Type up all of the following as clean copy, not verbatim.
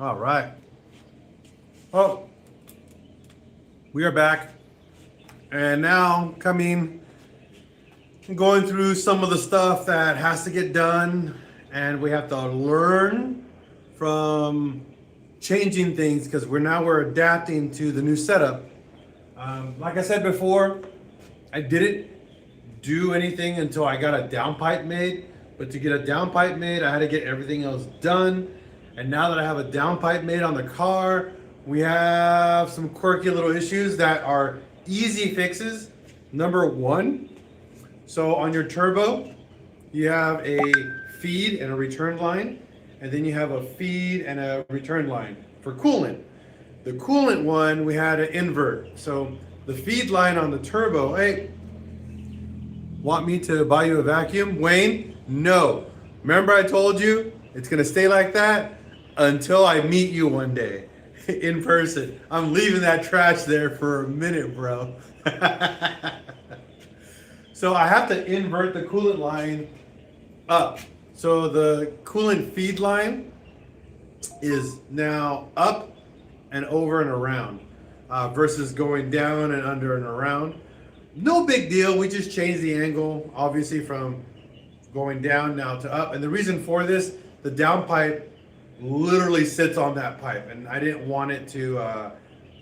All right. Well, we are back, and now going through some of the stuff that has to get done, and we have to learn from changing things because we're adapting to the new setup. Like I said before, I didn't do anything until I got a downpipe made. But to get a downpipe made, I had to get everything else done. And now that I have a downpipe made on the car, we have some quirky little issues that are easy fixes. Number one, so on your turbo, you have a feed and a return line, and then you have a feed and a return line for coolant. The coolant one, we had to invert. So the feed line on the turbo, hey, want me to buy you a vacuum? Wayne, no. Remember I told you it's gonna stay like that until I meet you one day in person. I'm leaving that trash there for a minute, bro. So I have to invert the coolant line up. So the coolant feed line is now up and over and around versus going down and under and around. No big deal. We just changed the angle, obviously, from going down now to up. And the reason for this, the downpipe literally sits on that pipe, and I didn't want it to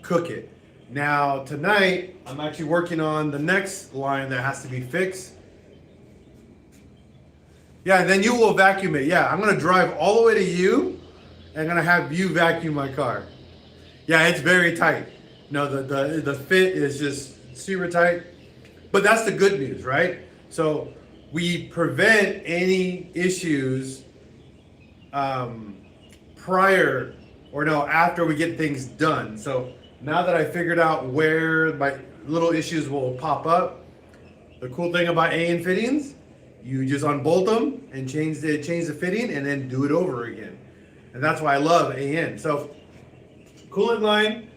cook it. Now, tonight, I'm actually working on the next line that has to be fixed. Yeah, and then you will vacuum it. Yeah, I'm going to drive all the way to you, and I'm going to have you vacuum my car. Yeah, it's very tight. No, the fit is just super tight. But that's the good news, right? So we prevent any issues prior or no, after we get things done. So now that I figured out where my little issues will pop up, the cool thing about AN fittings, you just unbolt them and change the fitting and then do it over again. And that's why I love AN. So coolant line,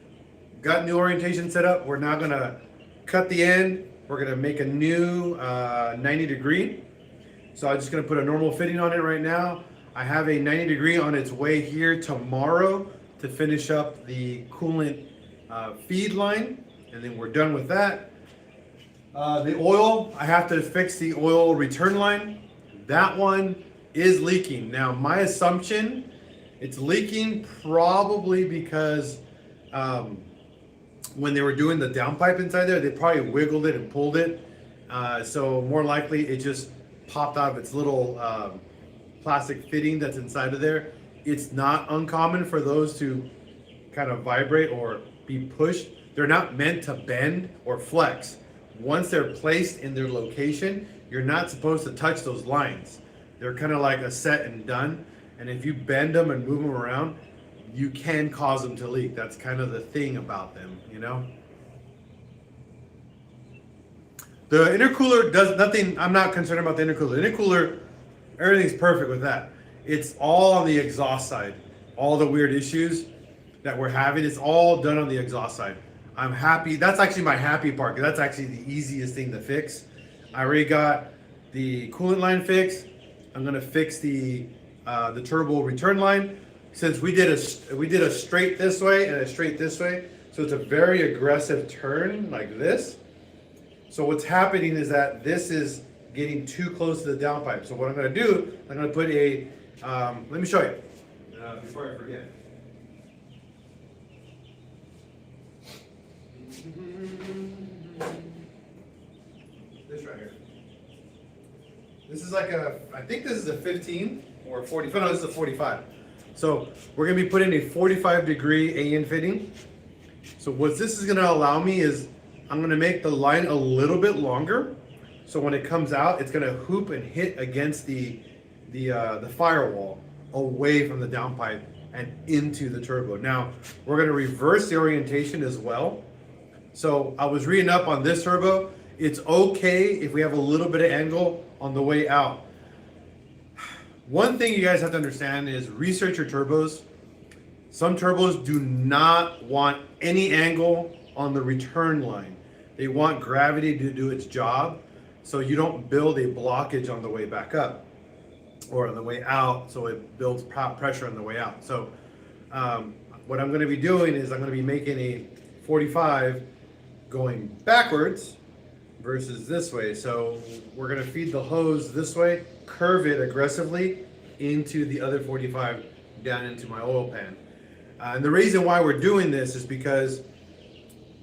got new orientation set up. We're now gonna cut the end. We're gonna make a new 90 degree. So I'm just gonna put a normal fitting on it right now. I have a 90 degree on its way here tomorrow to finish up the coolant feed line, and then we're done with that. The oil, I have to fix the oil return line. That one is leaking. Now my assumption, it's leaking probably because when they were doing the downpipe inside there, they probably wiggled it and pulled it. So more likely it just popped out of its little plastic fitting that's inside of there. It's not uncommon for those to kind of vibrate or be pushed. They're not meant to bend or flex. Once they're placed in their location, you're not supposed to touch those lines. They're kind of like a set and done. And if you bend them and move them around, you can cause them to leak. That's kind of the thing about them, you know? The intercooler does nothing. I'm not concerned about the intercooler. The intercooler, everything's perfect with that. It's all on the exhaust side. All the weird issues that we're having, it's all done on the exhaust side. I'm happy. That's actually my happy part, because that's actually the easiest thing to fix. I already got the coolant line fixed. I'm gonna fix the turbo return line. Since we did a straight this way and a straight this way, so it's a very aggressive turn like this. So what's happening is that this is getting too close to the downpipe. So what I'm going to do, I'm going to put a, let me show you before I forget. This right here. This is like I think this is a 15 or 40, no, this is a 45. So we're going to be putting a 45 degree AN fitting. So what this is going to allow me is I'm going to make the line a little bit longer. So when it comes out, it's going to hoop and hit against the firewall away from the downpipe and into the turbo. Now we're going to reverse the orientation as well. So I was reading up on this turbo. It's okay if we have a little bit of angle on the way out. One thing you guys have to understand is research your turbos. Some turbos do not want any angle on the return line. They want gravity to do its job, so you don't build a blockage on the way back up or on the way out, so it builds pressure on the way out. So What I'm going to be doing is I'm going to be making a 45 going backwards versus this way. So we're going to feed the hose this way, curve it aggressively into the other 45 down into my oil pan. And the reason why we're doing this is because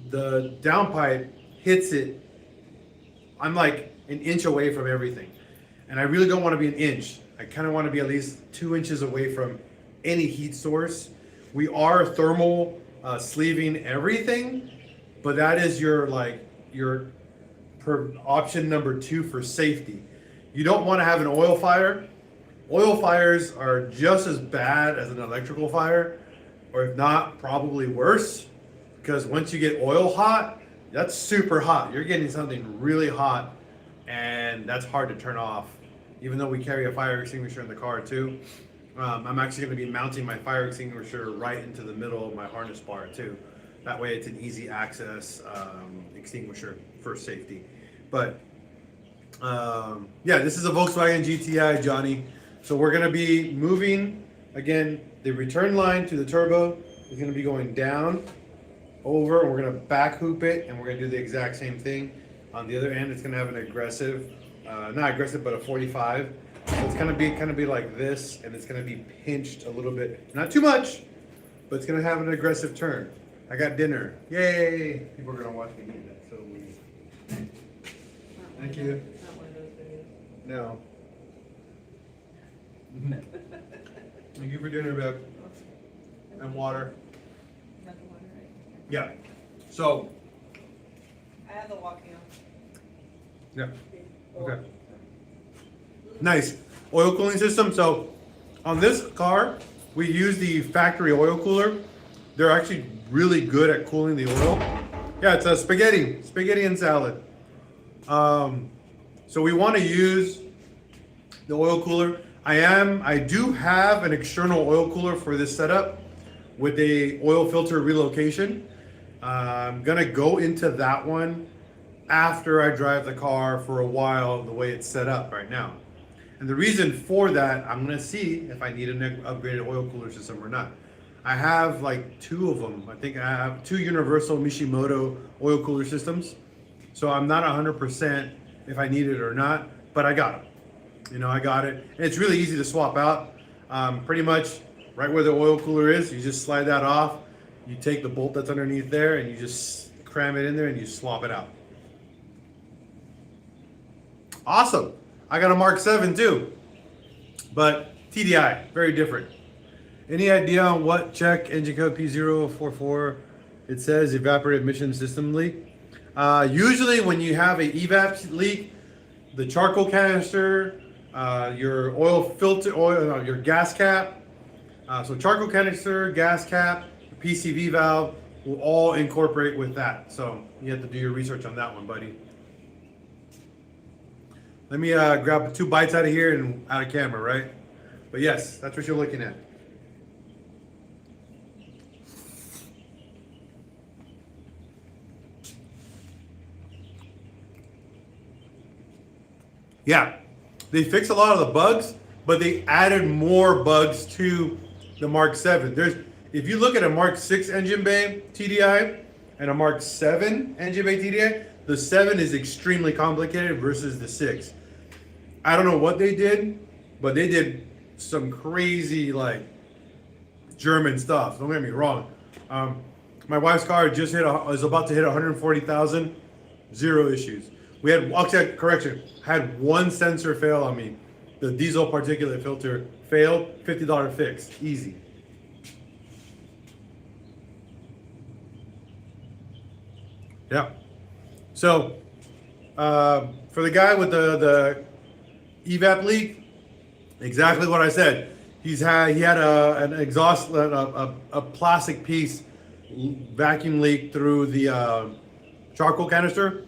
the downpipe hits it. I'm like an inch away from everything. And I really don't want to be an inch. I kind of want to be at least 2 inches away from any heat source. We are thermal sleeving everything, but that is your option number 2 for safety. You don't want to have an oil fire. Oil fires are just as bad as an electrical fire, or if not, probably worse, because once you get oil hot, that's super hot. You're getting something really hot, and that's hard to turn off. Even though we carry a fire extinguisher in the car too, I'm actually going to be mounting my fire extinguisher right into the middle of my harness bar too. That way it's an easy access extinguisher for safety. But yeah, this is a Volkswagen GTI, Johnny. So we're going to be moving, again, the return line to the turbo is going to be going down, over, and we're going to back hoop it, and we're going to do the exact same thing. On the other end, it's going to have an aggressive, not aggressive, but a 45. So it's going to be like this, and it's going to be pinched a little bit. Not too much, but it's going to have an aggressive turn. I got dinner. Yay! People are going to watch me eat that. So thank you. Not one of those videos. No. Thank you for dinner, Bev. And water. Not the water, right? Yeah. So, I have the walking on. yeah. Okay. Nice. Oil cooling system. So, on this car, we use the factory oil cooler. They're actually really good at cooling the oil. Yeah, it's a spaghetti and salad. So we want to use the oil cooler. I do have an external oil cooler for this setup with a oil filter relocation. I'm gonna go into that one after I drive the car for a while the way it's set up right now. And the reason for that, I'm gonna see if I need an upgraded oil cooler system or not. I have like 2 of them. I think I have 2 universal Mishimoto oil cooler systems. So I'm not 100% if I need it or not, but I got it. You know, I got it. And it's really easy to swap out. Pretty much right where the oil cooler is, you just slide that off. You take the bolt that's underneath there and you just cram it in there and you swap it out. Awesome. I got a Mark 7 too, but TDI, very different. Any idea on what check engine code P044? It says evaporative emission system leak. Usually when you have a evap leak, the charcoal canister, your oil filter, your gas cap, so charcoal canister, gas cap, PCV valve will all incorporate with that. So you have to do your research on that one, buddy. Let me grab 2 bites out of here and out of camera, right? But yes, that's what you're looking at. Yeah, they fixed a lot of the bugs, but they added more bugs to the Mark 7. If you look at a Mark 6 engine bay TDI and a Mark 7 engine bay TDI, the 7 is extremely complicated versus the 6. I don't know what they did, but they did some crazy like German stuff. Don't get me wrong. My wife's car is about to hit 140,000, 0 issues. We had, actually, correction, had 1 sensor fail on me. The diesel particulate filter failed, $50 fix, easy. Yeah. So, for the guy with the evap leak, exactly what I said. He had an exhaust, a plastic piece vacuum leak through the charcoal canister.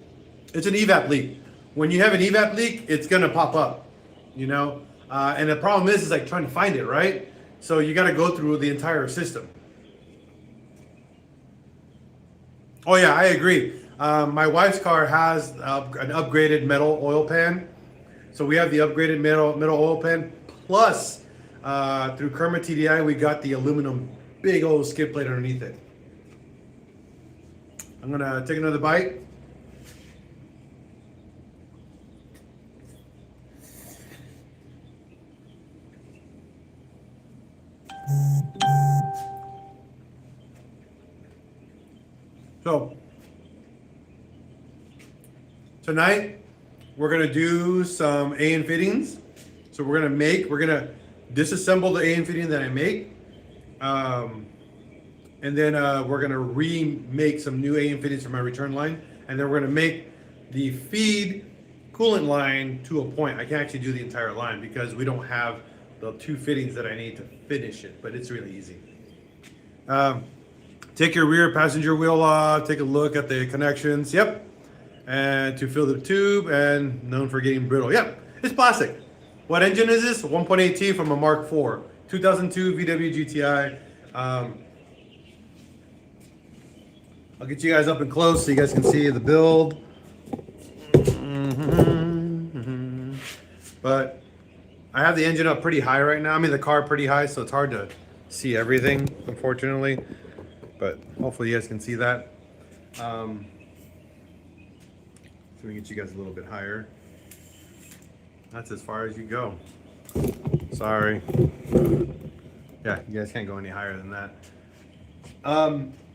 It's an evap leak. When you have an evap leak, it's gonna pop up, you know? And the problem is like trying to find it, right? So you gotta go through the entire system. Oh yeah, I agree. My wife's car has an upgraded metal oil pan. So we have the upgraded metal oil pan. Plus, through Kerma TDI, we got the aluminum big old skid plate underneath it. I'm gonna take another bite. So tonight we're gonna do some A&F fittings. So we're gonna disassemble the A&F fitting that I make, and then we're gonna remake some new A&F fittings for my return line, and then we're gonna make the feed coolant line to a point. I can't actually do the entire line because we don't have the 2 fittings that I need to finish it, but it's really easy. Take your rear passenger wheel off, take a look at the connections, yep. And to fill the tube, and known for getting brittle. Yep, it's plastic. What engine is this? 1.8T from a Mark IV, 2002 VW GTI. I'll get you guys up and close so you guys can see the build. But I have the engine up pretty high right now. I mean the car pretty high, so it's hard to see everything, unfortunately. But hopefully you guys can see that. So we can get you guys a little bit higher. That's as far as you go. Sorry. Yeah, you guys can't go any higher than that.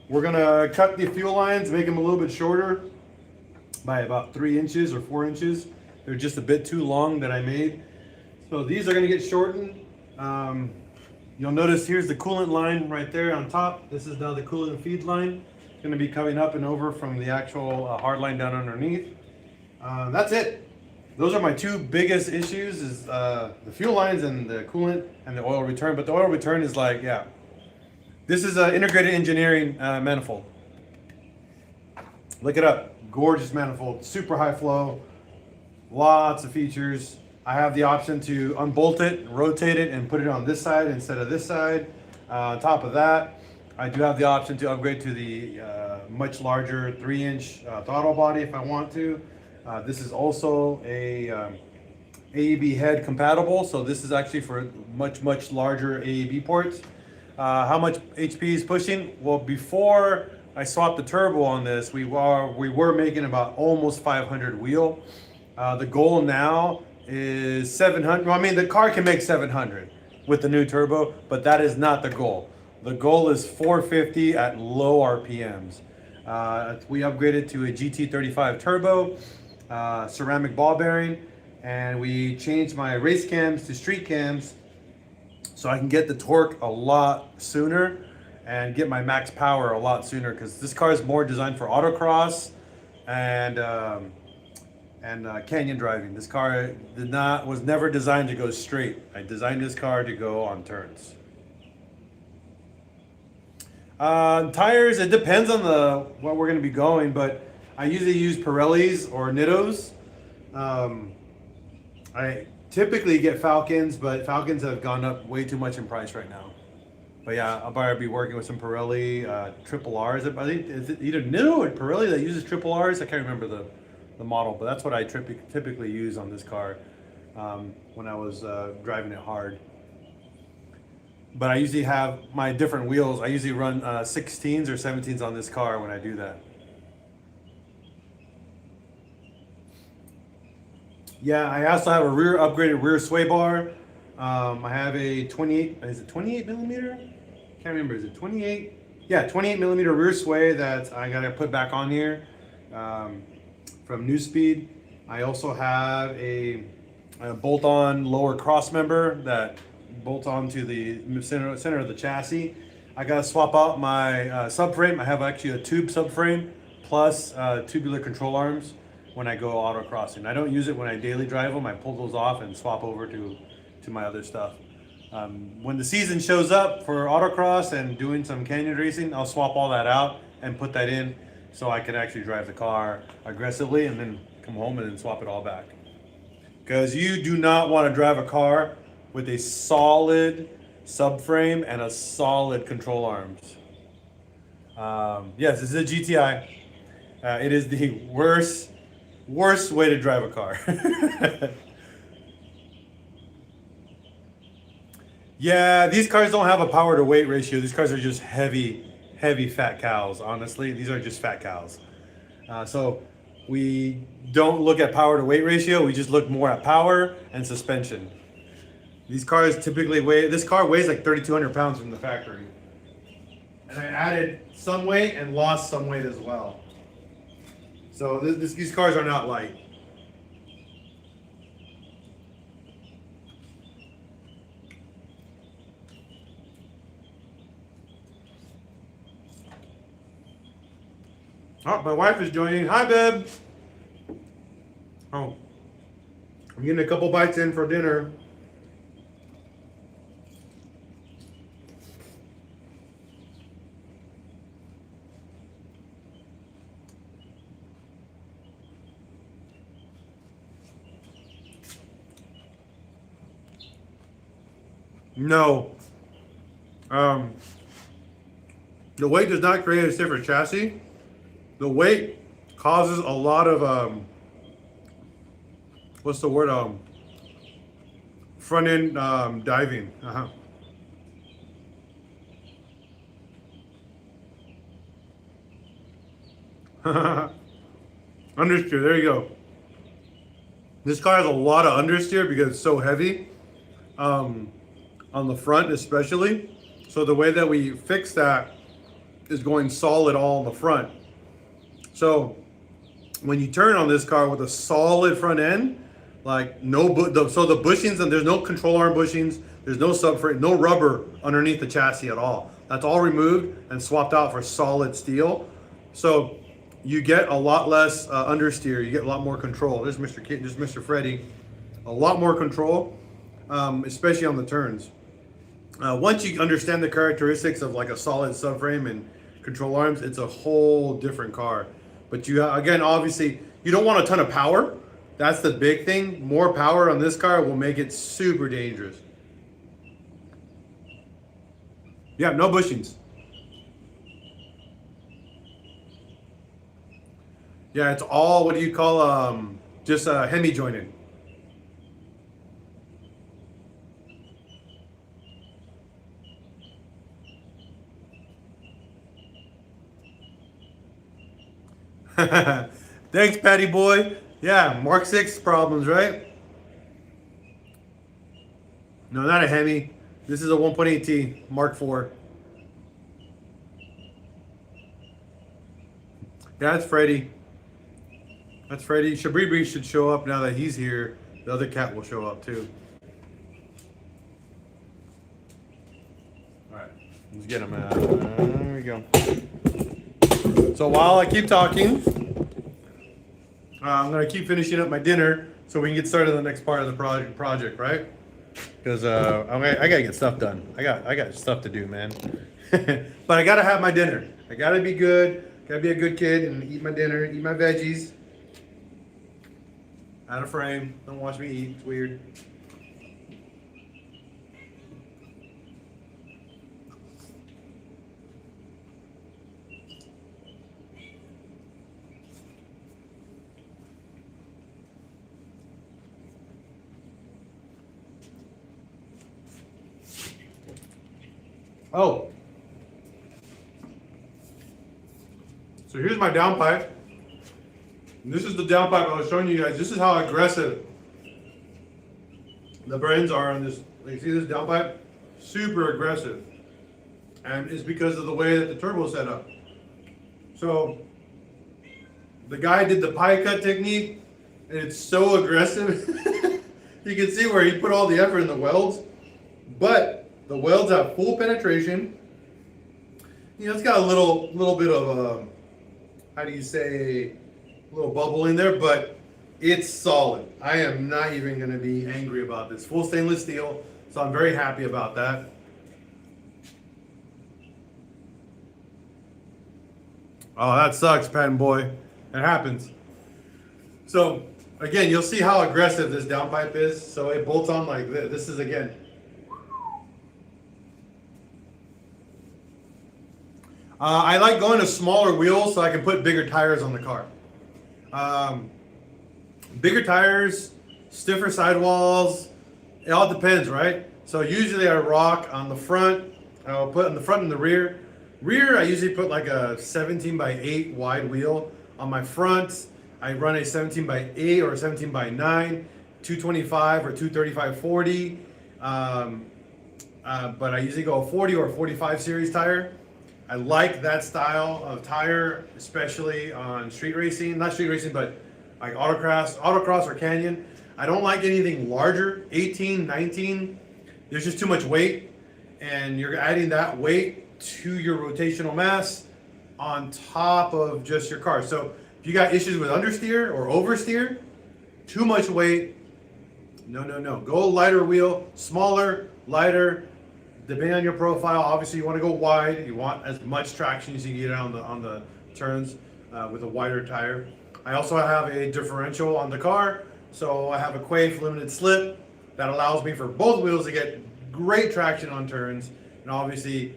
We're gonna cut the fuel lines, make them a little bit shorter by about 3 inches or 4 inches. They're just a bit too long that I made. So these are gonna get shortened. You'll notice here's the coolant line right there on top. This is now the coolant feed line. It's gonna be coming up and over from the actual hard line down underneath. That's it. Those are my 2 biggest issues, is the fuel lines and the coolant and the oil return. But the oil return is like, yeah. This is an integrated engineering manifold. Look it up. Gorgeous manifold, super high flow, lots of features. I have the option to unbolt it, rotate it, and put it on this side instead of this side. On top of that, I do have the option to upgrade to the much larger 3-inch throttle body if I want to. This is also a AEB head compatible, so this is actually for much larger AEB ports. How much HP is pushing? Well, before I swapped the turbo on this, we were making about almost 500 wheel. The goal now is 700. Well, I mean, the car can make 700 with the new turbo, but that is not the goal. The goal is 450 at low RPMs. We upgraded to a GT35 turbo, ceramic ball bearing, and we changed my race cams to street cams so I can get the torque a lot sooner and get my max power a lot sooner, because this car is more designed for autocross and canyon driving. This car was never designed to go straight. I designed this car to go on turns. Tires, it depends on what we're going to be going, but I usually use Pirellis or Nittos. I typically get Falcons, but Falcons have gone up way too much in price right now. But yeah, I'll probably be working with some Pirelli triple R's. I think is it either Nitto or Pirelli that uses triple R's. I can't remember the model, but that's what I typically use on this car when I was driving it hard. But I usually have my different wheels. I usually run 16s or 17s on this car when I do that. Yeah, I also have a upgraded rear sway bar. I have a 28, is it 28 millimeter? Can't remember, is it 28? Yeah, 28 millimeter rear sway that I gotta put back on here from New Speed. I also have a bolt-on lower cross member that bolts onto the center of the chassis. I gotta swap out my subframe. I have actually a tube subframe plus tubular control arms when I go autocrossing. I don't use it when I daily drive them. I pull those off and swap over to my other stuff. When the season shows up for autocross and doing some canyon racing, I'll swap all that out and put that in so I can actually drive the car aggressively and then come home and then swap it all back. Because you do not want to drive a car with a solid subframe and a solid control arms. Yes, this is a GTI. It is the worst way to drive a car. Yeah, these cars don't have a power to weight ratio. These cars are just heavy, heavy fat cows. Honestly, these are just fat cows. So we don't look at power to weight ratio. We just look more at power and suspension. These cars typically weigh. This car weighs like 3,200 pounds from the factory, and I added some weight and lost some weight as well. So these cars are not light. Oh, my wife is joining. Hi, babe. Oh, I'm getting a couple bites in for dinner. No. The weight does not create a stiffer chassis. The weight causes a lot of what's the word? Front end diving. Understeer. There you go. This car has a lot of understeer because it's so heavy. On the front especially. So the way that we fix that is going solid all in the front. So when you turn on this car with a solid front end, like so the bushings, and there's no control arm bushings, there's no subframe, no rubber underneath the chassis at all. That's all removed and swapped out for solid steel. So you get a lot less understeer. You get a lot more control. There's Mr. Freddy. A lot more control, especially on the turns. Once you understand the characteristics of like a solid subframe and control arms, it's a whole different car. But you, again, obviously, you don't want a ton of power. That's the big thing. More power on this car will make it super dangerous. Yeah, no bushings. Yeah, it's all, what do you call, just hemi jointed. Thanks, Patty boy. Yeah, Mark 6 problems, right? No, not a Hemi. This is a 1.8T Mark 4. Yeah, that's Freddy. That's Freddy. Shabribi should show up now that he's here. The other cat will show up too. All right, let's get him out. There we go. So while I keep talking, I'm gonna keep finishing up my dinner so we can get started on the next part of the project, right? Because I gotta get stuff done. I got stuff to do, man. But I gotta have my dinner. I gotta be good. Gotta be a good kid and eat my dinner, eat my veggies. Out of frame. Don't watch me eat. It's weird. Oh. So here's my downpipe. And this is the downpipe I was showing you guys. This is how aggressive the brains are on this. You see this downpipe? Super aggressive. And it's because of the way that the turbo is set up. So the guy did the pie cut technique, and it's so aggressive. You can see where he put all the effort in the welds, but the welds have full penetration. You know, it's got a little bit of how do you say, a little bubble in there, but it's solid. I am not even going to be angry about this. Full stainless steel, so I'm very happy about that. Oh, that sucks, Patton boy. It happens. So again, you'll see how aggressive this downpipe is. So it bolts on like this. This is again. I like going to smaller wheels so I can put bigger tires on the car. Bigger tires, stiffer sidewalls. It all depends, right? So usually I rock on the front. I'll put on the front and the rear. Rear, I usually put like a 17 by 8 wide wheel. On my front, I run a 17 by 8 or a 17 by 9, 225 or 235/40. But I usually go a 40 or a 45 series tire. I like that style of tire, especially on street racing. Not street racing, but like autocross or canyon. I don't like anything larger, 18, 19. There's just too much weight, and you're adding that weight to your rotational mass on top of just your car. So if you got issues with understeer or oversteer, too much weight, no. Go lighter wheel, smaller, lighter, depending on your profile. Obviously, you want to go wide. You want as much traction as you can get on the turns with a wider tire. I also have a differential on the car, so I have a Quaife limited slip that allows me for both wheels to get great traction on turns, and obviously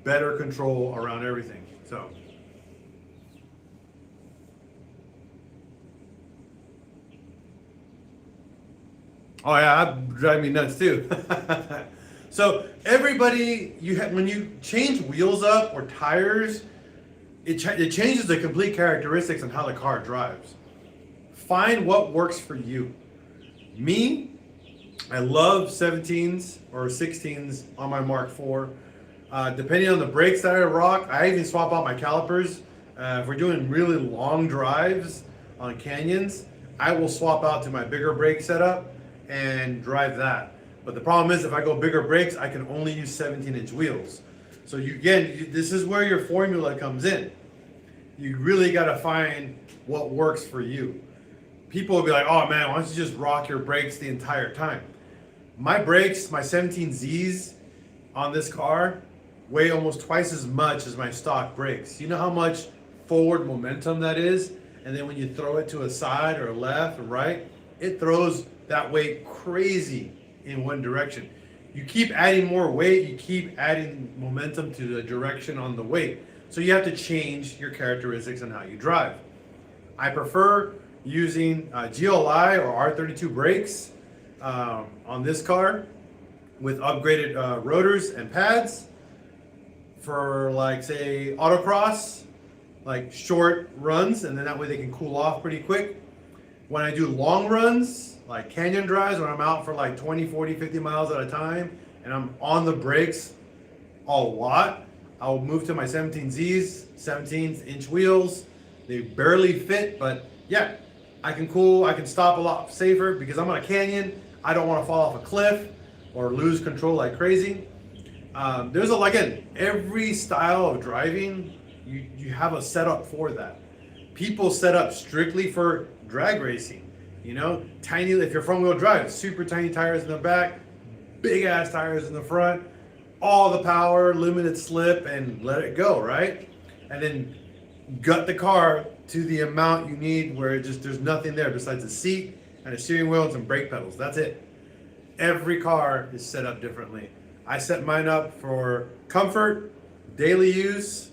better control around everything. So. Oh yeah, that drives me nuts too. So everybody, when you change wheels up or tires, it changes the complete characteristics on how the car drives. Find what works for you. Me, I love 17s or 16s on my Mark IV. Depending on the brakes that I rock, I even swap out my calipers. If we're doing really long drives on canyons, I will swap out to my bigger brake setup and drive that. But the problem is, if I go bigger brakes, I can only use 17-inch wheels. So this is where your formula comes in. You really got to find what works for you. People will be like, oh man, why don't you just rock your brakes the entire time? My brakes, my 17Zs on this car, weigh almost twice as much as my stock brakes. You know how much forward momentum that is? And then when you throw it to a side or a left or right, it throws that weight crazy in one direction. You keep adding more weight, you keep adding momentum to the direction on the weight. So you have to change your characteristics on how you drive. I prefer using GLI or R32 brakes on this car with upgraded rotors and pads for, like, say, autocross, like short runs, and then that way they can cool off pretty quick. When I do long runs, like canyon drives, when I'm out for like 20, 40, 50 miles at a time, and I'm on the brakes a lot, I'll move to my 17Zs, 17-inch wheels. They barely fit, but yeah, I can stop a lot safer because I'm on a canyon. I don't want to fall off a cliff or lose control like crazy. Again, every style of driving, you have a setup for that. People set up strictly for drag racing. Tiny, if you're front wheel drive, super tiny tires in the back, big ass tires in the front, all the power, limited slip, and let it go, right? And then gut the car to the amount you need where there's nothing there besides a seat and a steering wheel and some brake pedals. That's it. Every car is set up differently. I set mine up for comfort, daily use,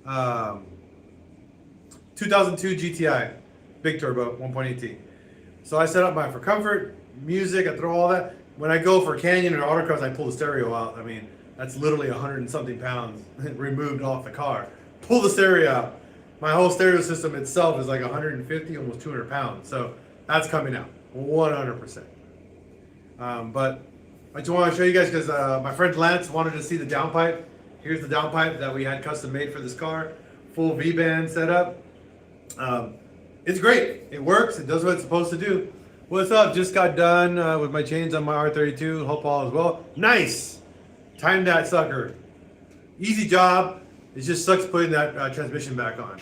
2002 GTI, big turbo, 1.8T. So I set up mine for comfort, music, I throw all that. When I go for canyon or autocross, I pull the stereo out. I mean, that's literally 100 and something pounds removed off the car. Pull the stereo out. My whole stereo system itself is like 150, almost 200 pounds. So that's coming out, 100%. But I just want to show you guys because my friend Lance wanted to see the downpipe. Here's the downpipe that we had custom made for this car. Full V-band setup. It's great. It works. It does what it's supposed to do. What's up? Just got done with my chains on my R32. Hope all is well. Nice. Timed that sucker. Easy job. It just sucks putting that transmission back on.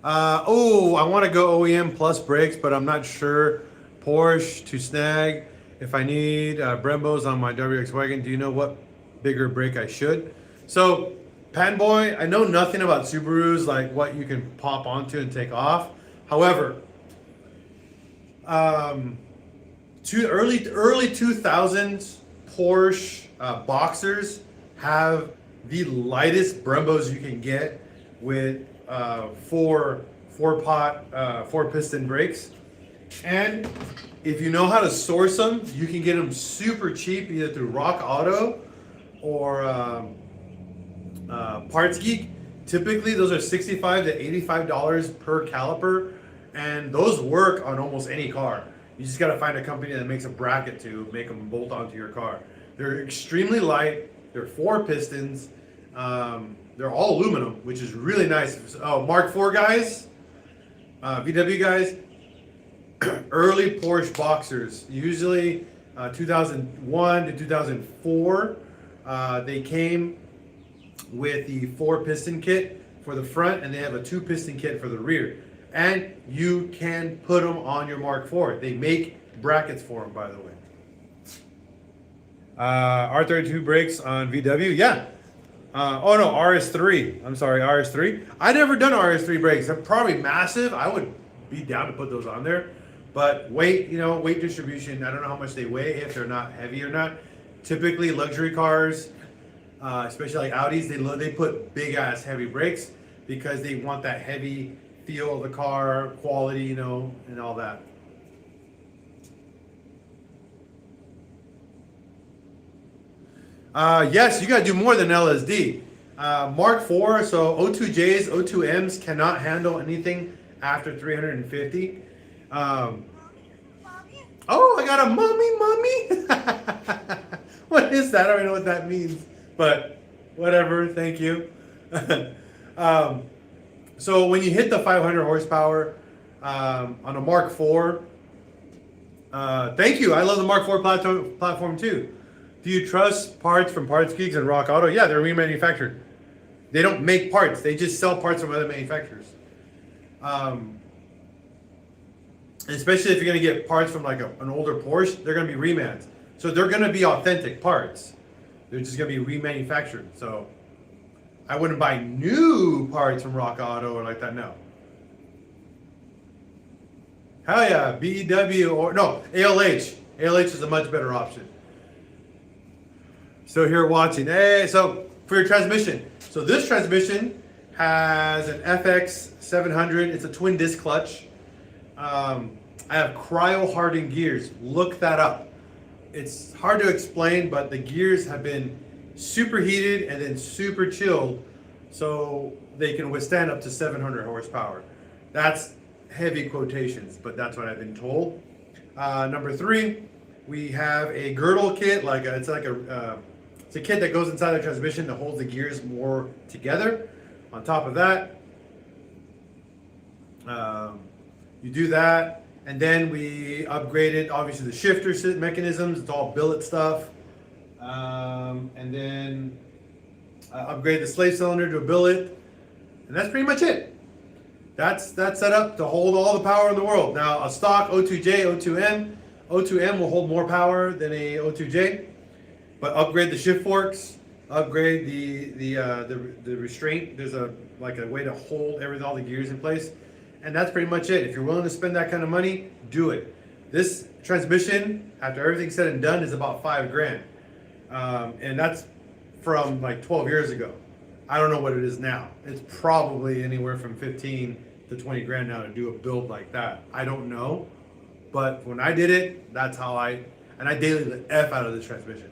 I want to go OEM plus brakes, but I'm not sure. Porsche to snag. If I need Brembos on my WX wagon, do you know what bigger brake I should? So, Panboy, I know nothing about Subarus, like what you can pop onto and take off. However, early 2000s Porsche Boxers have the lightest Brembos you can get with four piston brakes, And if you know how to source them, you can get them super cheap either through Rock Auto or Parts Geek. Typically, those are $65 to $85 per caliper, and those work on almost any car. You just got to find a company that makes a bracket to make them bolt onto your car. They're extremely light. They're 4 pistons. They're all aluminum, which is really nice. Oh, Mark IV guys, VW guys, early Porsche Boxers, usually 2001 to 2004. They came with the 4 piston kit for the front, and they have a 2 piston kit for the rear. And you can put them on your Mark IV. They make brackets for them, by the way. R32 brakes on VW, yeah. Oh no, RS3. I'm sorry, RS3. I never done RS3 brakes. They're probably massive. I would be down to put those on there. But weight, weight distribution, I don't know how much they weigh, if they're not heavy or not. Typically, luxury cars, especially like Audis, they put big ass heavy brakes because they want that heavy feel of the car, quality, and all that. Yes, you got to do more than LSD. Mark IV, so O2Js, O2Ms cannot handle anything after 350. Oh, I got a mommy. What is that? I don't know what that means, but whatever. Thank you. So when you hit the 500 horsepower on a Mark IV, thank you. I love the Mark IV platform too. Do you trust parts from Parts Geeks and Rock Auto? Yeah, they're remanufactured. They don't make parts. They just sell parts from other manufacturers. Especially if you're going to get parts from like an older Porsche, they're going to be remans. So they're going to be authentic parts. They're just going to be remanufactured. So I wouldn't buy new parts from Rock Auto or like that, no. Hell yeah, BEW or, no, ALH. ALH is a much better option. So here watching, hey, so for your transmission. So this transmission has an FX 700. It's a twin disc clutch. I have cryo hardened gears. Look that up. It's hard to explain, but the gears have been superheated and then super chilled so they can withstand up to 700 horsepower. That's heavy quotations, but that's what I've been told. Number 3, we have a girdle kit. It's a kit that goes inside the transmission that holds the gears more together. On top of that, you do that, and then we upgraded obviously the shifter mechanisms. It's all billet stuff, and then upgrade the slave cylinder to a billet, and that's pretty much it. That's set up to hold all the power in the world. Now a stock O2J, O2M will hold more power than a O2J, but upgrade the shift forks, upgrade the restraint. There's a way to hold all the gears in place, and that's pretty much it. If you're willing to spend that kind of money, do it. This transmission, after everything's said and done, is about $5,000, and that's from like 12 years ago. I don't know what it is now. It's probably anywhere from 15 to 20 grand now to do a build like that. I don't know, but when I did it, that's how I daily the F out of this transmission.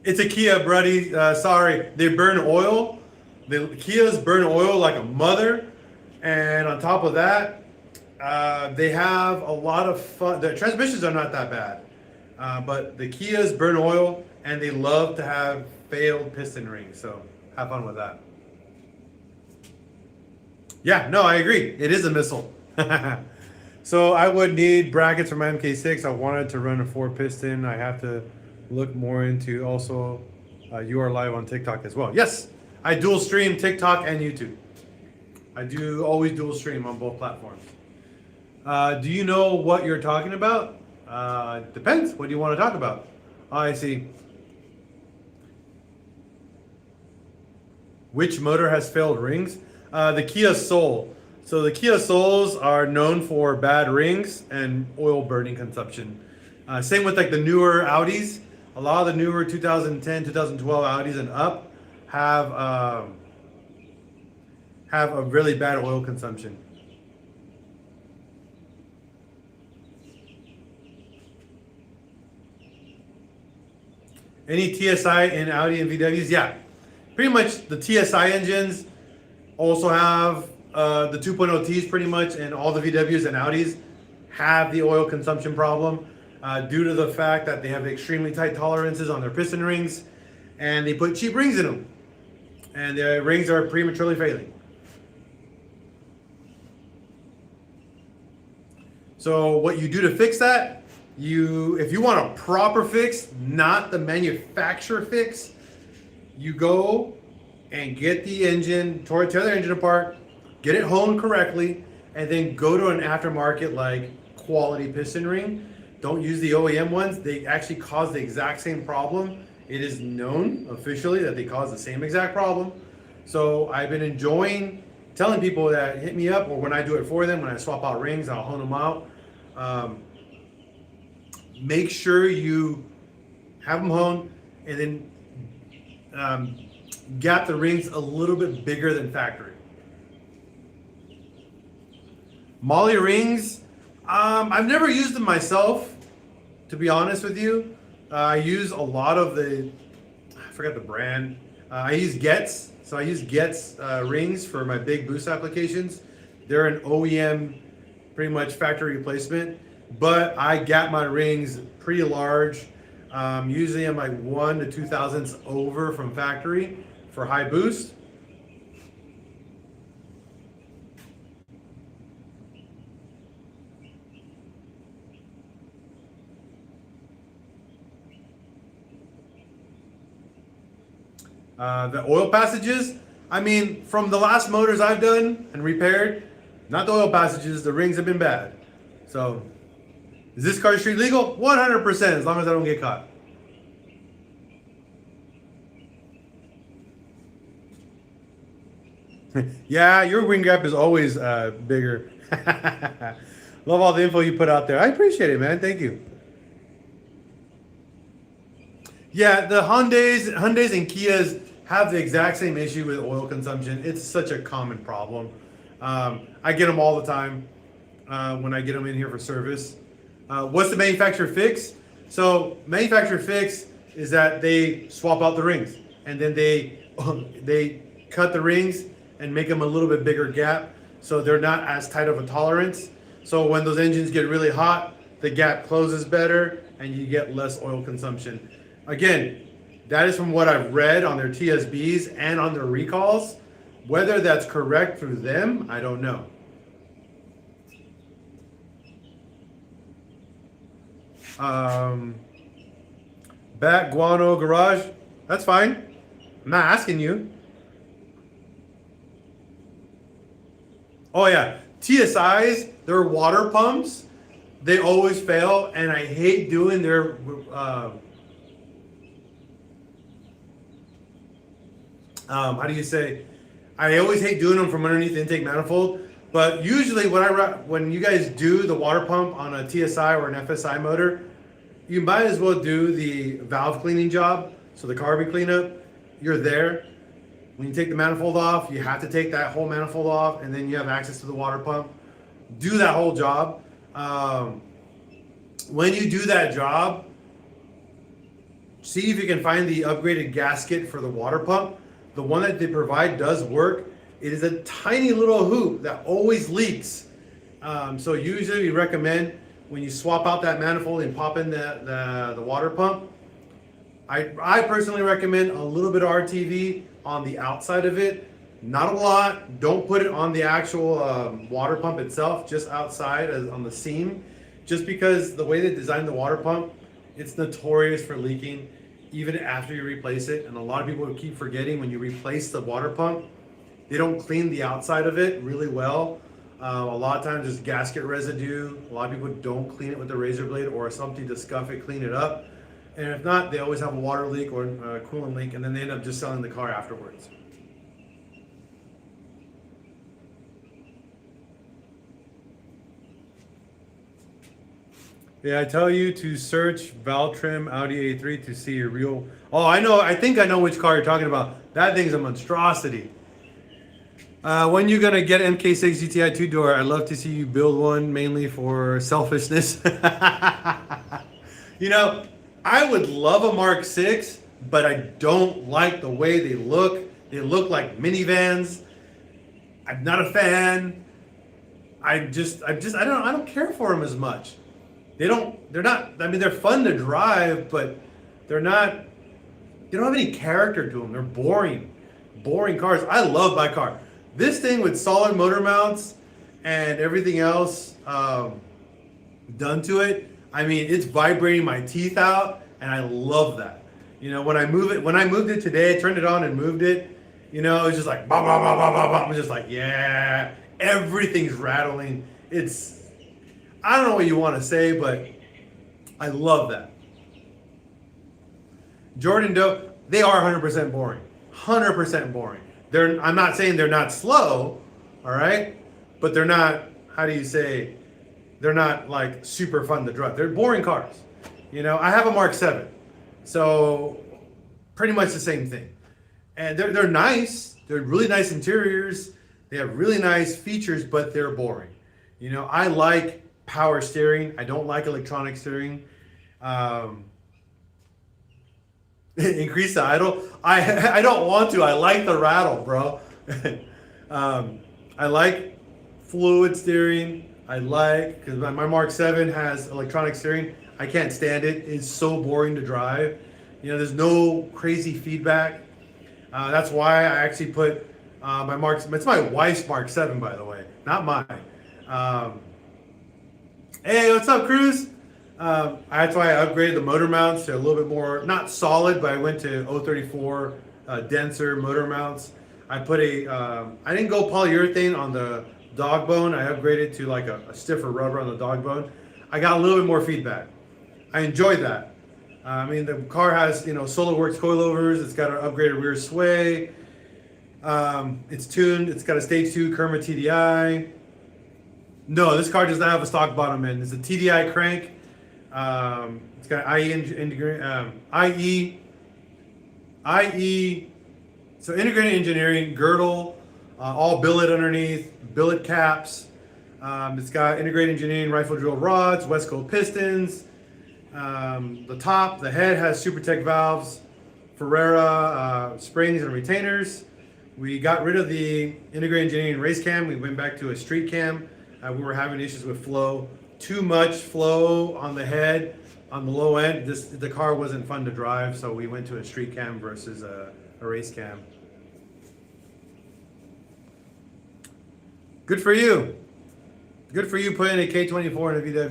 It's a Kia, buddy. Sorry, they burn oil. The Kias burn oil like a mother, and on top of that, they have a lot of fun. The transmissions are not that bad, but the Kias burn oil, and they love to have failed piston rings. So have fun with that. Yeah, no, I agree. It is a missile. So I would need brackets for my MK6. I wanted to run a 4-piston. I have to look more into also you are live on TikTok as well. Yes, I dual stream TikTok and YouTube. I do always dual stream on both platforms. Do you know what you're talking about? Depends. What do you want to talk about? Oh, I see. Which motor has failed rings? The Kia Soul. So the Kia Souls are known for bad rings and oil burning consumption. Same with like the newer Audis. a lot of the newer 2010, 2012 Audis and up have a really bad oil consumption. Any TSI in Audi and VWs? Yeah, pretty much the TSI engines also have the 2.0 Ts pretty much, and all the VWs and Audis have the oil consumption problem due to the fact that they have extremely tight tolerances on their piston rings, and they put cheap rings in them, and the rings are prematurely failing. So what you do to fix that, if you want a proper fix, not the manufacturer fix, you go and get the engine, tear the engine apart, get it honed correctly, and then go to an aftermarket like quality piston ring. Don't use the OEM ones. They actually cause the exact same problem. It is known officially that they cause the same exact problem. So I've been enjoying telling people that hit me up, or when I do it for them, when I swap out rings, I'll hone them out. Make sure you have them honed, and then gap the rings a little bit bigger than factory. Molly rings, I've never used them myself, to be honest with you. I use a lot of I forgot the brand. I use Getz. So I use Getz rings for my big boost applications. They're an OEM, pretty much factory replacement, but I gap my rings pretty large. Usually I'm like 1 to 2 thousandths over from factory for high boost. The oil passages, I mean, from the last motors I've done and repaired, not the oil passages, the rings have been bad. So, is this car street legal? 100%, as long as I don't get caught. Yeah, your wing gap is always bigger. Love all the info you put out there. I appreciate it, man. Thank you. Yeah, the Hyundais and Kias have the exact same issue with oil consumption. It's such a common problem. I get them all the time when I get them in here for service. What's the manufacturer fix? So manufacturer fix is that they swap out the rings, and then they cut the rings and make them a little bit bigger gap, so they're not as tight of a tolerance. So when those engines get really hot, the gap closes better and you get less oil consumption. Again, that is from what I've read on their TSBs and on their recalls. Whether that's correct through them, I don't know. Back Guano Garage, that's fine. I'm not asking you. Oh yeah, TSIs, their water pumps, they always fail, and I hate doing their how do you say? I always hate doing them from underneath the intake manifold. But usually, when you guys do the water pump on a TSI or an FSI motor, you might as well do the valve cleaning job. So the carbon cleanup, you're there. When you take the manifold off, you have to take that whole manifold off, and then you have access to the water pump. Do that whole job. When you do that job, see if you can find the upgraded gasket for the water pump. The one that they provide does work. It is a tiny little hoop that always leaks. So usually we recommend when you swap out that manifold and pop in the water pump, I personally recommend a little bit of RTV on the outside of it. Not a lot. Don't put it on the actual water pump itself, just outside on the seam. Just because the way they designed the water pump, it's notorious for leaking even after you replace it. And a lot of people keep forgetting when you replace the water pump, they don't clean the outside of it really well. A lot of times there's gasket residue. A lot of people don't clean it with a razor blade or something to scuff it, clean it up. And if not, they always have a water leak or a coolant leak, and then they end up just selling the car afterwards. Yeah, I tell you to search Valtrim Audi A3 to see a real. Oh, I know. I think I know which car you're talking about. That thing's a monstrosity. When you gonna get MK6 GTI two door? I'd love to see you build one, mainly for selfishness. You know, I would love a Mark 6, but I don't like the way they look. They look like minivans. I'm not a fan. I don't care for them as much. They're not, I mean, they're fun to drive, but they're not, they don't have any character to them. They're boring cars. I love my car. This thing with solid motor mounts and everything else done to it, I mean, it's vibrating my teeth out, and I love that. You know, when I moved it today, I turned it on and moved it, you know, it's just like, bah, bah, bah, bah, bah, bah. I'm just like, yeah, everything's rattling. I don't know what you want to say, but I love that. Jordan Doe, they are 100% boring. 100% boring. I'm not saying they're not slow, all right? But they're not, how do you say, they're not like super fun to drive. They're boring cars. You know, I have a Mark 7. So pretty much the same thing. And they're nice. They're really nice interiors. They have really nice features, but they're boring. You know, I like power steering. I don't like electronic steering. Increase the idle. I don't want to. I like the rattle, bro. I like fluid steering. I like, because my Mark 7 has electronic steering. I can't stand it. It's so boring to drive. You know, there's no crazy feedback. That's why I actually put my Mark. It's my wife's Mark 7, by the way, not mine. Hey, what's up, Cruz? That's why I upgraded the motor mounts to a little bit more, not solid, but I went to 034 denser motor mounts. I put I didn't go polyurethane on the dog bone. I upgraded to like a stiffer rubber on the dog bone. I got a little bit more feedback. I enjoyed that. I mean, the car has, you know, SolarWorks coilovers. It's got an upgraded rear sway. It's tuned. It's got a stage 2 Kerma TDI. No, this car does not have a stock bottom end. It's a TDI crank. It's got so integrated engineering, girdle, all billet underneath, billet caps. It's got integrated engineering, rifle drill rods, Westco pistons. The head has SuperTech valves, Ferrera springs and retainers. We got rid of the integrated engineering race cam. We went back to a street cam. We were having issues with flow. Too much flow on the head, on the low end. The car wasn't fun to drive, so we went to a street cam versus a race cam. Good for you. Good for you putting a K24 in a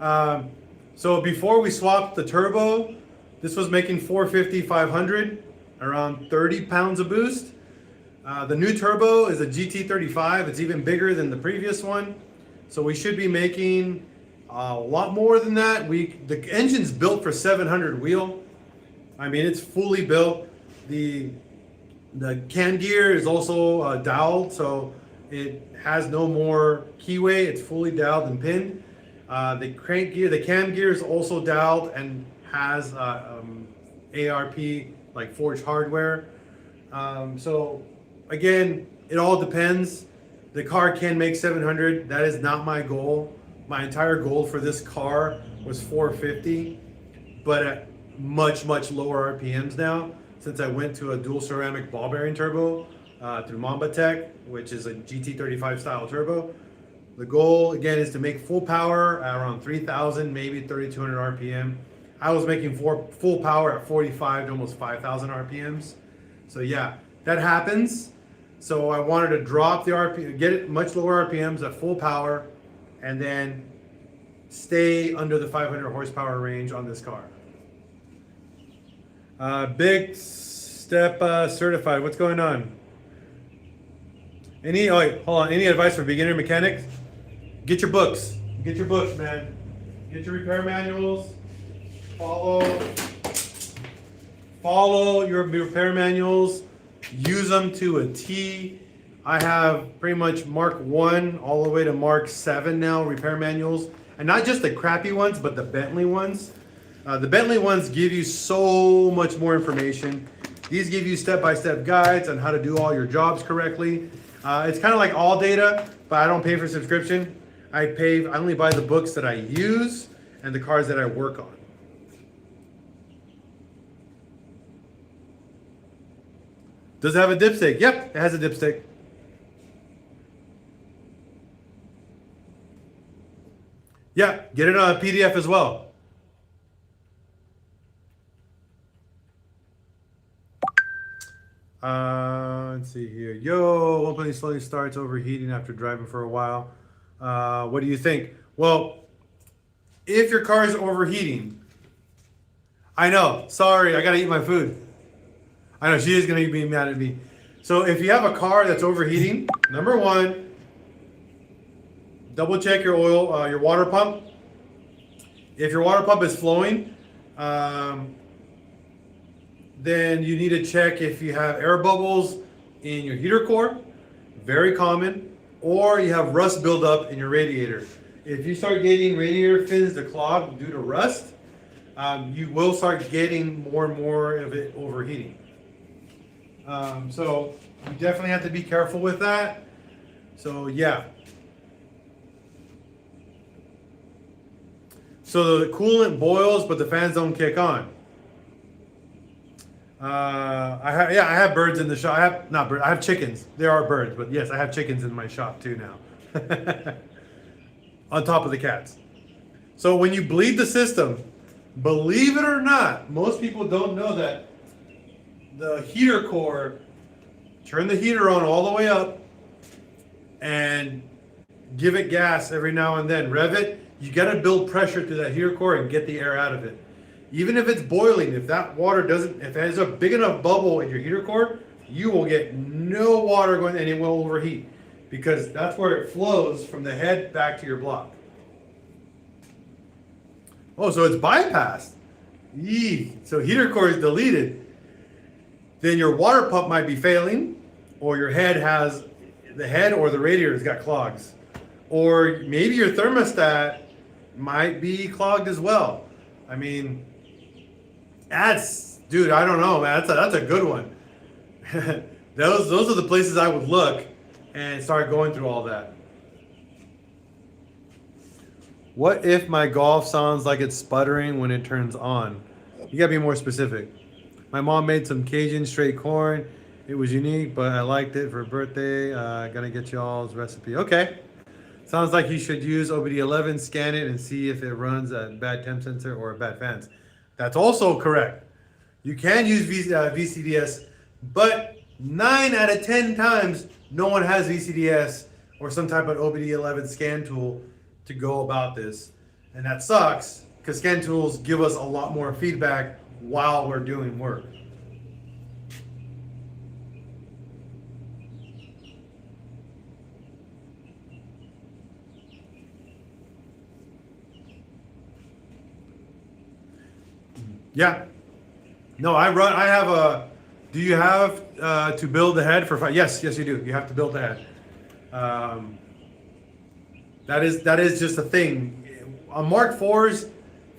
VW. So before we swapped the turbo, this was making 450, 500, around 30 pounds of boost. The new turbo is a GT35. It's even bigger than the previous one. So we should be making a lot more than that. The engine's built for 700 wheel. I mean, it's fully built. The cam gear is also doweled, so it has no more keyway. It's fully doweled and pinned. The cam gear is also doweled and has ARP, like forged hardware. So again, it all depends. The car can make 700. That is not my goal. My entire goal for this car was 450, but at much lower RPMs now, since I went to a dual ceramic ball bearing turbo through Mamba Tech, which is a GT35 style turbo. The goal again is to make full power at around 3,000, maybe 3,200 RPM. I was making full power at 45 to almost 5,000 RPMs. So yeah, that happens. So I wanted to drop the RPM, get it much lower RPMs at full power, and then stay under the 500 horsepower range on this car. Big Step certified. What's going on? Hold on. Any advice for beginner mechanics? Get your books. Get your books, man. Get your repair manuals. Follow your repair manuals. Use them to a T. I have pretty much Mark 1 all the way to Mark 7 now, repair manuals. and not just the crappy ones, but the Bentley ones. The Bentley ones give you so much more information. These give you step-by-step guides on how to do all your jobs correctly. It's kind of like All Data, but I don't pay for subscription. I only buy the books that I use and the cars that I work on. Does it have a dipstick? Yep, it has a dipstick. Yeah, get it on a PDF as well. Let's see here. Yo, 1.8 slowly starts overheating after driving for a while. What do you think? Well, if your car is overheating, I know. Sorry, I gotta eat my food. I know she is gonna be mad at me. So if you have a car that's overheating, number one, double check your oil, your water pump. If your water pump is flowing, then you need to check if you have air bubbles in your heater core, very common, or you have rust buildup in your radiator. If you start getting radiator fins to clog due to rust, you will start getting more and more of it overheating. So you definitely have to be careful with that. So yeah. So the coolant boils, but the fans don't kick on. I have birds in the shop. I have chickens. There are birds, but yes, I have chickens in my shop too now. On top of the cats. So when you bleed the system, believe it or not, most people don't know that the heater core, turn the heater on all the way up and give it gas every now and then. Rev it. You got to build pressure to that heater core and get the air out of it. Even if it's boiling, if that water doesn't, if there's a big enough bubble in your heater core, you will get no water going and it will overheat because that's where it flows from the head back to your block. Oh, so it's bypassed. Yee. So heater core is deleted. Then your water pump might be failing, or your head has, the head or the radiator has got clogs. Or maybe your thermostat might be clogged as well. I mean, dude, I don't know, man. That's a good one. Those are the places I would look and start going through all that. What if my Golf sounds like it's sputtering when it turns on? You gotta be more specific. My mom made some Cajun straight corn. It was unique, but I liked it for a birthday. Gonna get y'all's recipe. Okay. Sounds like you should use OBD11, scan it, and see if it runs a bad temp sensor or a bad fans. That's also correct. You can use VCDS, but 9 out of 10 times, no one has VCDS or some type of OBD11 scan tool to go about this. And that sucks, because scan tools give us a lot more feedback while we're doing work. Yeah. No, I have a, do you have to build the head for, yes, you do. You have to build the head. That is just a thing. On Mark IVs,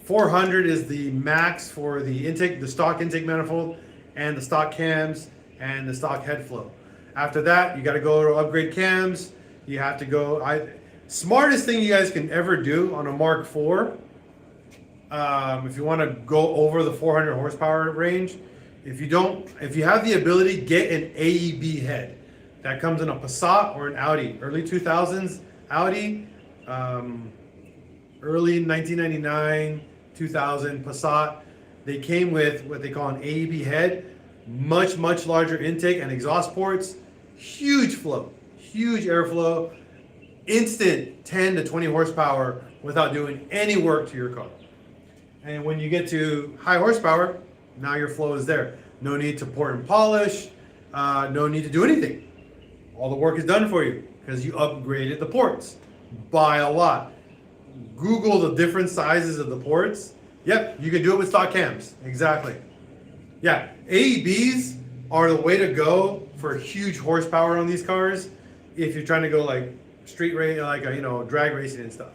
400 is the max for the intake, the stock intake manifold, and the stock cams, and the stock head flow. After that, you got to go to upgrade cams. You have to go, smartest thing you guys can ever do on a Mark IV, if you want to go over the 400 horsepower range, if you have the ability, get an AEB head. That comes in a Passat or an Audi. Early 2000s Audi, early 1999, 2000 Passat. They came with what they call an AEB head, much larger intake and exhaust ports, huge flow, huge airflow, instant 10 to 20 horsepower without doing any work to your car. And when you get to high horsepower, now your flow is there. No need to pour and polish, no need to do anything. All the work is done for you because you upgraded the ports by a lot. Google the different sizes of the ports. Yep, you can do it with stock cams. Exactly. Yeah, AEBs are the way to go for huge horsepower on these cars if you're trying to go like street race, like drag racing and stuff.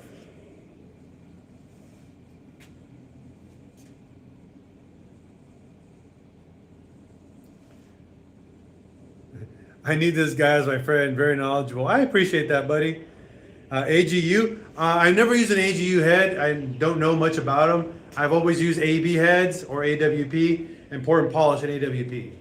I need this guy as my friend, very knowledgeable. I appreciate that, buddy. AGU. I've never used an AGU head. I don't know much about them. I've always used AB heads or AWP and pour and polish in AWP.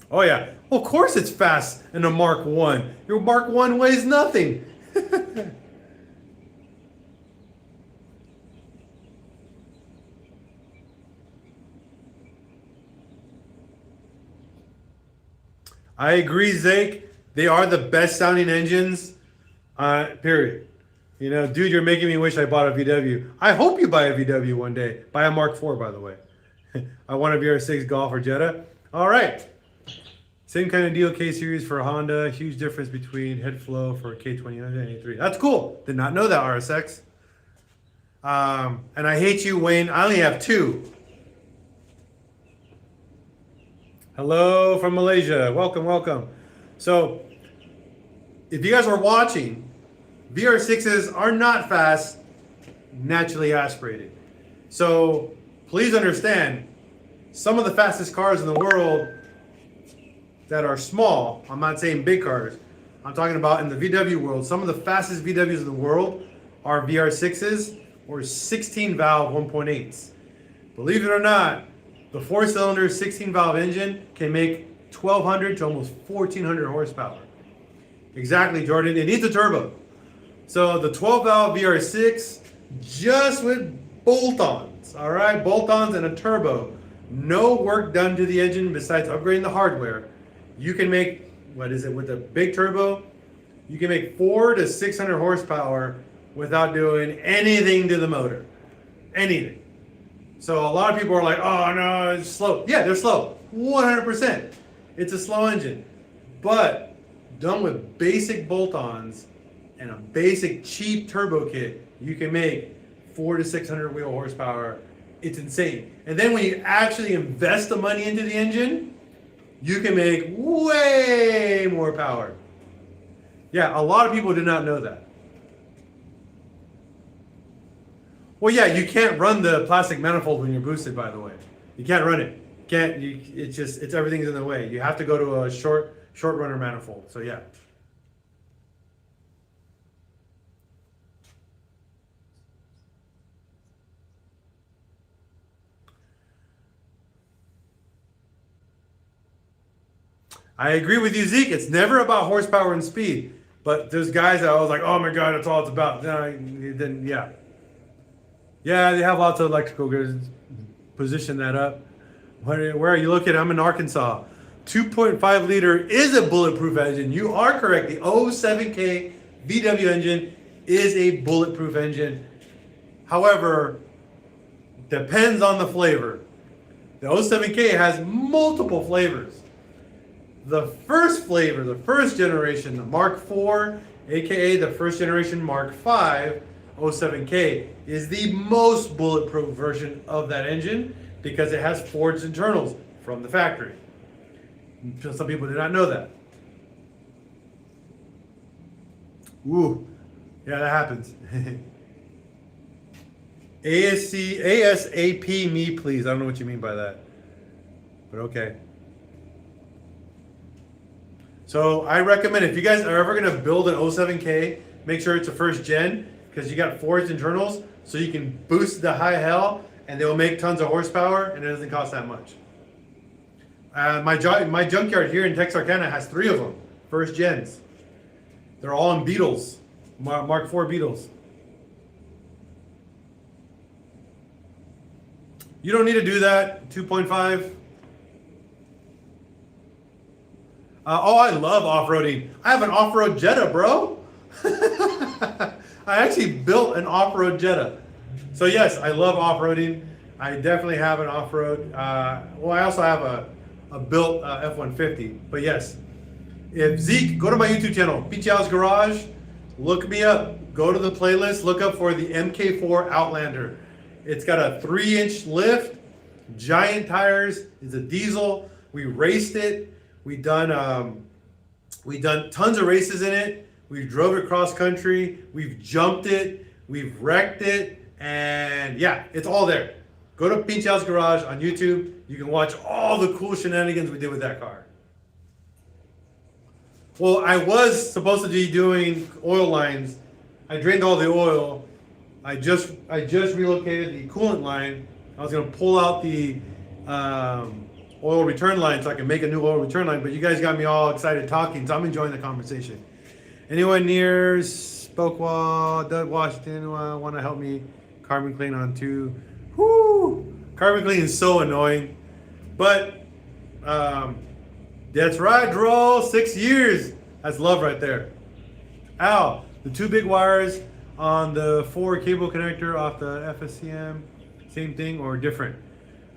Oh yeah, well, of course it's fast in a Mark 1. Your Mark 1 weighs nothing. I agree, Zake. They are the best sounding engines, period. You know, dude, you're making me wish I bought a VW. I hope you buy a VW one day. Buy a Mark 4, by the way. I want a VR6 Golf or Jetta. All right. Same kind of deal, K series for Honda. Huge difference between head flow for K20 and A3. That's cool. Did not know that, RSX. And I hate you, Wayne. I only have 2. Hello from Malaysia. Welcome, welcome. So, if you guys are watching, VR6s are not fast, naturally aspirated. So, please understand, some of the fastest cars in the world that are small, I'm not saying big cars, I'm talking about in the VW world, some of the fastest VWs in the world are VR6s or 16 valve 1.8s. Believe it or not, the 4-cylinder 16 valve engine can make 1,200 to almost 1,400 horsepower. Exactly, Jordan. It needs a turbo. So the 12 valve VR6, just with bolt-ons, all right? Bolt-ons and a turbo. No work done to the engine besides upgrading the hardware. You can make, what is it, with a big turbo, you can make 400 to 600 horsepower without doing anything to the motor. Anything. So a lot of people are like, oh no, it's slow. Yeah, they're slow. 100%. It's a slow engine. But done with basic bolt-ons and a basic cheap turbo kit, you can make 400 to 600 wheel horsepower. It's insane. And then when you actually invest the money into the engine, you can make way more power. Yeah, a lot of people do not know that. Well, yeah, you can't run the plastic manifold when you're boosted, by the way. You can't run it. It's everything's in the way. You have to go to a short runner manifold. So yeah. I agree with you, Zeke. It's never about horsepower and speed. But there's guys that I was like, oh my God, that's all it's about. Then yeah. Yeah, they have lots of electrical grids. Position that up. Where are you looking? I'm in Arkansas. 2.5 liter is a bulletproof engine. You are correct. The 07K VW engine is a bulletproof engine. However, depends on the flavor. The 07K has multiple flavors. The first flavor, the first generation, the Mark IV, aka the first generation Mark V, 07K, is the most bulletproof version of that engine because it has forged internals from the factory. Some people do not know that. Ooh, yeah, that happens. ASAP me, please. I don't know what you mean by that, but okay. So I recommend if you guys are ever going to build an 07K, make sure it's a first gen because you got forged internals, so you can boost the high hell and they will make tons of horsepower and it doesn't cost that much. My junkyard here in Texarkana has 3 of them, first gens. They're all in Beetles, Mark IV Beetles. You don't need to do that, 2.5. Oh, I love off-roading. I have an off-road Jetta, bro. I actually built an off-road Jetta. So yes, I love off-roading. I definitely have an off-road. Well, I also have a built F-150. But yes, if Zeke, go to my YouTube channel, PincheAls Garage. Look me up. Go to the playlist. Look up for the MK4 Outlander. It's got a 3-inch lift, giant tires. It's a diesel. We raced it. We done tons of races in it. We've drove it cross country. We've jumped it. We've wrecked it. And yeah, it's all there. Go to PincheAls Garage on YouTube. You can watch all the cool shenanigans we did with that car. Well, I was supposed to be doing oil lines. I drained all the oil. I just relocated the coolant line. I was gonna pull out the oil return line so I can make a new oil return line, but you guys got me all excited talking, so I'm enjoying the conversation. Anyone near Spokewall, Doug Washington, want to help me carbon clean on 2? Whoo! Carbon clean is so annoying, but that's right, Droll. 6 years. That's love right there. Al, the 2 big wires on the 4 cable connector off the FSCM, same thing or different?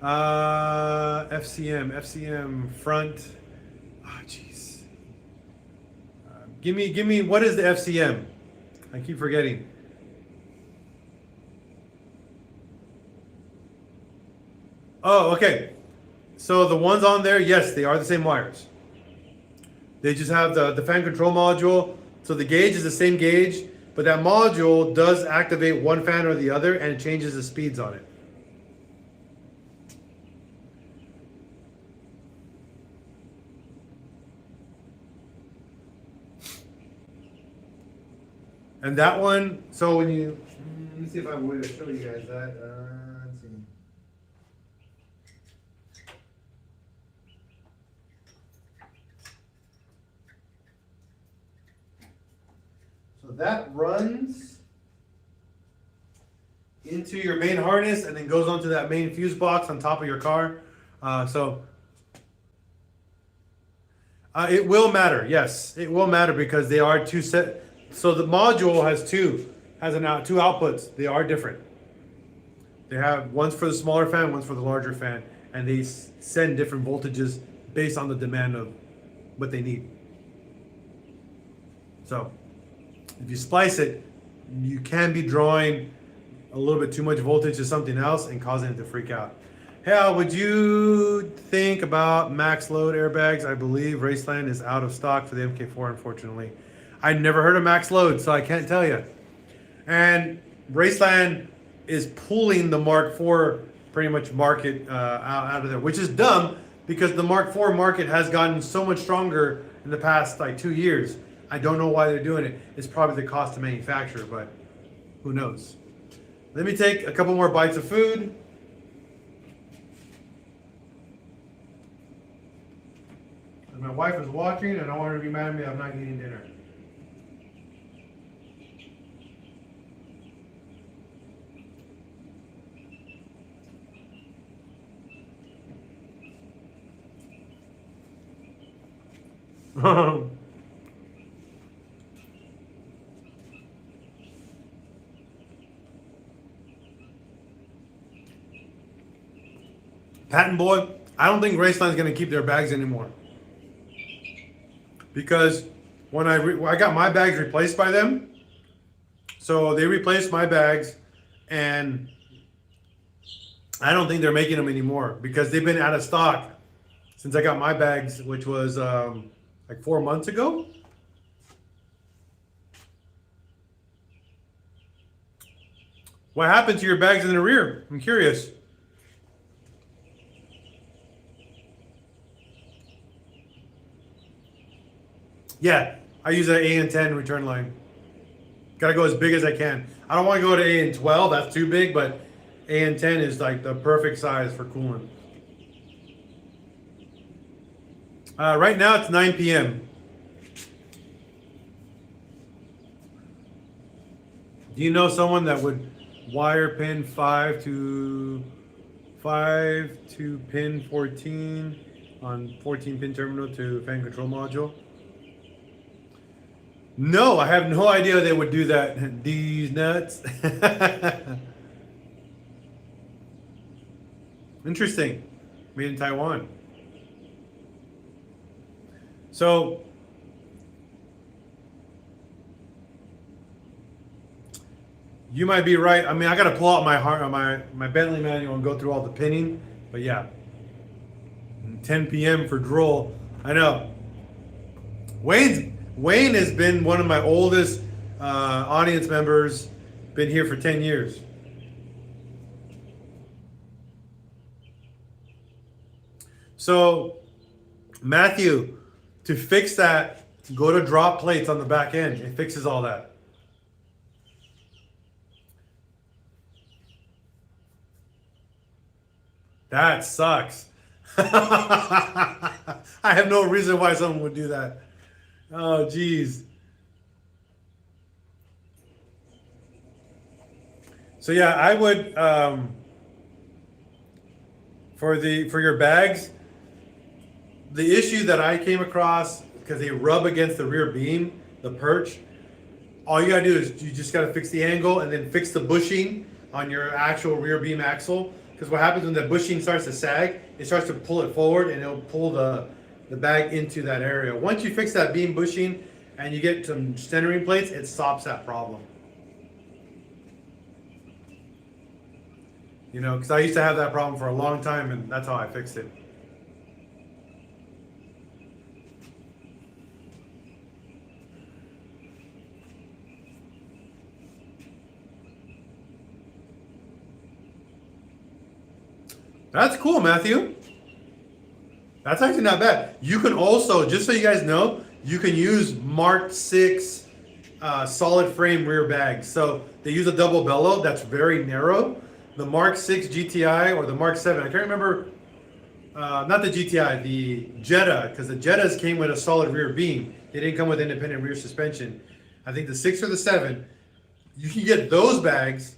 FCM front. Oh, jeez. Give me. What is the FCM? I keep forgetting. Oh, okay. So the ones on there, yes, they are the same wires. They just have the fan control module. So the gauge is the same gauge, but that module does activate one fan or the other, and it changes the speeds on it. And that one, so when you, let me see if I have a way to show you guys that. Let's see. So that runs into your main harness and then goes onto that main fuse box on top of your car. It will matter. Yes, it will matter because they are two set. So the module has two outputs. They are different. They have one's for the smaller fan, one's for the larger fan, and they send different voltages based on the demand of what they need. So if you splice it, you can be drawing a little bit too much voltage to something else and causing it to freak out. Hey, Al, would you think about max load airbags? I believe Raceland is out of stock for the MK4, unfortunately. I never heard of max load, so I can't tell you. And Raceland is pulling the Mark IV pretty much market out of there, which is dumb because the Mark IV market has gotten so much stronger in the past like 2 years. I don't know why they're doing it. It's probably the cost to manufacture, but who knows? Let me take a couple more bites of food. My wife is watching and I want her to be mad at me. I'm not eating dinner. Patent boy, I don't think Raceline's going to keep their bags anymore. Because when I got my bags replaced by them, so they replaced my bags, and I don't think they're making them anymore because they've been out of stock since I got my bags, which was like 4 months ago. What happened to your bags in the rear? I'm curious. Yeah, I use an AN10 return line. Gotta go as big as I can. I don't want to go to AN12, that's too big, but AN10 is like the perfect size for coolant. Right now it's 9 p.m. Do you know someone that would wire pin 5 to pin 14 on 14 pin terminal to fan control module? No, I have no idea they would do that. These nuts. Interesting. Made in Taiwan. So you might be right. I mean, I got to pull out my Bentley manual and go through all the pinning. But yeah, 10 p.m. for Droll. I know. Wayne has been one of my oldest audience members. Been here for 10 years. So, Matthew, to fix that, go to drop plates on the back end. It fixes all that. That sucks. I have no reason why someone would do that. Oh, geez. So yeah, I would for your bags. The issue that I came across because they rub against the rear beam, the perch. All you gotta do is you just gotta fix the angle and then fix the bushing on your actual rear beam axle. Because what happens when the bushing starts to sag, it starts to pull it forward and it'll pull the bag into that area. Once you fix that beam bushing and you get some centering plates, it stops that problem. You know, because I used to have that problem for a long time and that's how I fixed it. That's cool, Matthew. That's actually not bad. You can also, just so you guys know, you can use Mark 6 solid frame rear bags. So they use a double bellow that's very narrow. The Mark 6 GTI or the Mark 7, I can't remember, not the GTI, the Jetta, because the Jettas came with a solid rear beam. They didn't come with independent rear suspension. I think the 6 or the 7, you can get those bags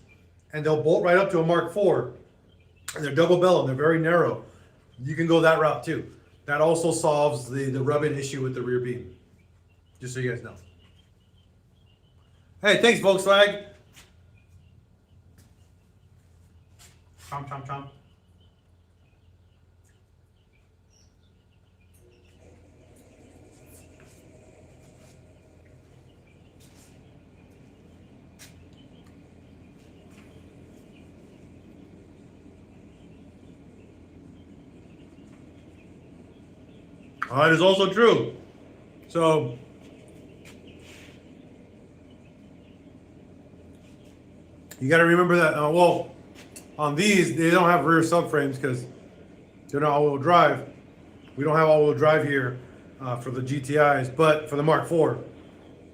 and they'll bolt right up to a Mark 4. And they're double bellow and they're very narrow. You can go that route too. That also solves the rubbing issue with the rear beam. Just so you guys know. Hey, thanks Volkswagen. Chomp, chomp, chomp. That is also true. So, you got to remember that. Well, on these, they don't have rear subframes because they're not all-wheel drive. We don't have all-wheel drive here for the GTIs, but for the Mark IV.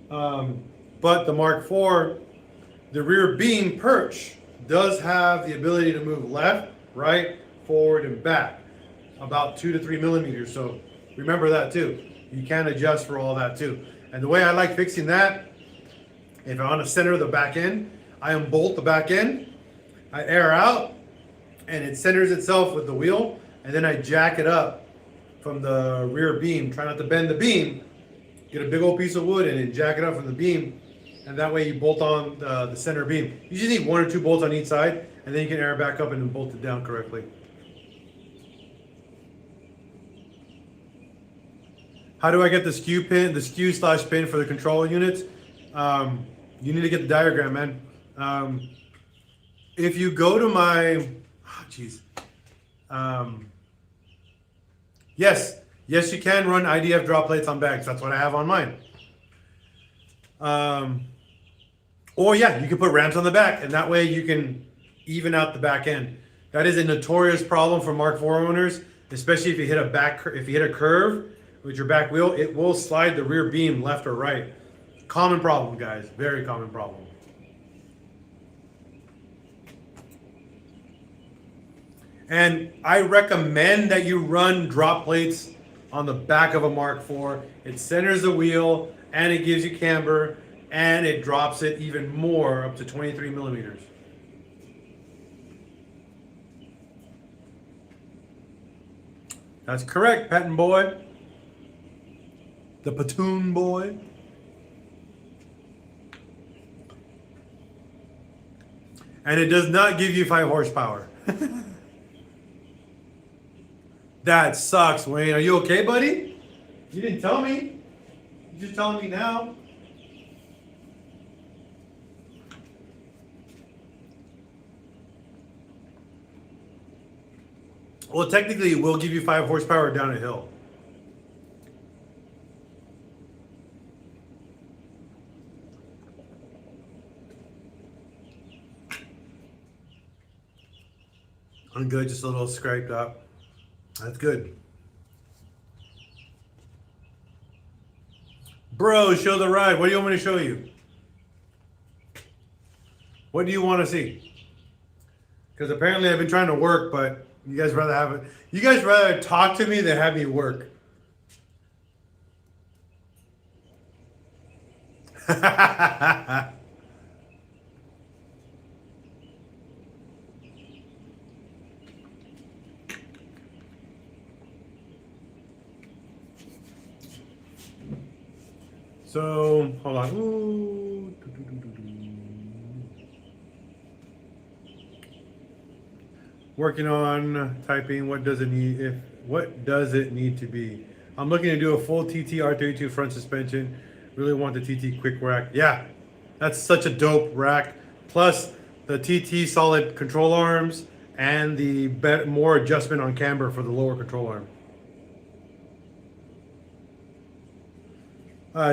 But the Mark IV, the rear beam perch does have the ability to move left, right, forward, and back about 2 to 3 millimeters. So remember that too. You can adjust for all that too. And the way I like fixing that, if I want to center the back end, I unbolt the back end, I air out, and it centers itself with the wheel, and then I jack it up from the rear beam. Try not to bend the beam. Get a big old piece of wood and then jack it up from the beam, and that way you bolt on the center beam. You just need 1 or 2 bolts on each side, and then you can air it back up and then bolt it down correctly. How do I get the skew pin, the skew slash pin for the control units? You need to get the diagram, man. If you go to my, yes, you can run IDF drop plates on bags. That's what I have on mine. Or yeah, you can put ramps on the back, and that way you can even out the back end. That is a notorious problem for Mark IV owners, especially if you hit a curve with your back wheel, it will slide the rear beam left or right. Common problem, guys. Very common problem. And I recommend that you run drop plates on the back of a Mark IV. It centers the wheel and it gives you camber and it drops it even more up to 23 millimeters. That's correct, Patton boy. The platoon boy. And it does not give you 5 horsepower. That sucks, Wayne. Are you okay, buddy? You didn't tell me. You're just telling me now. Well, technically, it will give you 5 horsepower down a hill. I'm good, just a little scraped up. That's good. Bro, show the ride. What do you want me to show you? What do you want to see? Because apparently I've been trying to work, but you guys rather have it. You guys rather talk to me than have me work. So hold on. Ooh. Working on typing. What does it need? What does it need to be? I'm looking to do a full TT R32 front suspension. Really want the TT quick rack. Yeah, that's such a dope rack. Plus the TT solid control arms and the more adjustment on camber for the lower control arm.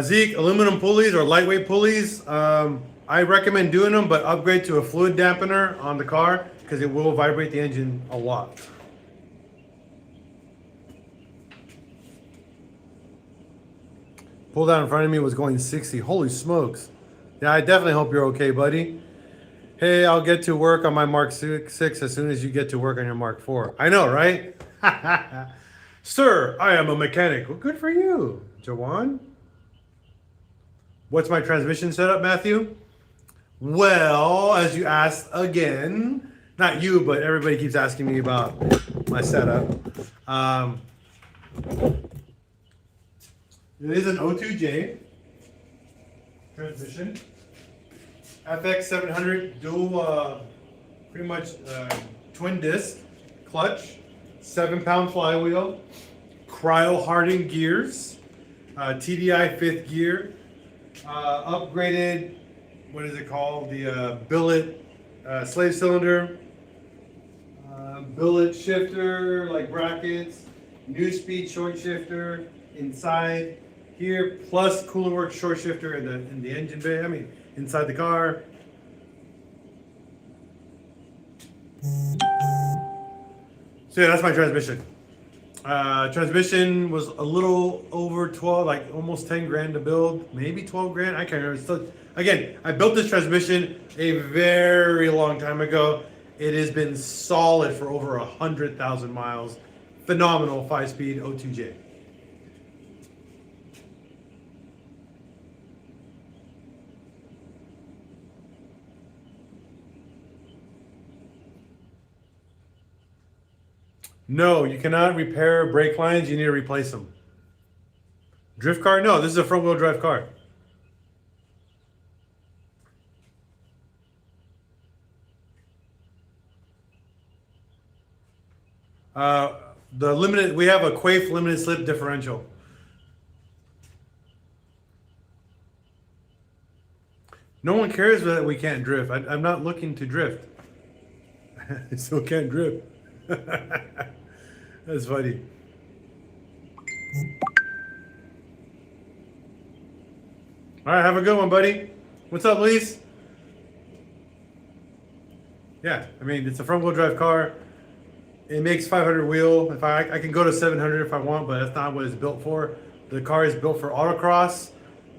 Zeke, aluminum pulleys or lightweight pulleys. I recommend doing them, but upgrade to a fluid dampener on the car because it will vibrate the engine a lot. Pull down in front of me was going 60. Holy smokes. Yeah, I definitely hope you're okay, buddy. Hey, I'll get to work on my Mark 6 as soon as you get to work on your Mark 4. I know, right? Sir, I am a mechanic. Well, good for you, Jawan. What's my transmission setup, Matthew? Well, as you asked again, not you, but everybody keeps asking me about my setup. It is an O2J transmission. FX 700 dual, pretty much twin disc clutch, 7-pound flywheel, cryo hardened gears, TDI 5th gear, upgraded, what is it called? The billet slave cylinder, billet shifter, like brackets, new speed short shifter inside here, plus Cooler Works short shifter in the engine bay. I mean, inside the car. So yeah, that's my transmission. Transmission was a little over 12, like almost 10 grand to build, maybe 12 grand. I can't remember. So again, I built this transmission a very long time ago. It has been solid for over 100,000 miles. Phenomenal 5-speed O2J. No, you cannot repair brake lines. You need to replace them. Drift car? No, this is a front-wheel drive car. We have a Quaife limited slip differential. No one cares that we can't drift. I'm not looking to drift. I still can't drift. That's funny. All right, have a good one, buddy. What's up, Lise? Yeah, I mean, it's a front-wheel drive car. It makes 500 wheel. If I can go to 700 if I want, but that's not what it's built for. The car is built for autocross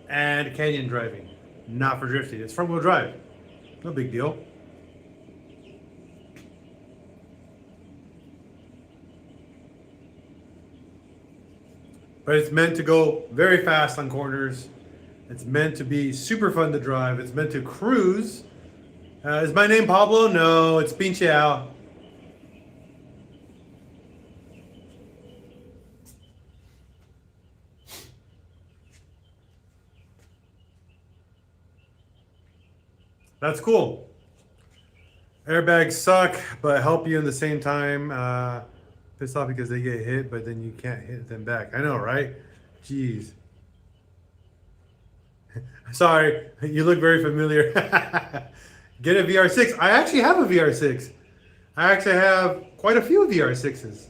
and canyon driving, not for drifting. It's front-wheel drive. No big deal. But it's meant to go very fast on corners. It's meant to be super fun to drive. It's meant to cruise. Is my name Pablo? No, it's PincheAls. That's cool. Airbags suck, but help you in the same time. Pissed off because they get hit, but then you can't hit them back. I know, right? Jeez. Sorry, you look very familiar. Get a VR6. I actually have a VR6. I actually have quite a few VR6s.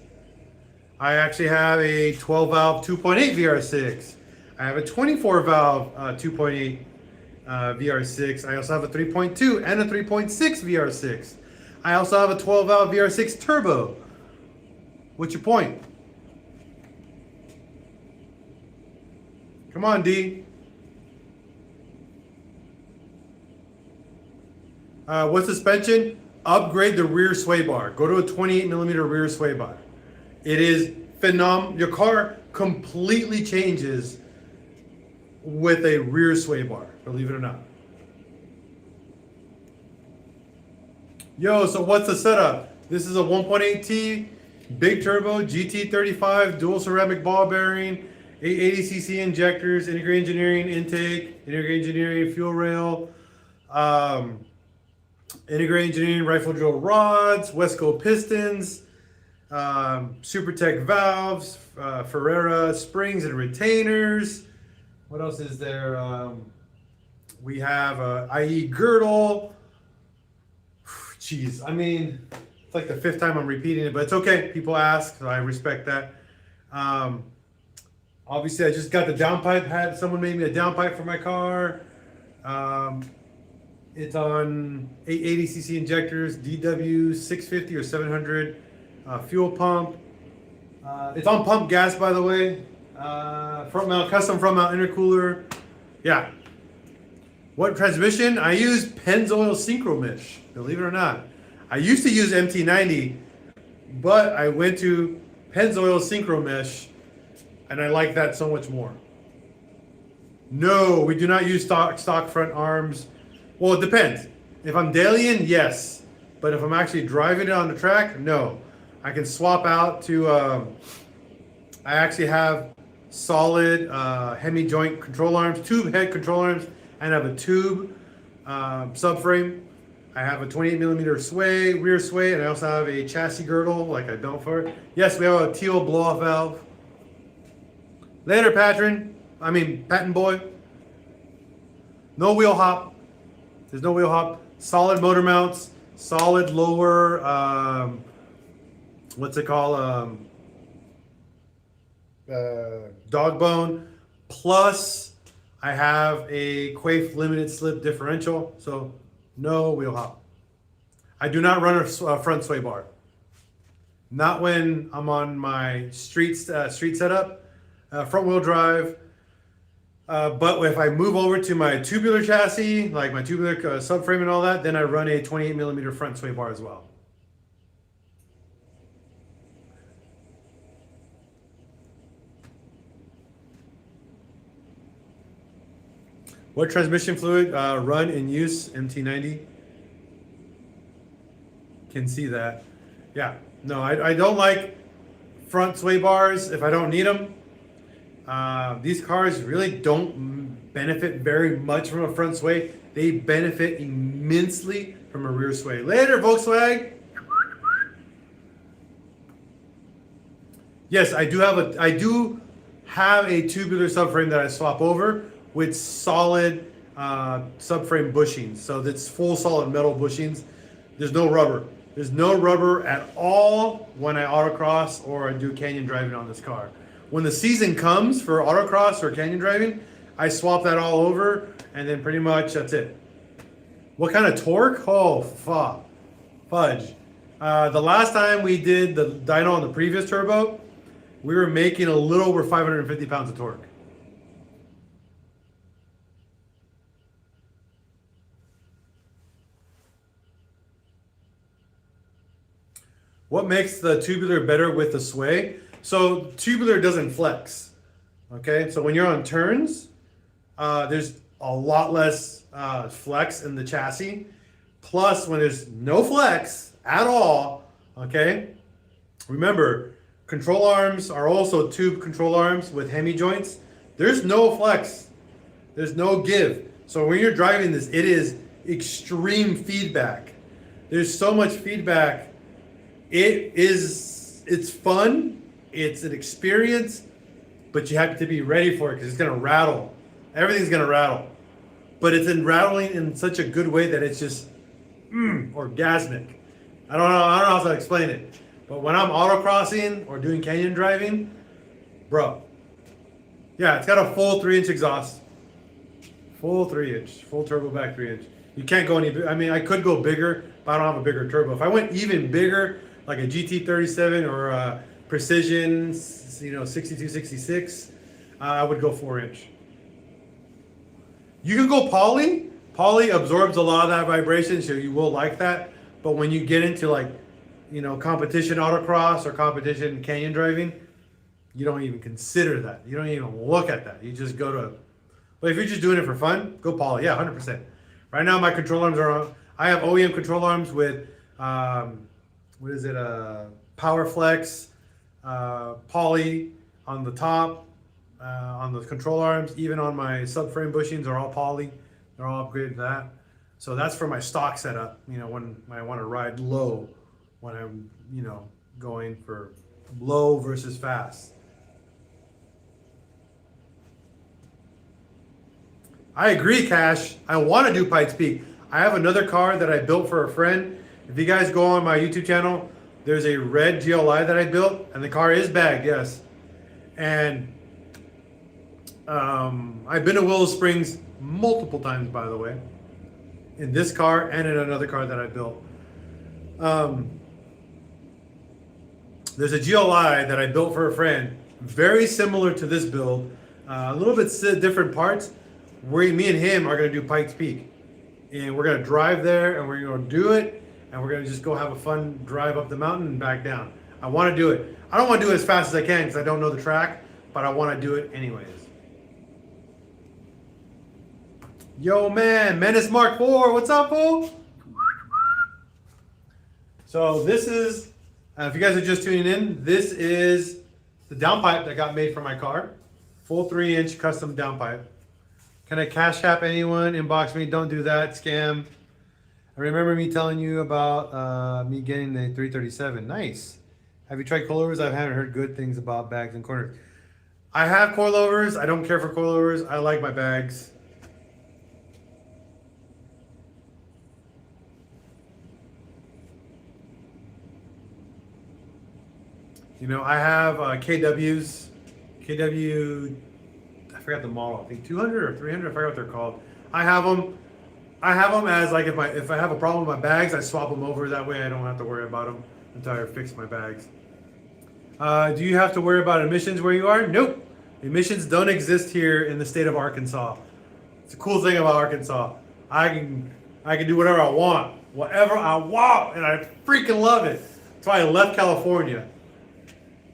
I actually have a 12-valve 2.8 VR6. I have a 24-valve 2.8 VR6. I also have a 3.2 and a 3.6 VR6. I also have a 12-valve VR6 turbo. What's your point? Come on, D. With suspension, upgrade the rear sway bar. Go to a 28 millimeter rear sway bar. It is phenomenal. Your car completely changes with a rear sway bar, believe it or not. Yo, so what's the setup? This is a 1.8T big turbo GT35 dual ceramic ball bearing, 880cc injectors, integrated engineering intake, integrated engineering fuel rail, integrated engineering rifle drill rods, Wesco pistons, SuperTech valves, Ferrera springs and retainers. What else is there? We have a IE girdle. Jeez, I mean, it's like the 5th time I'm repeating it, but it's okay. People ask, so I respect that. Obviously, I just got the downpipe. Someone made me a downpipe for my car. It's on 880cc injectors, DW 650 or 700 fuel pump. It's on pump gas, by the way. Custom front mount intercooler. Yeah. What transmission? I use Pennzoil Synchromesh, believe it or not. I used to use MT90, but I went to Pennzoil Synchromesh, and I like that so much more. No, we do not use stock front arms. Well, it depends. If I'm dailying, yes. But if I'm actually driving it on the track, no. I can swap out to, I actually have solid Hemi joint control arms, tube head control arms, and I have a tube subframe. I have a 28 millimeter sway, rear sway, and I also have a chassis girdle, like I built for it. Yes, we have a teal blow-off valve. Later, patent boy. No wheel hop. There's no wheel hop. Solid motor mounts. Solid lower, what's it called? Dog bone. Plus, I have a Quaife limited slip differential. So, no wheel hop. I do not run a front sway bar. Not when I'm on my street setup. Front wheel drive. But if I move over to my tubular chassis, like my tubular subframe and all that, then I run a 28 millimeter front sway bar as well. What transmission fluid run in use? MT90. Can see that. Yeah. No, I don't like front sway bars if I don't need them. These cars really don't benefit very much from a front sway. They benefit immensely from a rear sway. Later, Volkswagen. Yes, I do have a tubular subframe that I swap over with solid subframe bushings. So that's full solid metal bushings. There's no rubber. There's no rubber at all when I autocross or I do canyon driving on this car. When the season comes for autocross or canyon driving, I swap that all over, and then pretty much that's it. What kind of torque? Oh, fudge. The last time we did the dyno on the previous turbo, we were making a little over 550 pounds of torque. What makes the tubular better with the sway? So tubular doesn't flex, okay? So when you're on turns, there's a lot less flex in the chassis. Plus, when there's no flex at all, okay? Remember, control arms are also tube control arms with Hemi joints. There's no flex. There's no give. So when you're driving this, it is extreme feedback. There's so much feedback. It's fun, it's an experience, but you have to be ready for it because it's gonna rattle. Everything's gonna rattle. But it's rattling in such a good way that it's just orgasmic. I don't know how to explain it. But when I'm autocrossing or doing canyon driving, bro. Yeah, it's got a full 3-inch exhaust. Full 3-inch, full turbo back 3-inch. You can't go any bigger. I mean, I could go bigger, but I don't have a bigger turbo. If I went even bigger, like a GT37 or a Precision, 6266, I would go 4-inch. You can go poly Poly absorbs a lot of that vibration, so you will like that. But when you get into like, you know, competition autocross or competition canyon driving, you don't even consider that. You don't even look at that. You just go to. But if you're just doing it for fun, go Poly. Yeah, 100%. Right now, my control arms are on. I have OEM control arms with, what is it? PowerFlex, Poly on the top, on the control arms. Even on my subframe bushings are all Poly. They're all upgraded to that. So that's for my stock setup. You know, when I want to ride low, when I'm, you know, going for low versus fast. I agree, Cash. I want to do Pikes Peak. I have another car that I built for a friend. If you guys go on my YouTube channel, there's a red GLI that I built, and the car is bagged, yes. And I've been to Willow Springs multiple times, by the way, in this car and in another car that I built. There's a GLI that I built for a friend, very similar to this build, a little bit different parts. Me and him are going to do Pikes Peak, and we're going to drive there, and we're going to do it, and we're going to just go have a fun drive up the mountain and back down. I want to do it. I don't want to do it as fast as I can because I don't know the track, but I want to do it anyways. Yo, man, Menace Mark IV, what's up, fool? So this is, if you guys are just tuning in, this is the downpipe that got made for my car. Full 3-inch custom downpipe. Can I cash app anyone? Inbox me. Don't do that. Scam. I remember me telling you about me getting the 337. Nice. Have you tried coilovers? I haven't heard good things about bags and corners. I have coilovers. I don't care for coilovers. I like my bags. You know, I have KWs. KW, I forgot the model. I think 200 or 300. I forgot what they're called. I have them. I have them as like if I have a problem with my bags, I swap them over. That way I don't have to worry about them until I fix my bags. Do you have to worry about emissions where you are? Nope. Emissions don't exist here in the state of Arkansas. It's a cool thing about Arkansas. I can do whatever I want. Whatever I want. And I freaking love it. That's why I left California.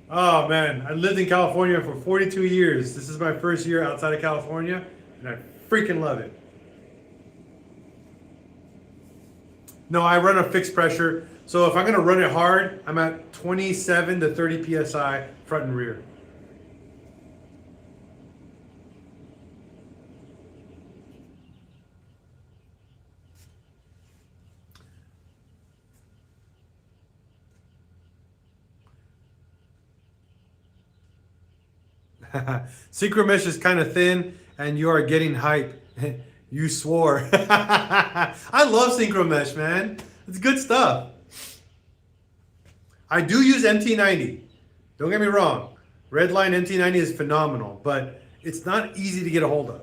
Oh man, I lived in California for 42 years. This is my first year outside of California, and I freaking love it. No, I run a fixed pressure. So if I'm gonna run it hard, I'm at 27 to 30 PSI front and rear. Synchro mesh is kind of thin, and you are getting hype. You swore. I love synchro mesh, man. It's good stuff. I do use MT90. Don't get me wrong. Redline MT90 is phenomenal, but it's not easy to get a hold of.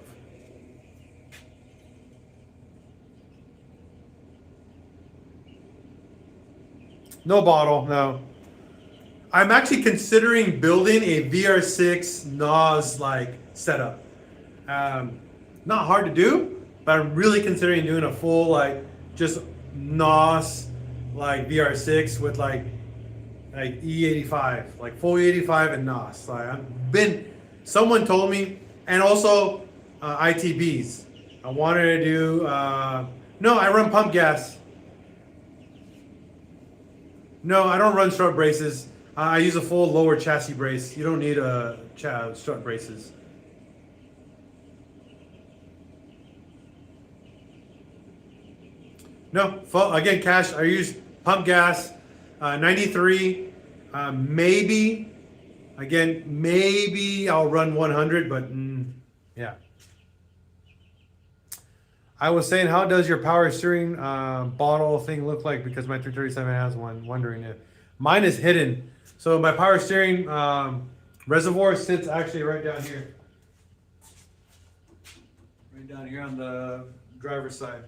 No bottle, no. I'm actually considering building a VR6 NOS like setup. Not hard to do, but I'm really considering doing a full like just NOS like VR6 with like E85, like full E85 and NOS. Like someone told me, and also ITBs. I wanted to do. No, I run pump gas. No, I don't run strut braces. I use a full lower chassis brace. You don't need a strut braces. No, again, Cash, I use pump gas, 93, maybe I'll run 100, but yeah. I was saying, how does your power steering bottle thing look like? Because my 337 has one, wondering if. Mine is hidden. So my power steering reservoir sits actually right down here. Right down here on the driver's side.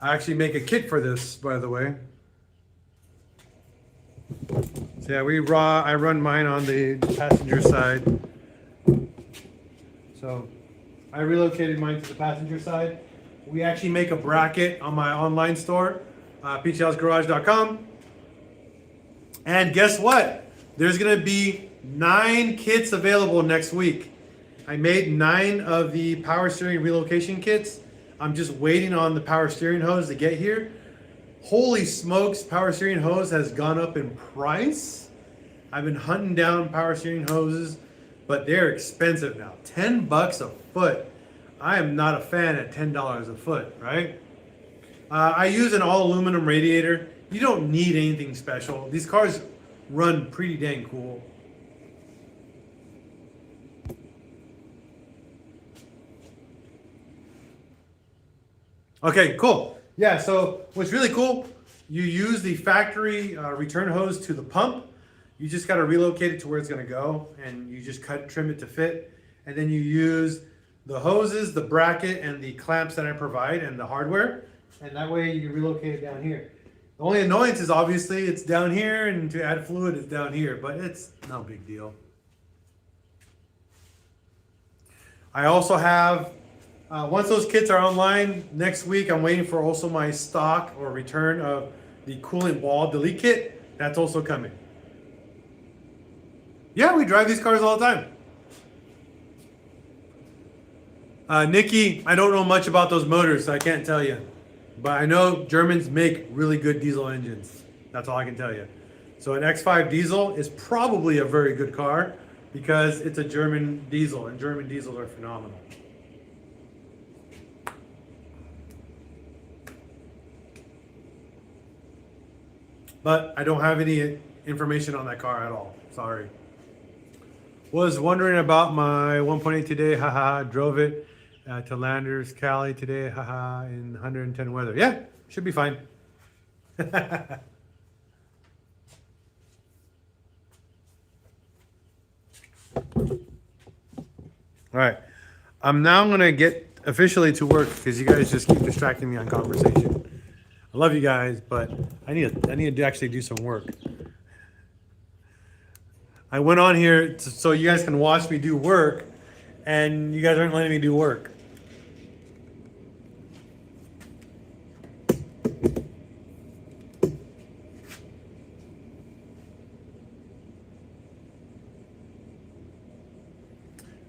I actually make a kit for this, by the way. So yeah, I run mine on the passenger side. So I relocated mine to the passenger side. We actually make a bracket on my online store, PincheAlsGarage.com. And guess what? There's gonna be 9 kits available next week. I made 9 of the power steering relocation kits. I'm just waiting on the power steering hose to get here. Holy smokes, power steering hose has gone up in price. I've been hunting down power steering hoses, but they're expensive now. $10 a foot. I am not a fan at $10 a foot, right? I use an all aluminum radiator. You don't need anything special. These cars run pretty dang cool. Okay, cool. Yeah, so what's really cool, you use the factory return hose to the pump. You just got to relocate it to where it's going to go, and you just trim it to fit. And then you use the hoses, the bracket, and the clamps that I provide, and the hardware. And that way you can relocate it down here. The only annoyance is obviously it's down here, and to add fluid it's down here, but it's no big deal. I also have, once those kits are online next week, I'm waiting for also my stock or return of the coolant ball delete kit. That's also coming. Yeah, we drive these cars all the time. Nikki, I don't know much about those motors, so I can't tell you. But I know Germans make really good diesel engines. That's all I can tell you. So an X5 diesel is probably a very good car because it's a German diesel, and German diesels are phenomenal. But I don't have any information on that car at all. Sorry. Was wondering about my 1.8 today. Haha, drove it to Landers, Cali today. Haha, in 110 weather. Yeah, should be fine. All right. I'm now going to get officially to work because you guys just keep distracting me on conversation. I love you guys, but I need to actually do some work. I went on here so you guys can watch me do work, and you guys aren't letting me do work.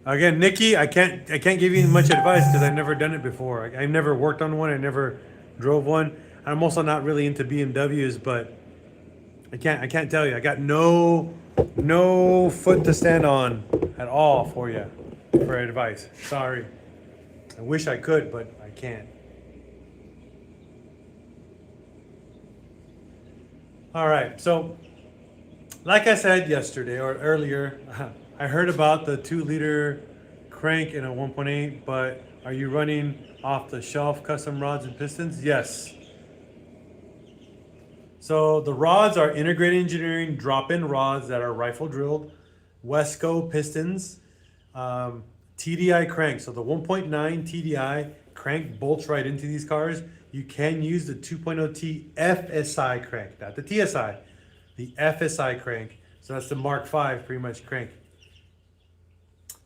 Again, Nikki, I can't give you much advice because I've never done it before. I've never worked on one. I never drove one. I'm also not really into BMWs, but I can't tell you. I got no foot to stand on at all for you for advice. Sorry. I wish I could, but I can't. All right. So, like I said yesterday or earlier, I heard about the 2-liter crank in a 1.8, but are you running off the shelf custom rods and pistons? Yes. So the rods are Integrated Engineering drop-in rods that are rifle drilled, Wesco pistons, TDI crank. So the 1.9 TDI crank bolts right into these cars. You can use the 2.0T FSI crank, not the TSI, the FSI crank. So that's the Mark V pretty much crank.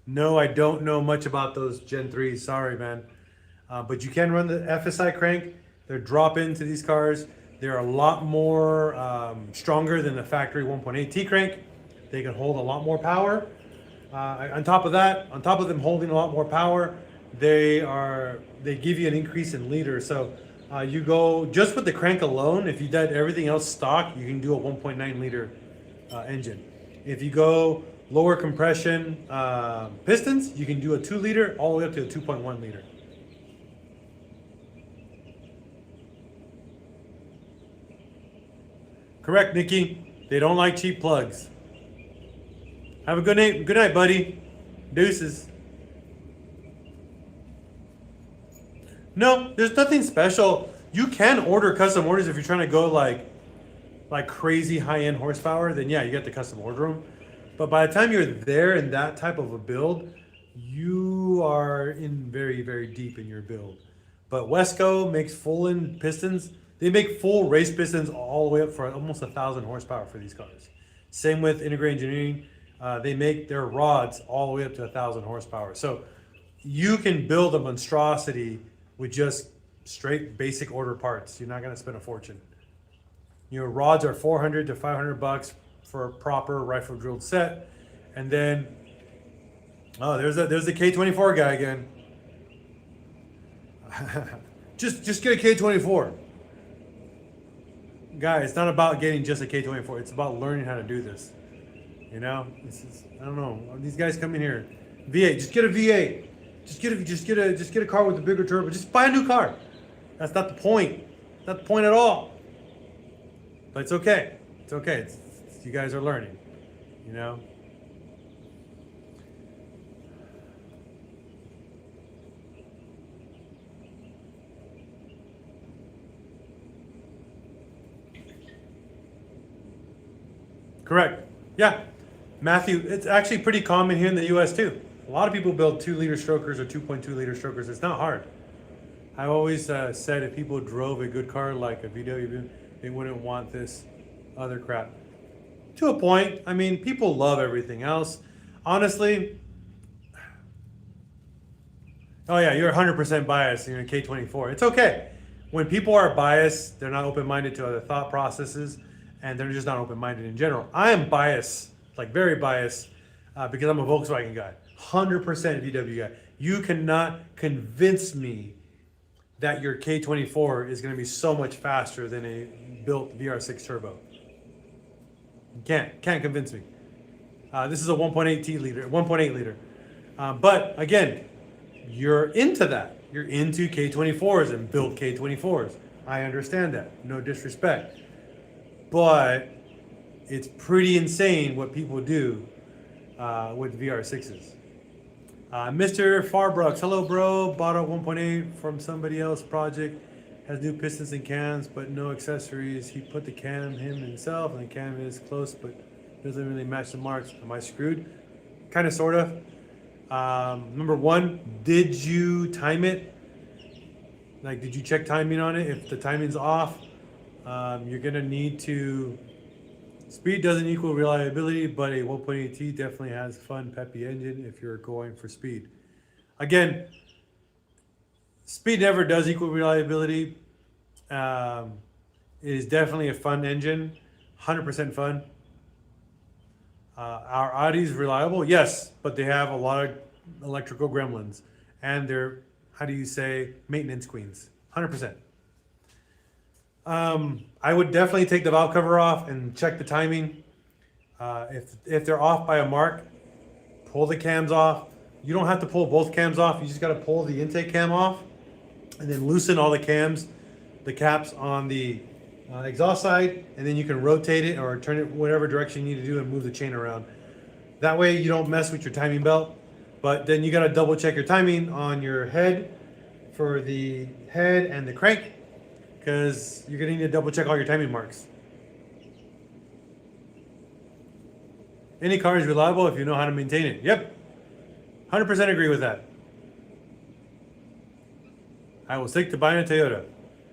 No, I don't know much about those Gen 3s. Sorry, man. But you can run the FSI crank. They're drop-in to these cars. They're a lot more stronger than the factory 1.8T crank. They can hold a lot more power. On top of that, on top of them holding a lot more power, they give you an increase in liters. So you go just with the crank alone. If you did everything else stock, you can do a 1.9 liter engine. If you go lower compression pistons, you can do a 2 liter all the way up to a 2.1 liter. Correct, Nikki. They don't like cheap plugs. Have a good night. Good night, buddy. Deuces. No, there's nothing special. You can order custom orders if you're trying to go like crazy high-end horsepower. Then yeah, you get to custom order them. But by the time you're there in that type of a build, you are in very, very deep in your build. But Wesco makes full-in pistons. They make full race pistons all the way up for almost 1,000 horsepower for these cars. Same with Integrated Engineering. They make their rods all the way up to 1,000 horsepower. So you can build a monstrosity with just straight basic order parts. You're not going to spend a fortune. Rods are 400 to 500 bucks for a proper rifle drilled set. And then, oh, there's the K24 guy again. just get a K24. Guy, it's not about getting just a K24. It's about learning how to do this. I don't know. These guys come in here, V8. Just get a V8. Just get a car with a bigger turbo. Just buy a new car. That's not the point. Not the point at all. But it's okay. It's okay. You guys are learning. Correct. Yeah. Matthew, it's actually pretty common here in the US too. A lot of people build 2-liter strokers or 2.2-liter strokers. It's not hard. I always said if people drove a good car like a VW, they wouldn't want this other crap. To a point. I mean, people love everything else. Honestly, oh yeah, you're 100% biased in K24. It's okay. When people are biased, they're not open-minded to other thought processes, and they're just not open-minded in general. I am biased, like very biased, because I'm a Volkswagen guy. 100% VW guy. You cannot convince me that your K24 is going to be so much faster than a built VR6 turbo. You can't convince me. This is a 1.8 liter. But again, you're into that. You're into K24s and built K24s. I understand that. No disrespect. But it's pretty insane what people do with VR6s. Mr. Farbrooks, hello bro. Bought a 1.8 from somebody else project. Has new pistons and cams, but no accessories. He put the cam himself, and the cam is close, but doesn't really match the marks. Am I screwed? Kind of, sort of. Number one, did you time it? Like, did you check timing on it? If the timing's off, you're gonna need to. Speed doesn't equal reliability, but a 1.8T definitely has fun, peppy engine if you're going for speed. Again, speed never does equal reliability. It is definitely a fun engine, 100% fun. Our Audi's reliable, yes, but they have a lot of electrical gremlins, and they're, how do you say, maintenance queens, 100%. I would definitely take the valve cover off and check the timing. If they're off by a mark, pull the cams off. You don't have to pull both cams off. You just got to pull the intake cam off, and then loosen all the cams, the caps on the exhaust side, and then you can rotate it or turn it whatever direction you need to do and move the chain around. That way you don't mess with your timing belt. But then you got to double check your timing on your head for the head and the crank, because you're going to need to double check all your timing marks. Any car is reliable if you know how to maintain it. Yep. 100% agree with that. I will stick to buying a Toyota.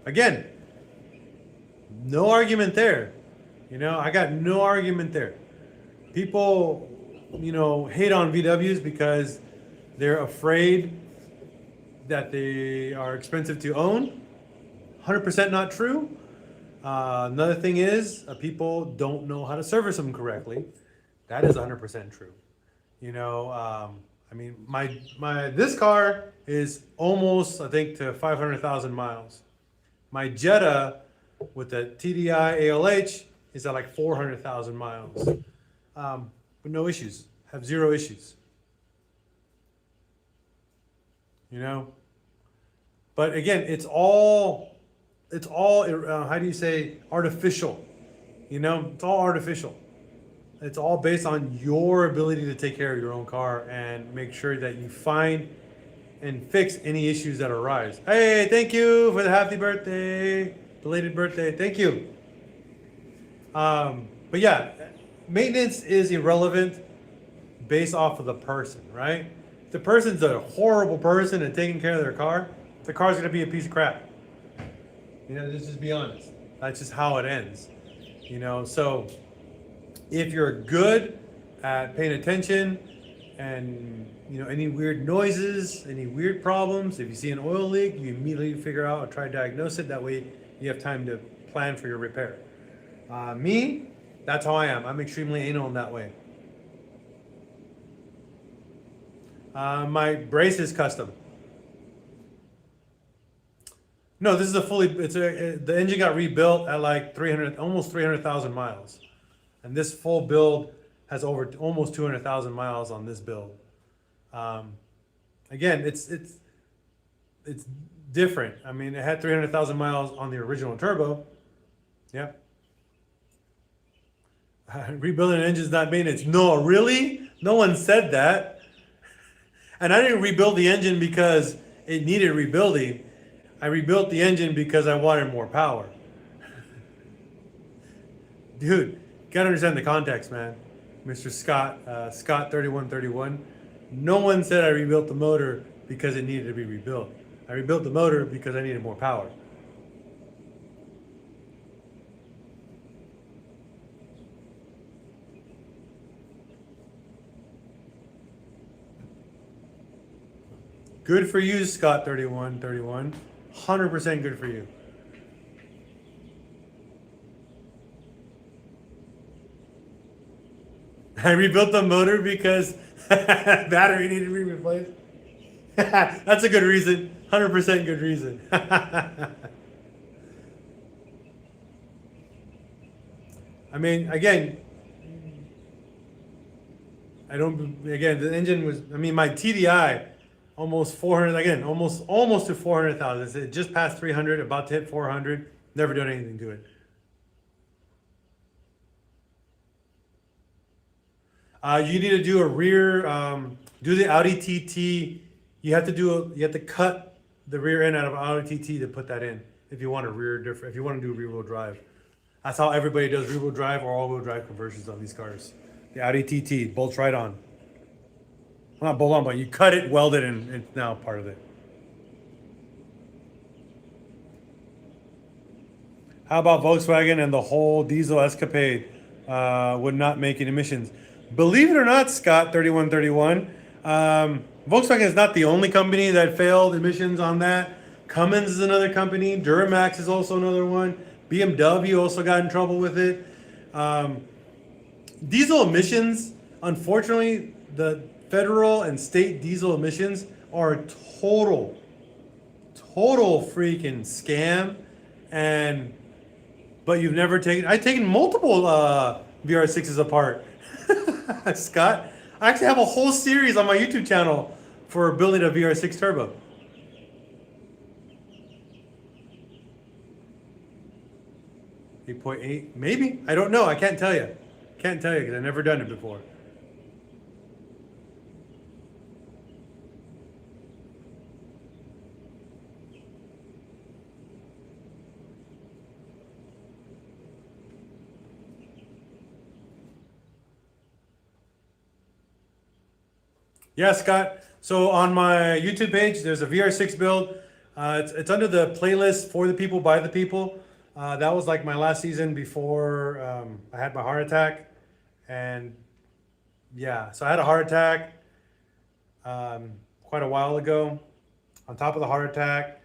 Again, no argument there. I got no argument there. People, hate on VWs because they're afraid that they are expensive to own. 100% not true. Another thing is people don't know how to service them correctly. That is 100% true. I mean, my this car is almost, I think, to 500,000 miles. My Jetta with the TDI ALH is at like 400,000 miles. But no issues. Have zero issues. But again, it's all how do you say, artificial. It's all artificial. It's all based on your ability to take care of your own car and make sure that you find and fix any issues that arise. Hey, thank you for the happy birthday, belated birthday. Thank you. But yeah, maintenance is irrelevant based off of the person, right? If the person's a horrible person and taking care of their car, the car's gonna be a piece of crap. Let's just be honest. That's just how it ends. So if you're good at paying attention and any weird noises, any weird problems. If you see an oil leak, you immediately figure out or try to diagnose it. That way you have time to plan for your repair. Me, that's how I am. I'm extremely anal in that way. My brace is custom. No, this is the engine got rebuilt at like almost 300,000 miles. And this full build has over almost 200,000 miles on this build. Again, it's different. I mean, it had 300,000 miles on the original turbo. Yeah. Rebuilding an engine is not maintenance. No, really? No one said that. And I didn't rebuild the engine because it needed rebuilding. I rebuilt the engine because I wanted more power. Dude, you gotta understand the context, man. Mr. Scott, Scott 3131. No one said I rebuilt the motor because it needed to be rebuilt. I rebuilt the motor because I needed more power. Good for you, Scott 3131. 100% good for you. I rebuilt the motor because battery needed to be replaced. That's a good reason. 100% good reason. I mean, again, the engine was, my TDI, almost 400, again, almost to 400,000. It just passed 300, about to hit 400. Never done anything to it. You need to do a rear, do the Audi TT. You have to cut the rear end out of Audi TT to put that in if you want if you want to do rear wheel drive. That's how everybody does rear wheel drive or all wheel drive conversions on these cars. The Audi TT bolts right on. Well, not bolt on, but you cut it, weld it, and it's now part of it. How about Volkswagen and the whole diesel escapade would not make any emissions? Believe it or not, Scott 3131, Volkswagen is not the only company that failed emissions on that. Cummins is another company. Duramax is also another one. BMW also got in trouble with it. Diesel emissions, unfortunately, the federal and state diesel emissions are a total freaking scam. But you've never I've taken multiple VR6s apart. Scott, I actually have a whole series on my YouTube channel for building a VR6 turbo. $8.8, maybe? I don't know. I can't tell you. Can't tell you because I've never done it before. Yeah, Scott. So on my YouTube page, there's a VR6 build. It's under the playlist For the People, By the People. That was like my last season before I had my heart attack. And yeah, so I had a heart attack quite a while ago. On top of the heart attack,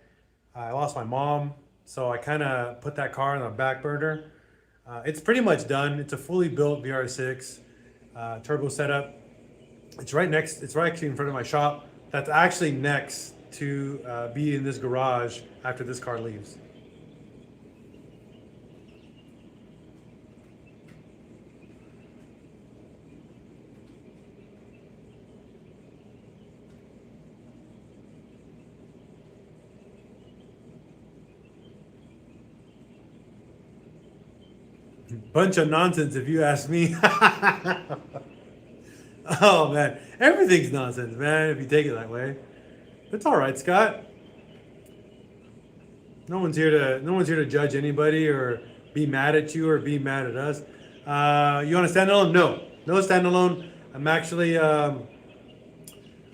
I lost my mom. So I kind of put that car on the back burner. It's pretty much done. It's a fully built VR6 turbo setup. It's right actually in front of my shop. That's actually next to be in this garage after this car leaves. Bunch of nonsense if you ask me. Oh man, everything's nonsense, man, if you take it that way. It's all right, Scott. No one's here to judge anybody or be mad at you or be mad at us. You want a standalone? No standalone. I'm actually I'm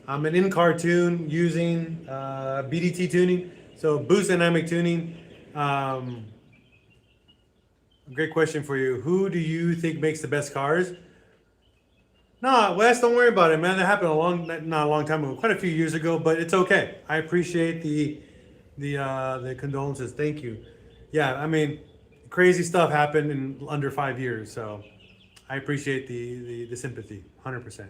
an in-car tune using BDT tuning, so boost dynamic tuning. Great question for you. Who do you think makes the best cars? No, Wes, don't worry about it, man. That happened not a long time ago, quite a few years ago, but it's okay. I appreciate the condolences. Thank you. Yeah, I mean, crazy stuff happened in under 5 years, so I appreciate the sympathy, 100%.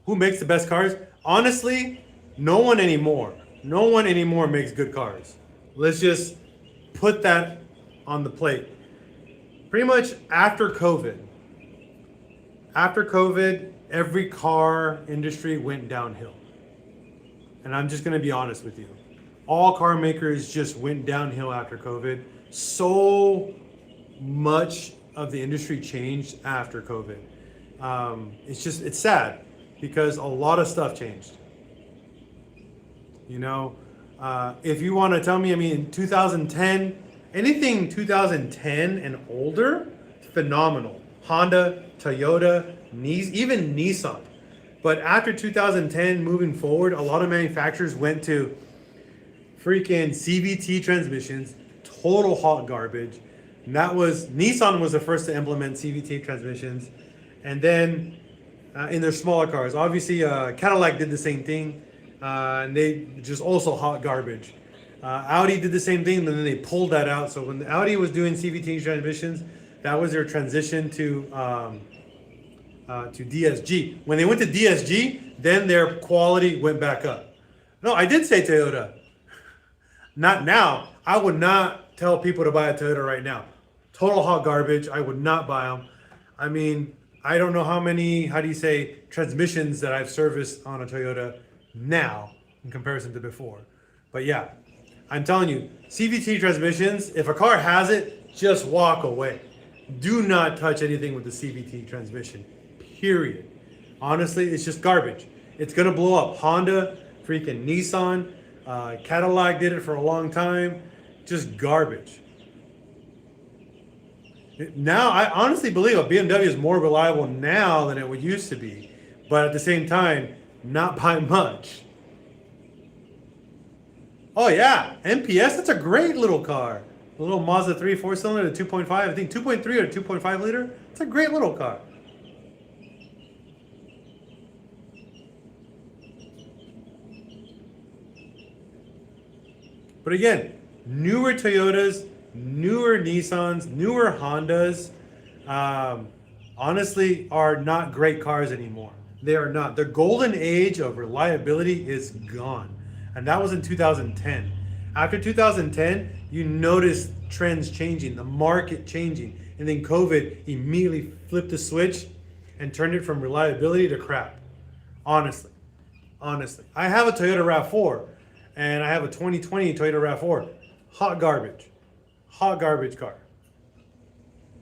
Who makes the best cars? Honestly, no one anymore. No one anymore makes good cars. Let's just put that on the plate. Pretty much after COVID, every car industry went downhill. And I'm just going to be honest with you. All car makers just went downhill after COVID. So much of the industry changed after COVID. It's sad because a lot of stuff changed. You know, if you want to tell me, I mean, in 2010, anything 2010 and older, phenomenal. Honda, Toyota, even Nissan. But after 2010, moving forward, a lot of manufacturers went to freaking CVT transmissions, total hot garbage. And Nissan was the first to implement CVT transmissions. And then in their smaller cars, obviously Cadillac did the same thing. And they just also hot garbage. Audi did the same thing, and then they pulled that out. So when the Audi was doing CVT transmissions, that was their transition to DSG. When they went to DSG, then their quality went back up. No, I did say Toyota. Not now. I would not tell people to buy a Toyota right now. Total hot garbage. I would not buy them. I mean, I don't know how many, transmissions that I've serviced on a Toyota now in comparison to before. But yeah, I'm telling you, CVT transmissions, if a car has it, just walk away. Do not touch anything with the CVT transmission, period. Honestly, it's just garbage. It's gonna blow up. Honda, freaking Nissan, Cadillac did it for a long time. Just garbage. Now, I honestly believe a BMW is more reliable now than it would used to be. But at the same time, not by much. Oh yeah, MPS, that's a great little car. The little Mazda 3 4-cylinder, the 2.5, I think 2.3 or 2.5 liter. It's a great little car. But again, newer Toyotas, newer Nissans, newer Hondas, honestly, are not great cars anymore. They are not. The golden age of reliability is gone. And that was in 2010. After 2010, you noticed trends changing, the market changing. And then COVID immediately flipped the switch and turned it from reliability to crap. Honestly. I have a Toyota RAV4 and I have a 2020 Toyota RAV4. Hot garbage. Hot garbage car.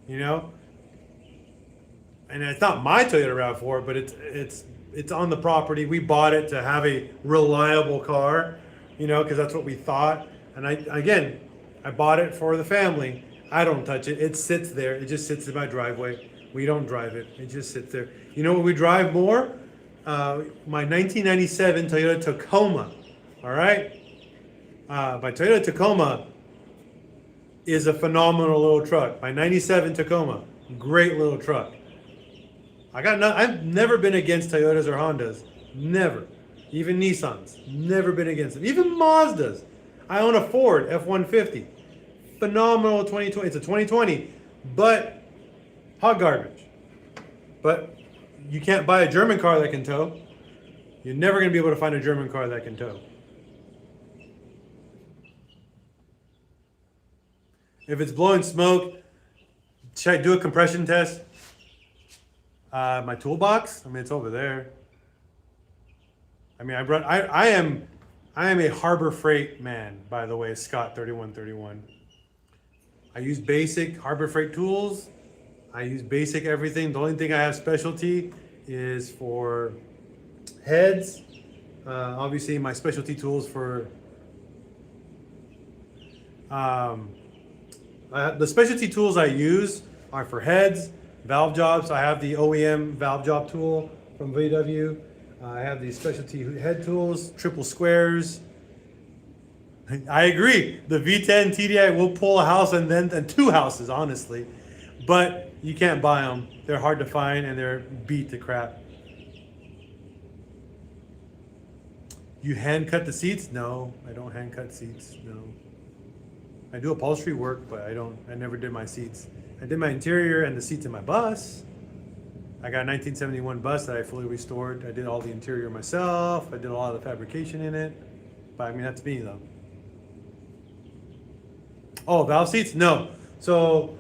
You know? And it's not my Toyota RAV4, but it's on the property. We bought it to have a reliable car, you know, because that's what we thought. And I bought it for the family. I don't touch it. It sits there. It just sits in my driveway. We don't drive it. It just sits there. You know what we drive more? My 1997 Toyota Tacoma. All right? My Toyota Tacoma is a phenomenal little truck. My 97 Tacoma, great little truck. I've never been against Toyotas or Hondas. Never. Even Nissans. Never been against them. Even Mazdas. I own a Ford F-150. Phenomenal 2020. It's a 2020, but hot garbage. But you can't buy a German car that can tow. You're never going to be able to find a German car that can tow. If it's blowing smoke, should I do a compression test? My toolbox? I mean, it's over there. I mean, I am a Harbor Freight man, by the way, Scott 3131. I use basic Harbor Freight tools. I use basic everything. The only thing I have specialty is for heads. Obviously, my specialty tools for the specialty tools I use are for heads, valve jobs. I have the OEM valve job tool from VW. I have the specialty head tools, triple squares. I agree. The V10 TDI will pull a house and two houses, honestly. But You can't buy them. They're hard to find and they're beat to crap. You hand cut the seats? No, I don't hand cut seats. No. I do upholstery work, but I never did my seats. I did my interior and the seats in my bus. I got a 1971 bus that I fully restored. I did all the interior myself. I did a lot of the fabrication in it. But I mean, that's me though. Oh, valve seats? No. So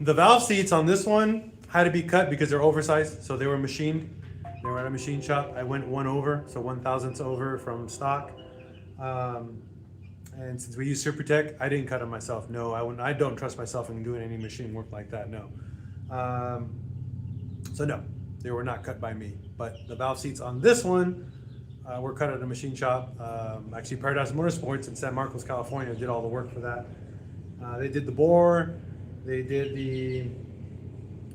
the valve seats on this one had to be cut because they're oversized. So they were machined. They were at a machine shop. I went one over, so 1/1000 over from stock. And since we use Supertech, I didn't cut them myself. No, I don't trust myself in doing any machine work like that. No. So no, they were not cut by me. But the valve seats on this one were cut at a machine shop. Actually, Paradise Motorsports in San Marcos, California, did all the work for that. They did the bore. They did the.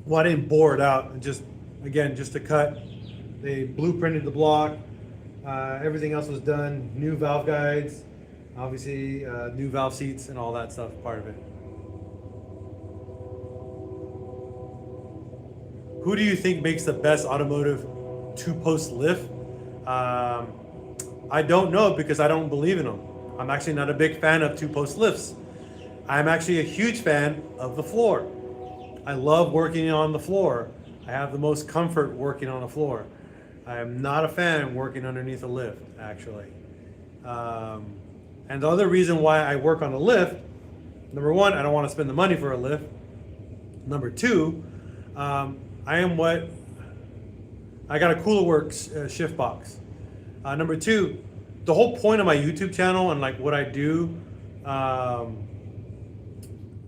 Well, I didn't bore it out. Just to cut. They blueprinted the block. Everything else was done. New valve guides, obviously new valve seats and all that stuff, part of it. Who do you think makes the best automotive two-post lift? I don't know because I don't believe in them. I'm actually not a big fan of two-post lifts. I'm actually a huge fan of the floor. I love working on the floor. I have the most comfort working on the floor. I am not a fan working underneath a lift, actually. And the other reason why I work on a lift, number one, I don't want to spend the money for a lift. Number two, I got a Cooler Works shift box. Number two, the whole point of my YouTube channel and like what I do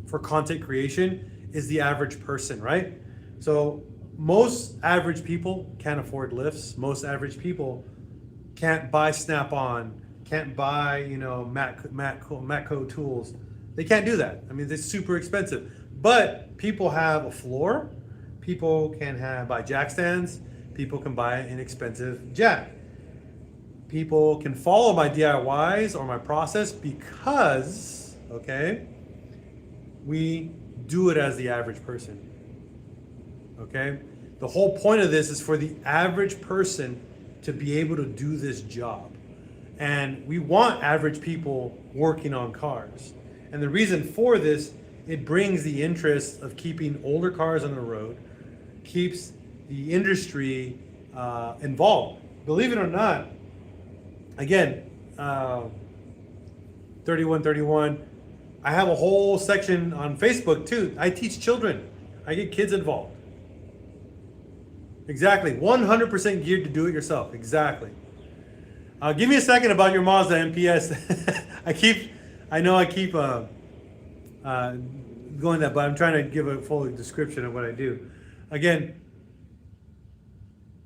for content creation is the average person, right? So most average people can't afford lifts. Most average people can't buy Snap-on, can't buy, Matco tools. They can't do that. I mean, it's super expensive. But people have a floor. People can buy jack stands. People can buy an inexpensive jack. People can follow my DIYs or my process because, we do it as the average person. Okay? The whole point of this is for the average person to be able to do this job. And we want average people working on cars. And the reason for this, it brings the interest of keeping older cars on the road, keeps the industry involved. Believe it or not, again, 3131, I have a whole section on Facebook too. I teach children. I get kids involved. Exactly. 100% geared to do it yourself. Exactly. Give me a second about your Mazda MPS. I keep going that, but I'm trying to give a full description of what I do. Again,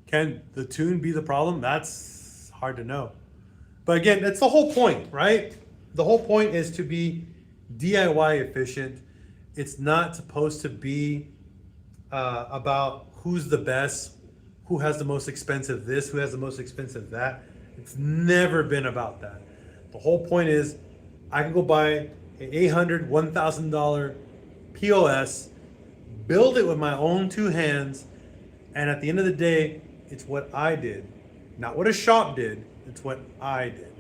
can the tune be the problem? That's hard to know. But again, that's the whole point, right? The whole point is to be DIY efficient. It's not supposed to be about who's the best, who has the most expensive this, who has the most expensive that. It's never been about that. The whole point is I can go buy an $800, $1,000 POS, build it with my own two hands, and at the end of the day, it's what I did. Not what a shop did, it's what I did.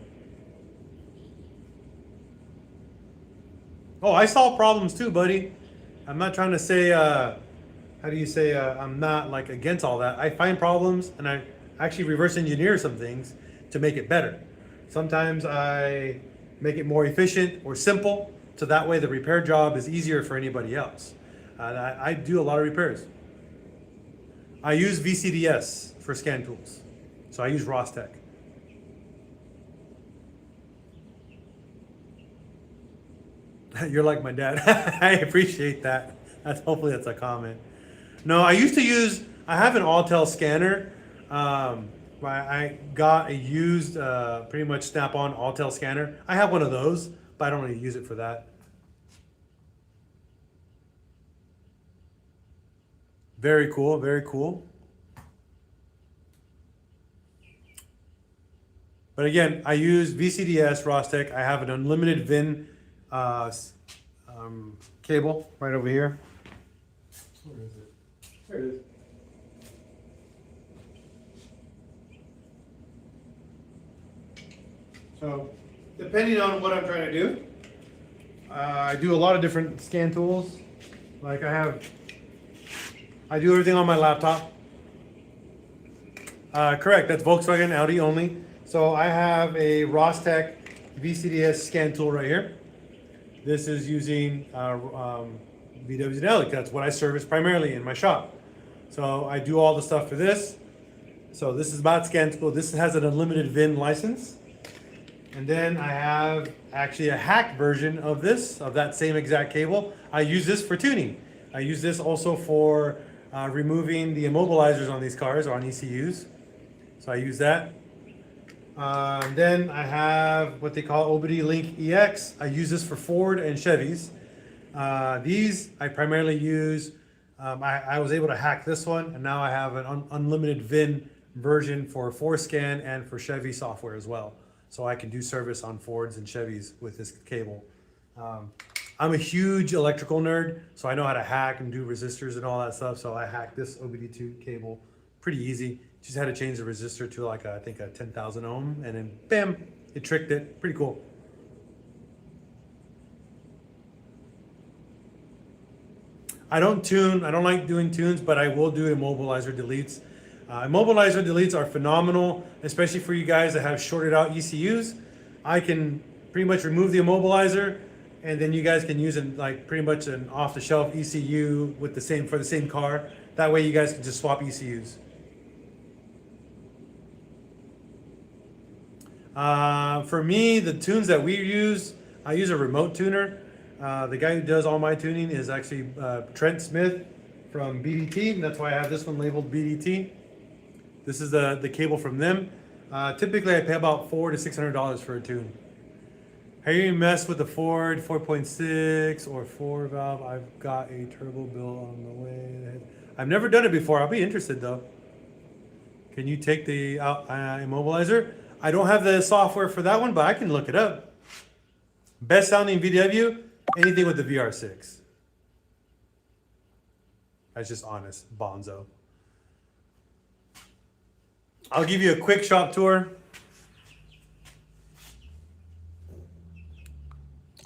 Oh, I solve problems too, buddy. I'm not trying to say, I'm not like against all that. I find problems and I actually reverse engineer some things to make it better. Sometimes I make it more efficient or simple, so that way the repair job is easier for anybody else. I do a lot of repairs. I use VCDS for scan tools, so I use Rostec. You're like my dad. I appreciate that. Hopefully that's a comment. No, I have an Autel scanner. I got a used, pretty much Snap-on Autel scanner. I have one of those, but I don't really use it for that. Very cool, very cool. But again, I use VCDS, Rostec. I have an unlimited VIN cable right over here. Where is it? There it is. So, depending on what I'm trying to do, I do a lot of different scan tools. Like I do everything on my laptop. Correct, that's Volkswagen, Audi only. So I have a Rostec VCDS scan tool right here. This is using VWs and L. That's what I service primarily in my shop. So I do all the stuff for this. So this is my scan tool. This has an unlimited VIN license. And then I have actually a hack version of this, of that same exact cable. I use this for tuning. I use this also for removing the immobilizers on these cars or on ECUs. So I use that. Then I have what they call OBD Link EX. I use this for Ford and Chevys. These I primarily use. I was able to hack this one, and now I have an unlimited VIN version for Forescan and for Chevy software as well. So I can do service on Fords and Chevys with this cable. I'm a huge electrical nerd, so I know how to hack and do resistors and all that stuff. So I hacked this OBD2 cable pretty easy. Just had to change the resistor to like I think a 10,000 ohm, and then bam, it tricked it. Pretty cool. I don't tune. I don't like doing tunes, but I will do immobilizer deletes. Immobilizer deletes are phenomenal, especially for you guys that have shorted out ECUs. I can pretty much remove the immobilizer, and then you guys can use it like pretty much an off-the-shelf ECU with the same car. That way, you guys can just swap ECUs. For me, the tunes that we use, I use a remote tuner. The guy who does all my tuning is actually Trent Smith from BDT. That's why I have this one labeled BDT. This is the cable from them. Typically, I pay about $400 to $600 for a tune. Have you messed with the Ford 4.6 or 4 valve? I've got a turbo built on the way. I've never done it before. I'll be interested though. Can you take the immobilizer? I don't have the software for that one, but I can look it up. Best sounding VW, anything with the VR6. That's just honest, bonzo. I'll give you a quick shop tour.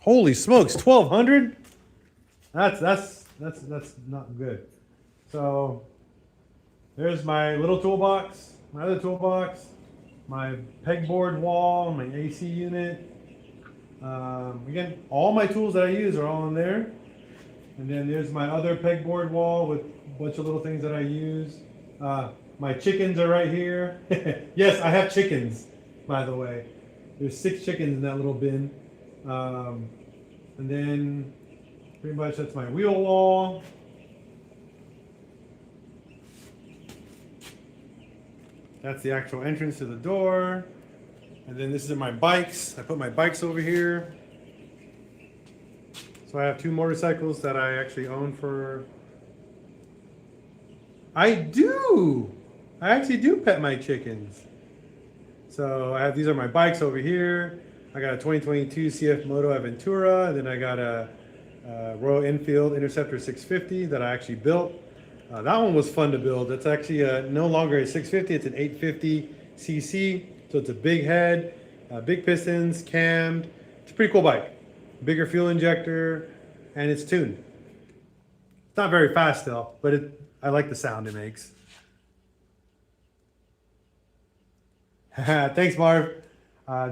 Holy smokes, 1,200? That's not good. So there's my little toolbox, my other toolbox, my pegboard wall, my AC unit. Again, all my tools that I use are all in there. And then there's my other pegboard wall with a bunch of little things that I use. My chickens are right here. Yes, I have chickens, by the way. There's 6 chickens in that little bin. And then pretty much that's my wheel wall. That's the actual entrance to the door. And then this is my bikes. I put my bikes over here. So I have 2 motorcycles that I actually own for... I actually do pet my chickens. So I have, these are my bikes over here. I got a 2022 CF Moto Aventura, and then I got a Royal Enfield Interceptor 650 that I actually built. That one was fun to build. It's actually no longer a 650, it's an 850 cc. So it's a big head, big pistons, cammed. It's a pretty cool bike. Bigger fuel injector, and it's tuned. It's not very fast still, but I like the sound it makes. Thanks, Marv.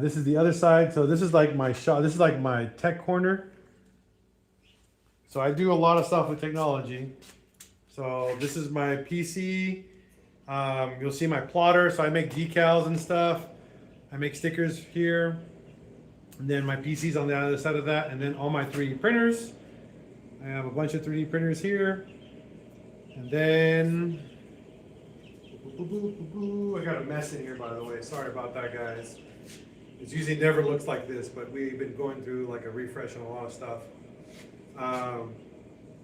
This is the other side. So this is like my shop. This is like my tech corner. So I do a lot of stuff with technology. So this is my PC. You'll see my plotter. So I make decals and stuff. I make stickers here. And then my PC's on the other side of that. And then all my 3D printers. I have a bunch of 3D printers here. And then... I got a mess in here, by the way. Sorry about that, guys. It usually never looks like this, but we've been going through like a refresh on a lot of stuff.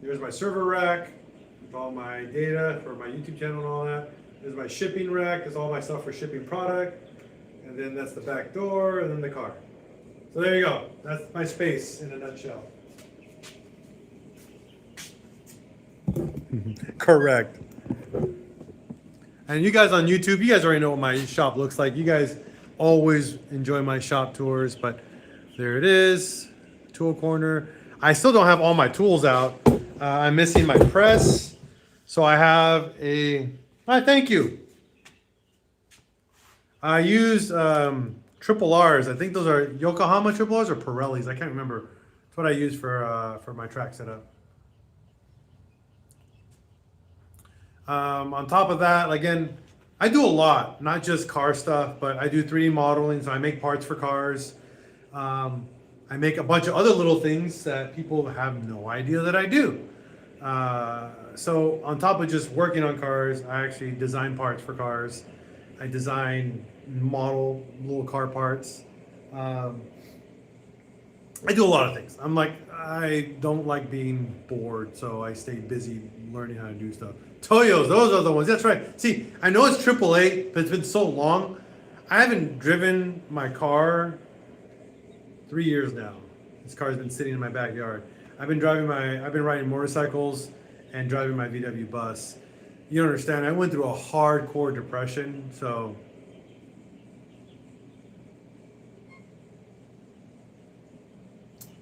There's my server rack with all my data for my YouTube channel and all that. There's my shipping rack. There's all my stuff for shipping product. And then that's the back door, and then the car. So there you go. That's my space in a nutshell. Correct. And you guys on YouTube, you guys already know what my shop looks like. You guys always enjoy my shop tours, but there it is, tool corner. I still don't have all my tools out. I'm missing my press. So I have thank you. I use triple R's. I think those are Yokohama triple R's or Pirellis. I can't remember. That's what I use for my track setup. On top of that, again, I do a lot, not just car stuff, but I do 3D modeling. So I make parts for cars. I make a bunch of other little things that people have no idea that I do. So on top of just working on cars, I actually design parts for cars. I design model little car parts. I do a lot of things. I don't like being bored, so I stay busy learning how to do stuff. Toyos, those are the ones. That's right. See, I know it's AAA, but it's been so long. I haven't driven my car 3 years now. This car's been sitting in my backyard. I've been riding motorcycles and driving my VW bus. You don't understand. I went through a hardcore depression, so.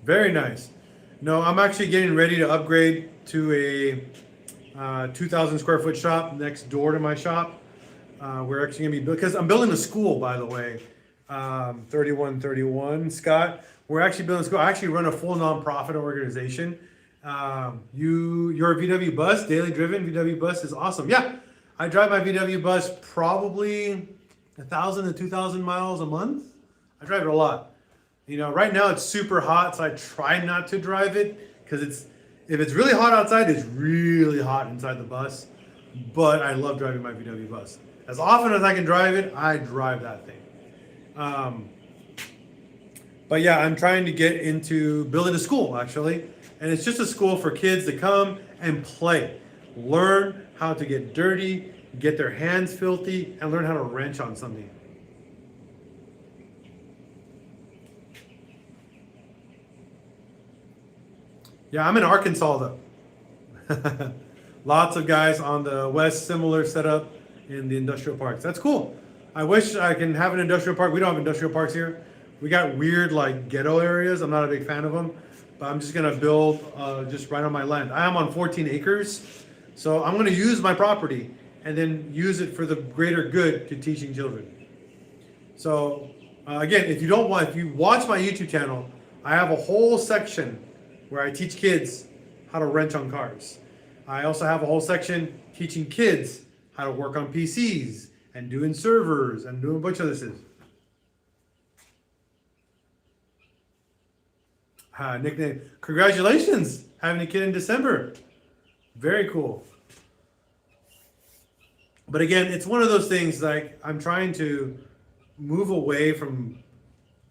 Very nice. No, I'm actually getting ready to upgrade to a 2,000 square foot shop next door to my shop. We're actually going to be, because I'm building a school, by the way, 3131 Scott. We're actually building a school. I actually run a full nonprofit organization. Your VW bus, daily driven VW bus is awesome. Yeah, I drive my VW bus probably 1,000 to 2,000 miles a month. I drive it a lot. You know, right now it's super hot, so I try not to drive it because if it's really hot outside, it's really hot inside the bus. But I love driving my VW bus. As often as I can drive it, I drive that thing. But yeah, I'm trying to get into building a school actually. And it's just a school for kids to come and play, learn how to get dirty, get their hands filthy, and learn how to wrench on something. Yeah, I'm in Arkansas though. Lots of guys on the west, similar setup in the industrial parks. That's cool. I wish I can have an industrial park. We don't have industrial parks here. We got weird like ghetto areas. I'm not a big fan of them, but I'm just gonna build just right on my land. I am on 14 acres, so I'm gonna use my property and then use it for the greater good to teaching children. So again, if you watch my YouTube channel, I have a whole section where I teach kids how to wrench on cars. I also have a whole section teaching kids how to work on PCs and doing servers and doing a bunch of other things. Nickname. Congratulations, having a kid in December. Very cool. But again, it's one of those things like I'm trying to move away from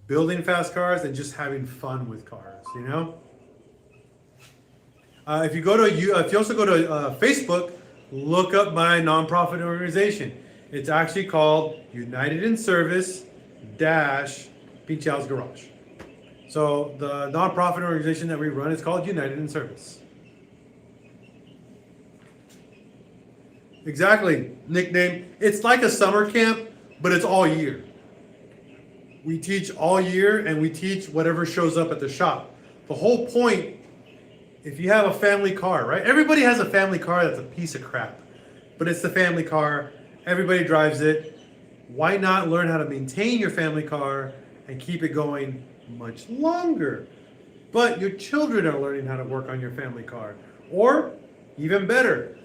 building fast cars and just having fun with cars, you know? If you also go to Facebook, look up my nonprofit organization. It's actually called United in Service PincheAls Garage. So the nonprofit organization that we run is called United in Service. Exactly, nickname. It's like a summer camp, but it's all year. We teach all year and we teach whatever shows up at the shop. The whole point, if you have a family car, right? Everybody has a family car that's a piece of crap, but it's the family car. Everybody drives it. Why not learn how to maintain your family car and keep it going much longer? But your children are learning how to work on your family car. Or even better,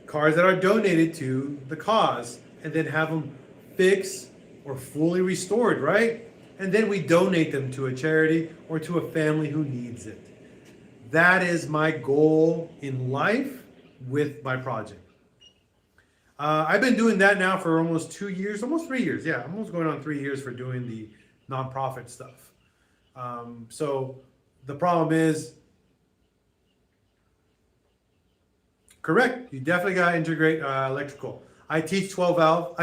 cars that are donated to the cause and then have them fixed or fully restored, right? And then we donate them to a charity or to a family who needs it. That is my goal in life with my project. I've been doing that now for almost 2 years, almost 3 years. Yeah, I'm almost going on 3 years for doing the nonprofit stuff. So the problem is, correct, you definitely got to integrate electrical. I teach 12 volt.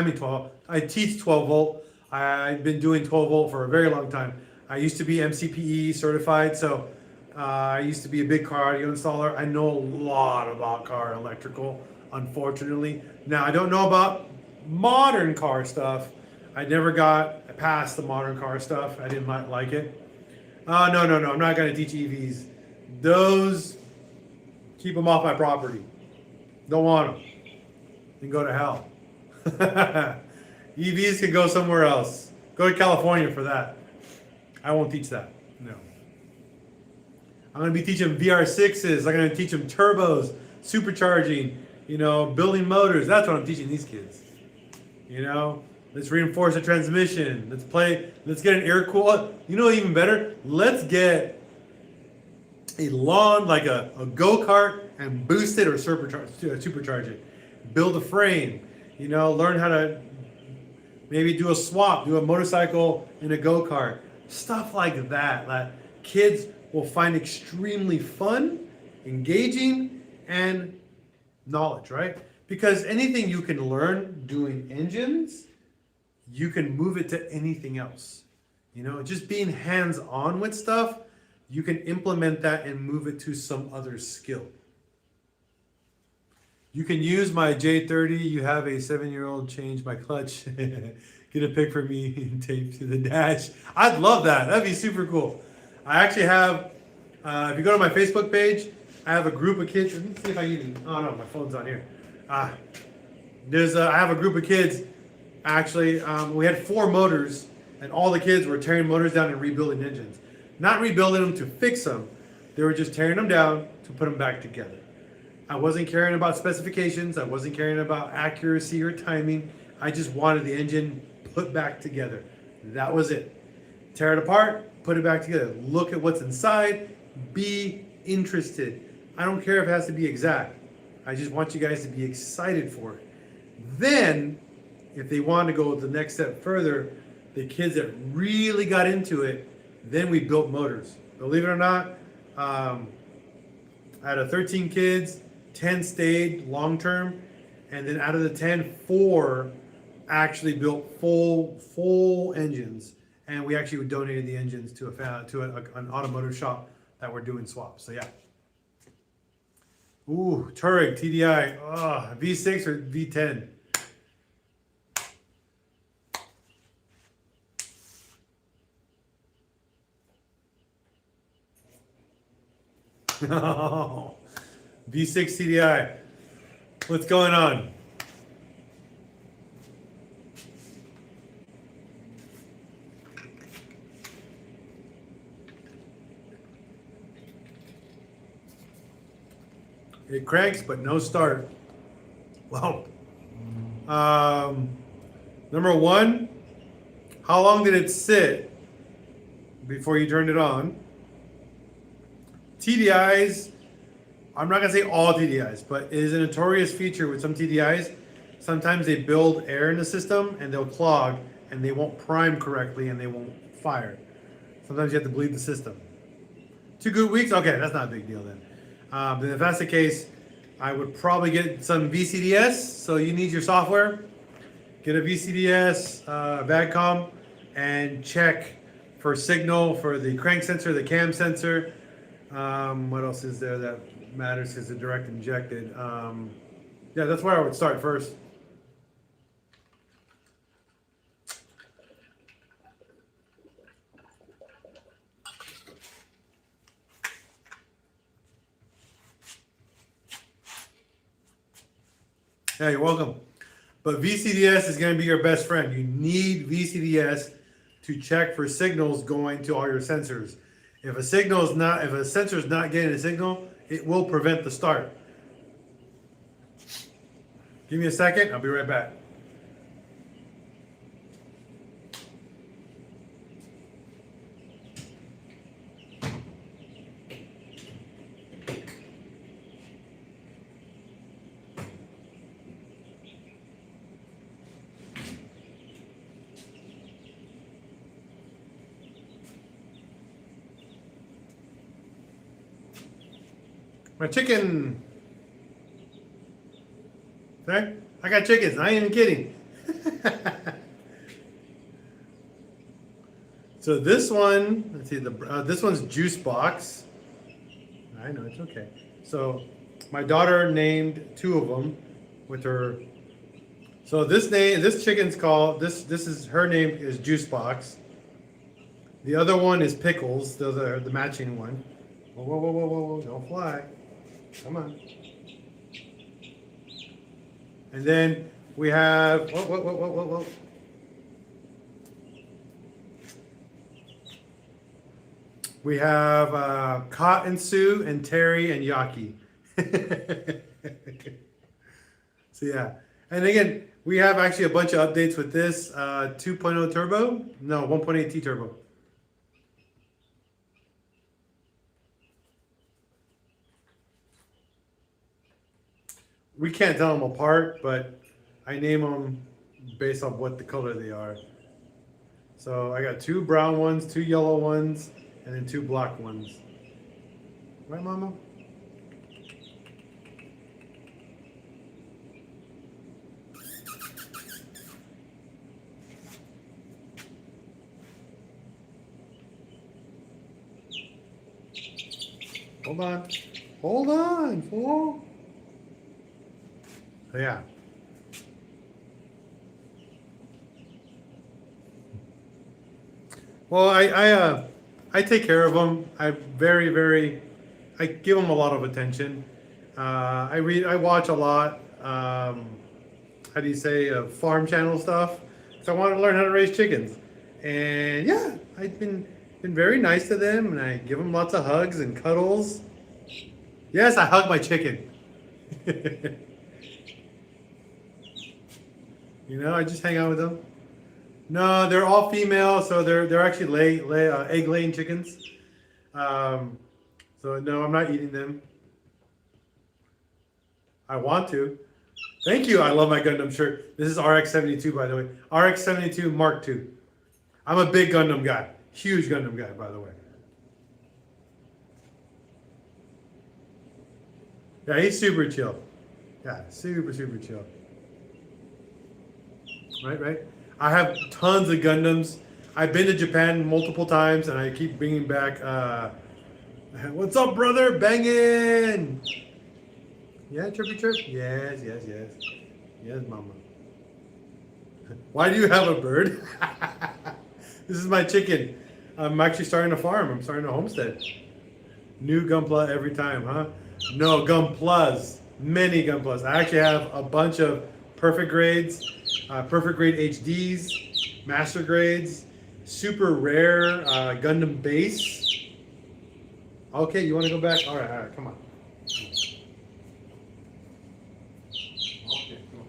I've been doing 12 volt for a very long time. I used to be MCPE certified, so I used to be a big car audio installer. I know a lot about car electrical, unfortunately. Now, I don't know about modern car stuff. I never got past the modern car stuff. I didn't like it. No, no, no. I'm not going to teach EVs. Those, keep them off my property. Don't want them. Then go to hell. EVs can go somewhere else. Go to California for that. I won't teach that. No. I'm going to be teaching VR6s. I'm going to teach them turbos, supercharging, building motors. That's what I'm teaching these kids. Let's reinforce the transmission. Let's get an air cool. Even better, let's get a lawn, like a go-kart, and boost it or supercharge it. Build a frame. Learn how to maybe do a swap, do a motorcycle in a go-kart. Stuff like that kids will find extremely fun, engaging, and knowledge, right? Because anything you can learn doing engines, you can move it to anything else. Just being hands-on with stuff, you can implement that and move it to some other skill. You can use my J30. You have a 7-year-old change my clutch. Get a pic for me and tape to the dash. I'd love that. That'd be super cool. I actually have, if you go to my Facebook page, I have a group of kids. Let me see if I can, oh no, my phone's on here. I have a group of kids. Actually, we had 4 motors, and all the kids were tearing motors down and rebuilding engines. Not rebuilding them to fix them. They were just tearing them down to put them back together. I wasn't caring about specifications. I wasn't caring about accuracy or timing. I just wanted the engine put back together. That was it. Tear it apart, put it back together. Look at what's inside. Be interested. I don't care if it has to be exact. I just want you guys to be excited for it. Then, if they want to go the next step further, the kids that really got into it, then we built motors. Believe it or not, out of 13 kids, 10 stayed long term, and then out of the 10, 4 actually built full engines, and we actually donated the engines to an automotive shop that were doing swaps. So yeah. Ooh, Touareg TDI, V6 or V10? V6 TDI. What's going on? It cranks, but no start. Well, number one, how long did it sit before you turned it on? TDIs, I'm not gonna say all TDIs, but it is a notorious feature with some TDIs. Sometimes they build air in the system and they'll clog and they won't prime correctly and they won't fire. Sometimes you have to bleed the system. 2 good weeks? Okay, that's not a big deal then. Then if that's the case, I would probably get some VCDS. So you need your software. Get a VCDS, VADCOM, and check for signal for the crank sensor, the cam sensor. What else is there that matters because it's direct injected? Yeah, that's where I would start first. Yeah, you're welcome. But VCDS is going to be your best friend. You need VCDS to check for signals going to all your sensors. If a sensor is not getting a signal, it will prevent the start. Give me a second, I'll be right back. My chicken. Okay? I got chickens. I ain't even kidding. So this one, let's see, this one's juice box. I know, it's okay. So my daughter named two of them with her. So this chicken's called, this is, her name is Juice Box. The other one is Pickles, those are the matching one. Whoa, whoa, whoa, whoa, whoa, whoa, don't fly. Come on. And then we have, whoa, whoa, whoa, whoa, whoa, whoa. We have Cotton Sue and Terry and Yaki. So yeah. And again, we have actually a bunch of updates with this 2.0 turbo. No, 1.8T turbo. We can't tell them apart, but I name them based on what the color they are. So I got two brown ones, two yellow ones, and then two black ones. Right, Mama? Hold on. Hold on, fool. So yeah. Well, I take care of them. I give them a lot of attention. I watch a lot. How do you say, farm channel stuff? So I want to learn how to raise chickens. And yeah, I've been very nice to them, and I give them lots of hugs and cuddles. Yes, I hug my chicken. You know, I just hang out with them. No, they're all female, so they're actually egg laying chickens. So no, I'm not eating them. I want to. Thank you. I love my Gundam shirt. This is RX-72, by the way. RX-72 Mark II. I'm a big Gundam guy. Huge Gundam guy, by the way. Yeah, he's super chill. Yeah, super chill. Right. I have tons of Gundams. I've been to Japan multiple times, and I keep bringing back. What's up, brother? Bangin'. Yeah, chirpy chirp. Yes, mama. Why do you have a bird? This is my chicken. I'm actually starting a farm. I'm starting a homestead. New Gunpla every time, huh? No, Gunplas. Many Gunplas. I actually have a bunch of perfect grades, perfect grade HDs, master grades, super rare Gundam base. Okay, you want to go back? All right, come on. Okay, come on.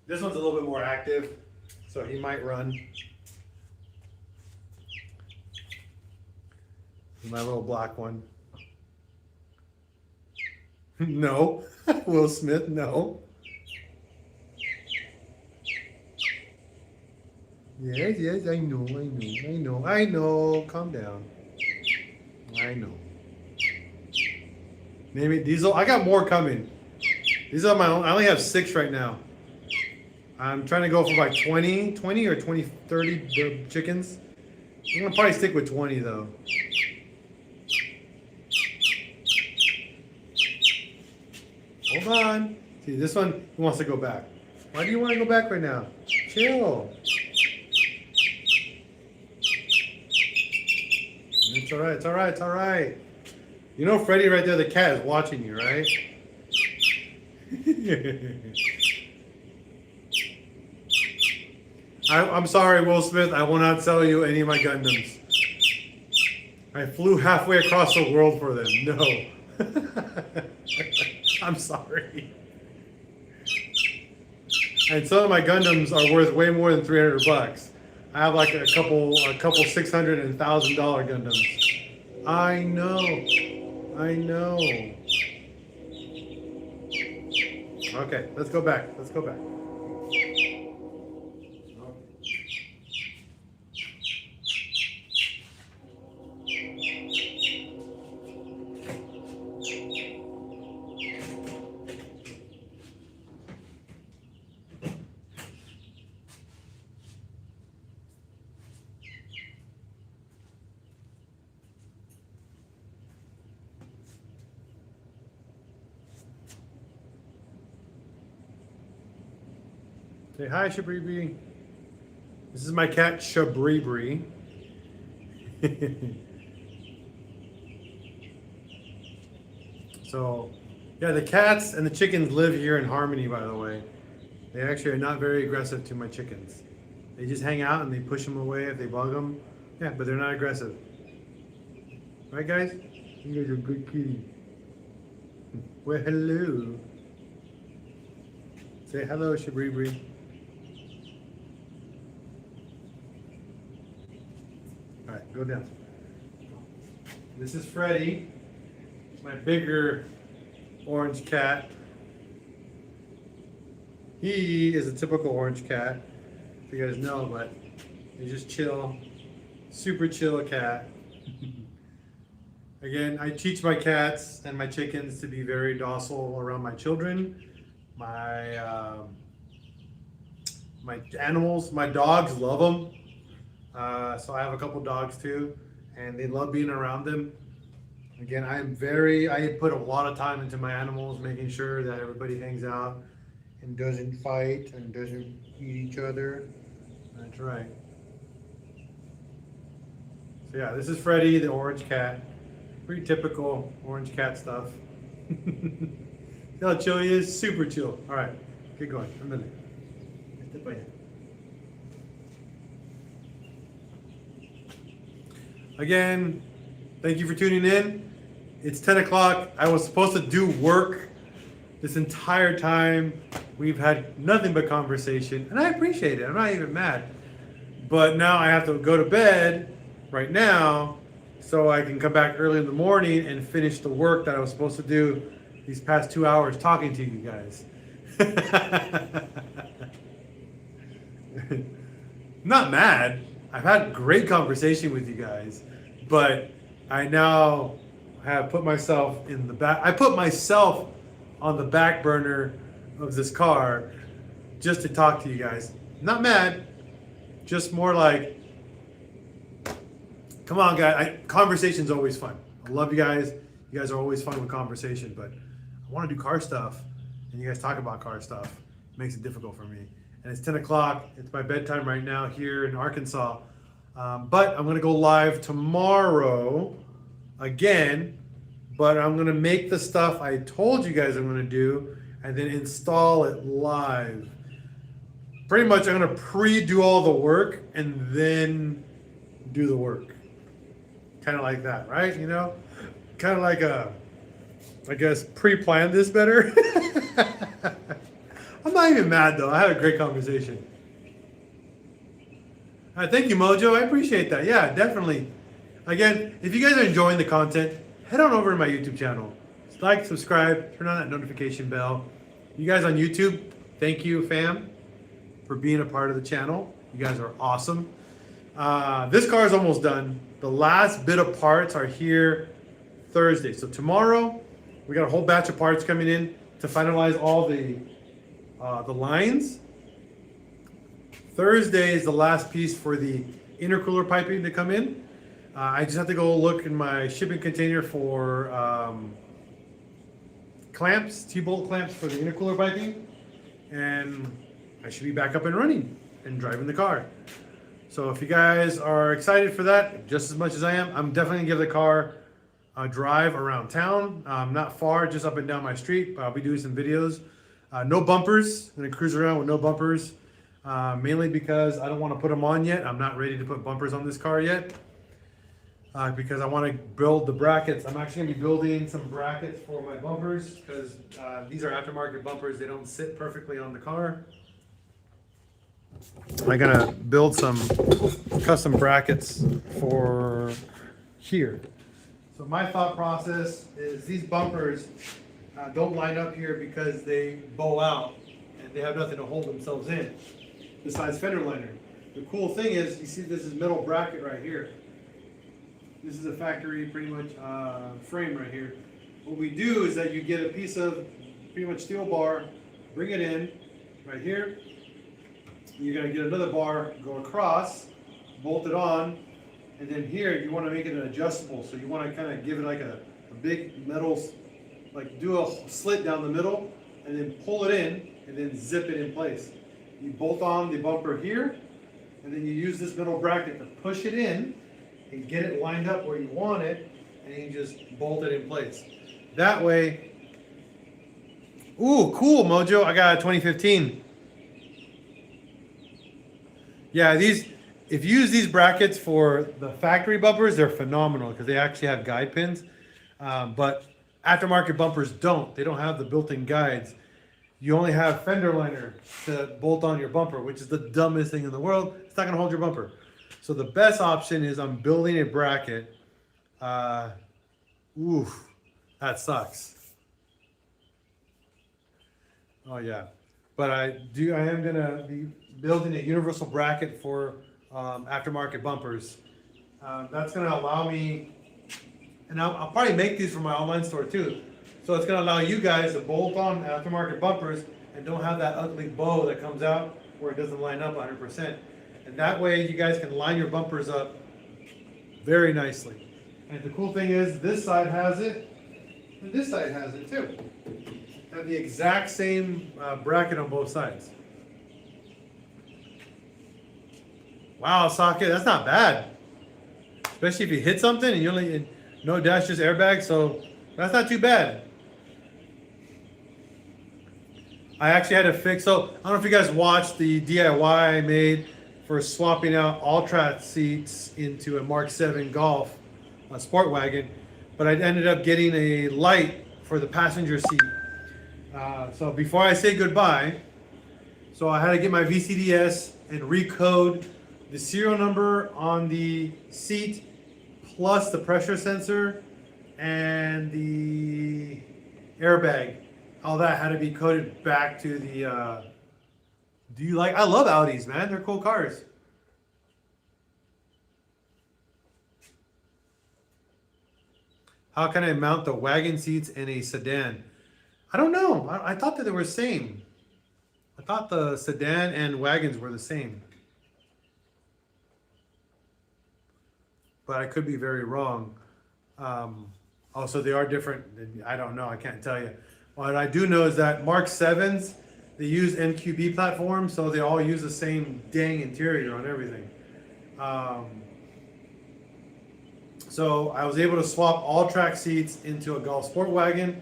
This one's a little bit more active, so he might run. My little black one. No. Will Smith, no. Yes, I know. Calm down. I know. Name it Diesel. I got more coming. These are my own. I only have 6 right now. I'm trying to go for like 20 or 30 chickens. I'm gonna probably stick with 20 though. Hold on. See, this one, he wants to go back. Why do you want to go back right now? Chill. It's all right. You know Freddy right there, the cat, is watching you, right? I'm sorry, Will Smith. I will not sell you any of my Gundams. I flew halfway across the world for them. No. I'm sorry. And some of my Gundams are worth way more than $300. I have like a couple $600 and $1,000 Gundams. I know. Okay, let's go back. Say hi, Shabribri. This is my cat, Shabribri. So, yeah, the cats and the chickens live here in harmony, by the way. They actually are not very aggressive to my chickens. They just hang out and they push them away if they bug them. Yeah, but they're not aggressive. Right, guys? You guys are good kitty. Well, hello. Say hello, Shabribri. All right, go down. This is Freddie, my bigger orange cat. He is a typical orange cat, if you guys know, but he's just chill, super chill cat. Again, I teach my cats and my chickens to be very docile around my children. My animals, my dogs love them. So I have a couple dogs too, and they love being around them. Again, I put a lot of time into my animals, making sure that everybody hangs out and doesn't fight and doesn't eat each other. That's right. So yeah, this is Freddie, the orange cat. Pretty typical orange cat stuff. See how chill he is? Super chill. All right, get going. Again, thank you for tuning in. It's 10 o'clock. I was supposed to do work this entire time. We've had nothing but conversation, and I appreciate it. I'm not even mad. But now I have to go to bed right now so I can come back early in the morning and finish the work that I was supposed to do these past 2 hours talking to you guys. Not mad. I've had great conversation with you guys, but I now have put myself in the back. I put myself on the back burner of this car just to talk to you guys. Not mad, just more like, come on, guys. Conversation's always fun. I love you guys. You guys are always fun with conversation, but I want to do car stuff, and you guys talk about car stuff. It makes it difficult for me. And it's 10 o'clock. It's my bedtime right now here in Arkansas. But I'm going to go live tomorrow again, but I'm going to make the stuff I told you guys I'm going to do and then install it live. Pretty much I'm going to pre-do all the work and then do the work. Kind of like that, right? You know? Kind of like I guess pre-plan this better. I'm not even mad though. I had a great conversation. All right, thank you, Mojo. I appreciate that. Yeah, definitely. Again, if you guys are enjoying the content, head on over to my YouTube channel. Like, subscribe, turn on that notification bell. You guys on YouTube, thank you, fam, for being a part of the channel. You guys are awesome. This car is almost done. The last bit of parts are here Thursday. So tomorrow, we got a whole batch of parts coming in to finalize all the lines. Thursday is the last piece for the intercooler piping to come in. I just have to go look in my shipping container for clamps, T-bolt clamps for the intercooler piping, and I should be back up and running and driving the car. So if you guys are excited for that, just as much as I am, I'm definitely gonna give the car a drive around town. Not far, just up and down my street. I'll be doing some videos. No bumpers. I'm gonna cruise around with no bumpers, mainly because I don't want to put them on yet. I'm not ready to put bumpers on this car yet, because I want to build the brackets. I'm actually gonna be building some brackets for my bumpers because these are aftermarket bumpers. They don't sit perfectly on the car. I'm gonna build some custom brackets for here. So my thought process is these bumpers don't line up here because they bow out and they have nothing to hold themselves in besides fender liner. The cool thing is, you see this is metal bracket right here. This is a factory pretty much frame right here. What we do is that you get a piece of pretty much steel bar, bring it in right here. You're gonna get another bar, go across, bolt it on, and then here you want to make it an adjustable. So you want to kind of give it like a big metal, like do a slit down the middle, and then pull it in, and then zip it in place. you bolt on the bumper here, and then you use this middle bracket to push it in and get it lined up where you want it, and you just bolt it in place. That way, ooh, cool, Mojo. I got a 2015. Yeah, these, if you use these brackets for the factory bumpers, they're phenomenal because they actually have guide pins. But aftermarket bumpers don't. They don't have the built-in guides. You only have fender liner to bolt on your bumper, which is the dumbest thing in the world. It's not going to hold your bumper. So the best option is I'm building a bracket. Oof, that sucks. Oh yeah, but I am going to be building a universal bracket for aftermarket bumpers. That's going to allow me, and I'll probably make these for my online store too. So it's going to allow you guys to bolt on aftermarket bumpers and don't have that ugly bow that comes out where it doesn't line up 100%. And that way you guys can line your bumpers up very nicely. And the cool thing is this side has it and this side has it too. Have the exact same bracket on both sides. Wow, socket, that's not bad. Especially if you hit something and you only, no dash, just airbag, so that's not too bad. I actually had to fix, so I don't know if you guys watched the DIY I made for swapping out all-track seats into a Mark 7 Golf sport wagon, but I ended up getting a light for the passenger seat. So before I say goodbye, so I had to get my VCDS and recode the serial number on the seat plus the pressure sensor and the airbag. All that had to be coded back to the, I love Audis, man. They're cool cars. How can I mount the wagon seats in a sedan? I don't know. I thought that they were the same. I thought the sedan and wagons were the same. But I could be very wrong. Also, they are different. I don't know. I can't tell you. What I do know is that Mark 7s, they use NQB platforms, so they all use the same dang interior on everything. So I was able to swap all track seats into a Golf Sport Wagon.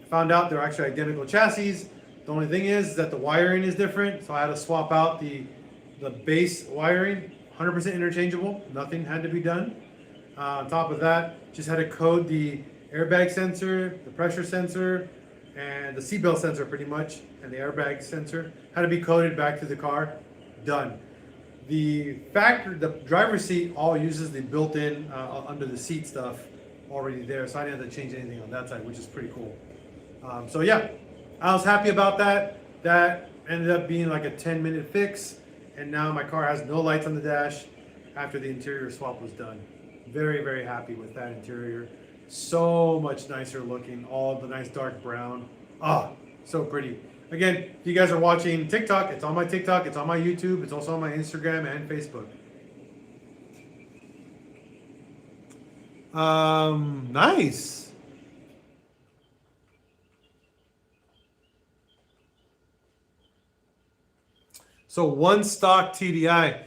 Found out they're actually identical chassis. The only thing is that the wiring is different, so I had to swap out the base wiring, 100% interchangeable. Nothing had to be done. On top of that, just had to code the airbag sensor, the pressure sensor, and the seatbelt sensor pretty much, and the airbag sensor had to be coded back to the car. Done. The driver's seat all uses the built-in under the seat stuff already there, so I didn't have to change anything on that side, which is pretty cool. So yeah, I was happy about that. That ended up being like a 10-minute fix, and now my car has no lights on the dash after the interior swap was done. Very, very happy with that interior. So much nicer looking, all the nice dark brown. Ah, so pretty. Again, if you guys are watching TikTok, it's on my TikTok, it's on my YouTube, it's also on my Instagram and Facebook. Nice. So one stock TDI.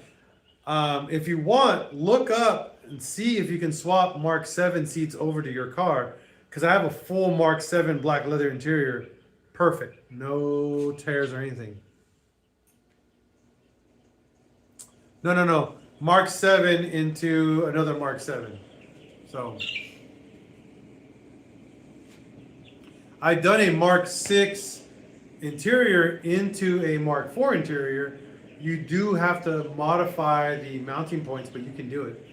If you want, look up and see if you can swap Mark 7 seats over to your car, because I have a full Mark 7 black leather interior. Perfect. No tears or anything. No. Mark 7 into another Mark 7. So I've done a Mark 6 interior into a Mark 4 interior. You do have to modify the mounting points, but you can do it.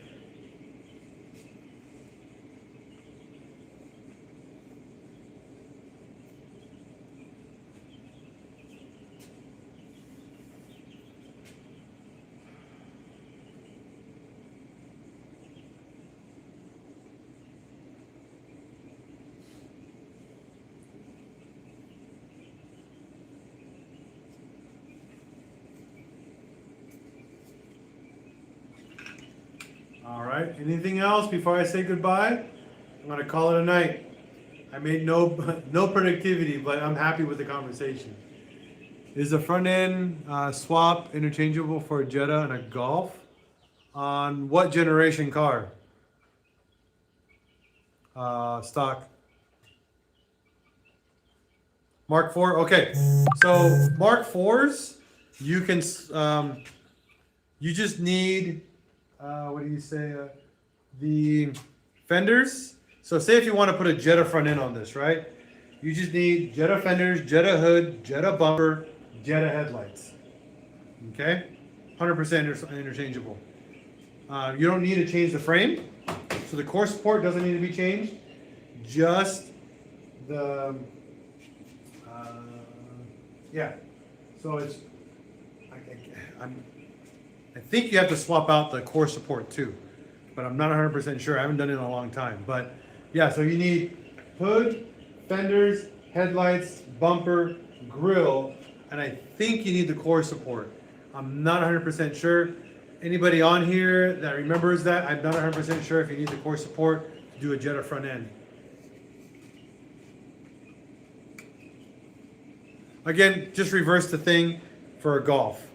All right, anything else before I say goodbye? I'm gonna call it a night. I made no productivity, but I'm happy with the conversation. Is the front end swap interchangeable for a Jetta and a Golf? On what generation car? Stock. Mark IV. Okay, so Mark IVs, you can. You just need. What do you say? The fenders. So say if you want to put a Jetta front end on this, right? You just need Jetta fenders, Jetta hood, Jetta bumper, Jetta headlights. Okay, 100% interchangeable. You don't need to change the frame, so the core support doesn't need to be changed. Just the yeah. So it's I think you have to swap out the core support too, but I'm not 100% sure. I haven't done it in a long time. But yeah, so you need hood, fenders, headlights, bumper, grill, and I think you need the core support. I'm not 100% sure. Anybody on here that remembers that? I'm not 100% sure if you need the core support to do a Jetta front end. Again, just reverse the thing for a Golf.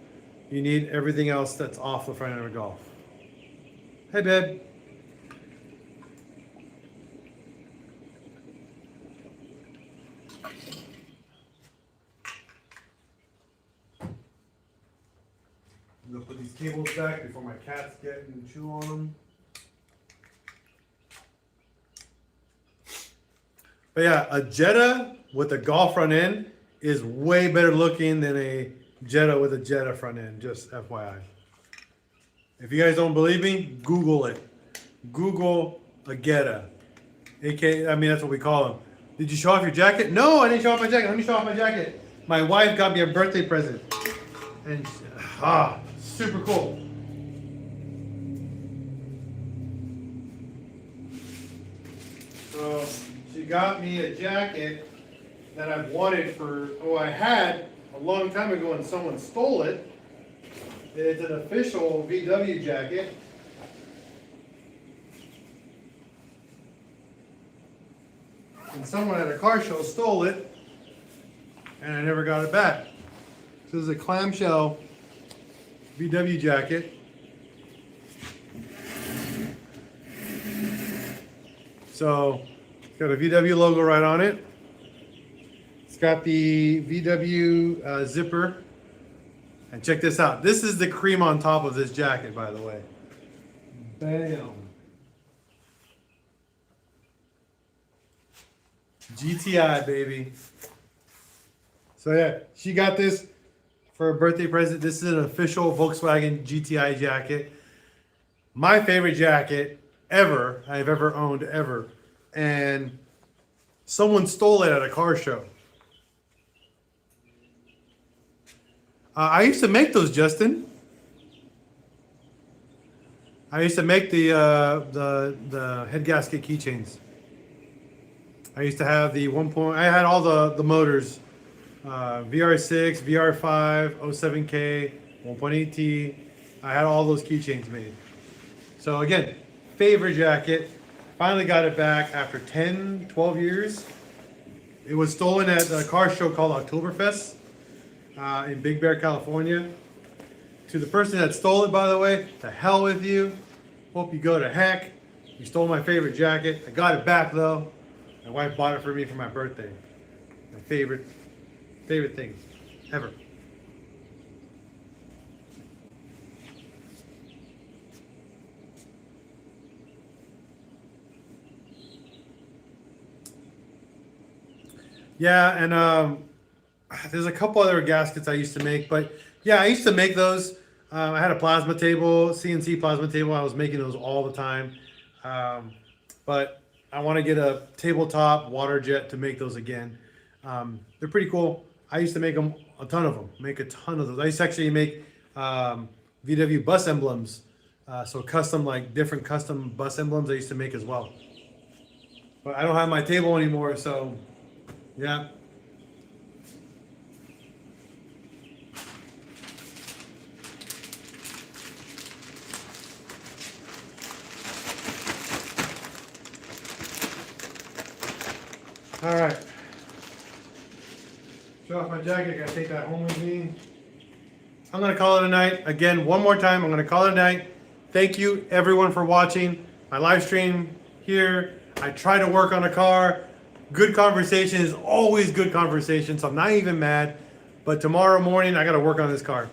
You need everything else that's off the front end of a Golf. Hey, babe. I'm gonna put these cables back before my cats get and chew on them. But yeah, a Jetta with a Golf front end is way better looking than a Jetta with a Jetta front end, just FYI. If you guys don't believe me, Google it. Google a Jetta. I mean, that's what we call them. Did you show off your jacket? No, I didn't show off my jacket. Let me show off my jacket. My wife got me a birthday present. And, super cool. So, she got me a jacket that I've wanted I had a long time ago and someone stole it. It's an official VW jacket. And someone at a car show stole it and I never got it back. So this is a clamshell VW jacket. So it's got a VW logo right on it. It's got the VW zipper. And check this out. This is the cream on top of this jacket, by the way. Bam. GTI, baby. So yeah, she got this for a birthday present. This is an official Volkswagen GTI jacket. My favorite jacket ever I've ever owned, ever. And someone stole it at a car show. I used to make those, Justin. I used to make the head gasket keychains. I used to have the I had all the motors, VR6, VR5, 07K, 1.8T. I had all those keychains made. So again, favorite jacket. Finally got it back after 10, 12 years. It was stolen at a car show called Oktoberfest in Big Bear, California. To the person that stole it, by the way, to hell with you. Hope you go to heck. You stole my favorite jacket. I got it back though. My wife bought it for me for my birthday. My favorite thing ever. Yeah, and there's a couple other gaskets I used to make, but yeah, I used to make those. I had a plasma table, CNC plasma table. I was making those all the time. But I want to get a tabletop water jet to make those again. They're pretty cool. I used to make them, a ton of them, make a ton of those. I used to actually make VW bus emblems. So custom, like different custom bus emblems I used to make as well. But I don't have my table anymore, so yeah. All right. Show off my jacket. I gotta take that home with me. I'm gonna call it a night. Again, one more time, I'm gonna call it a night. Thank you everyone for watching my live stream here. I try to work on a car. Good conversation is always good conversation, so I'm not even mad. But tomorrow morning, I gotta work on this car.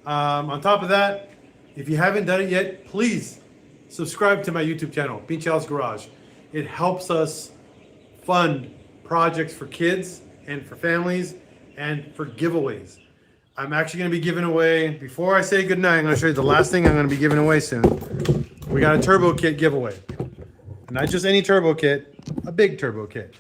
On top of that, if you haven't done it yet, please subscribe to my YouTube channel, PincheAls Garage. It helps us fund projects for kids and for families and for giveaways. I'm actually going to be giving away, before I say goodnight, I'm going to show you the last thing I'm going to be giving away soon. We got a turbo kit giveaway. Not just any turbo kit, a big turbo kit.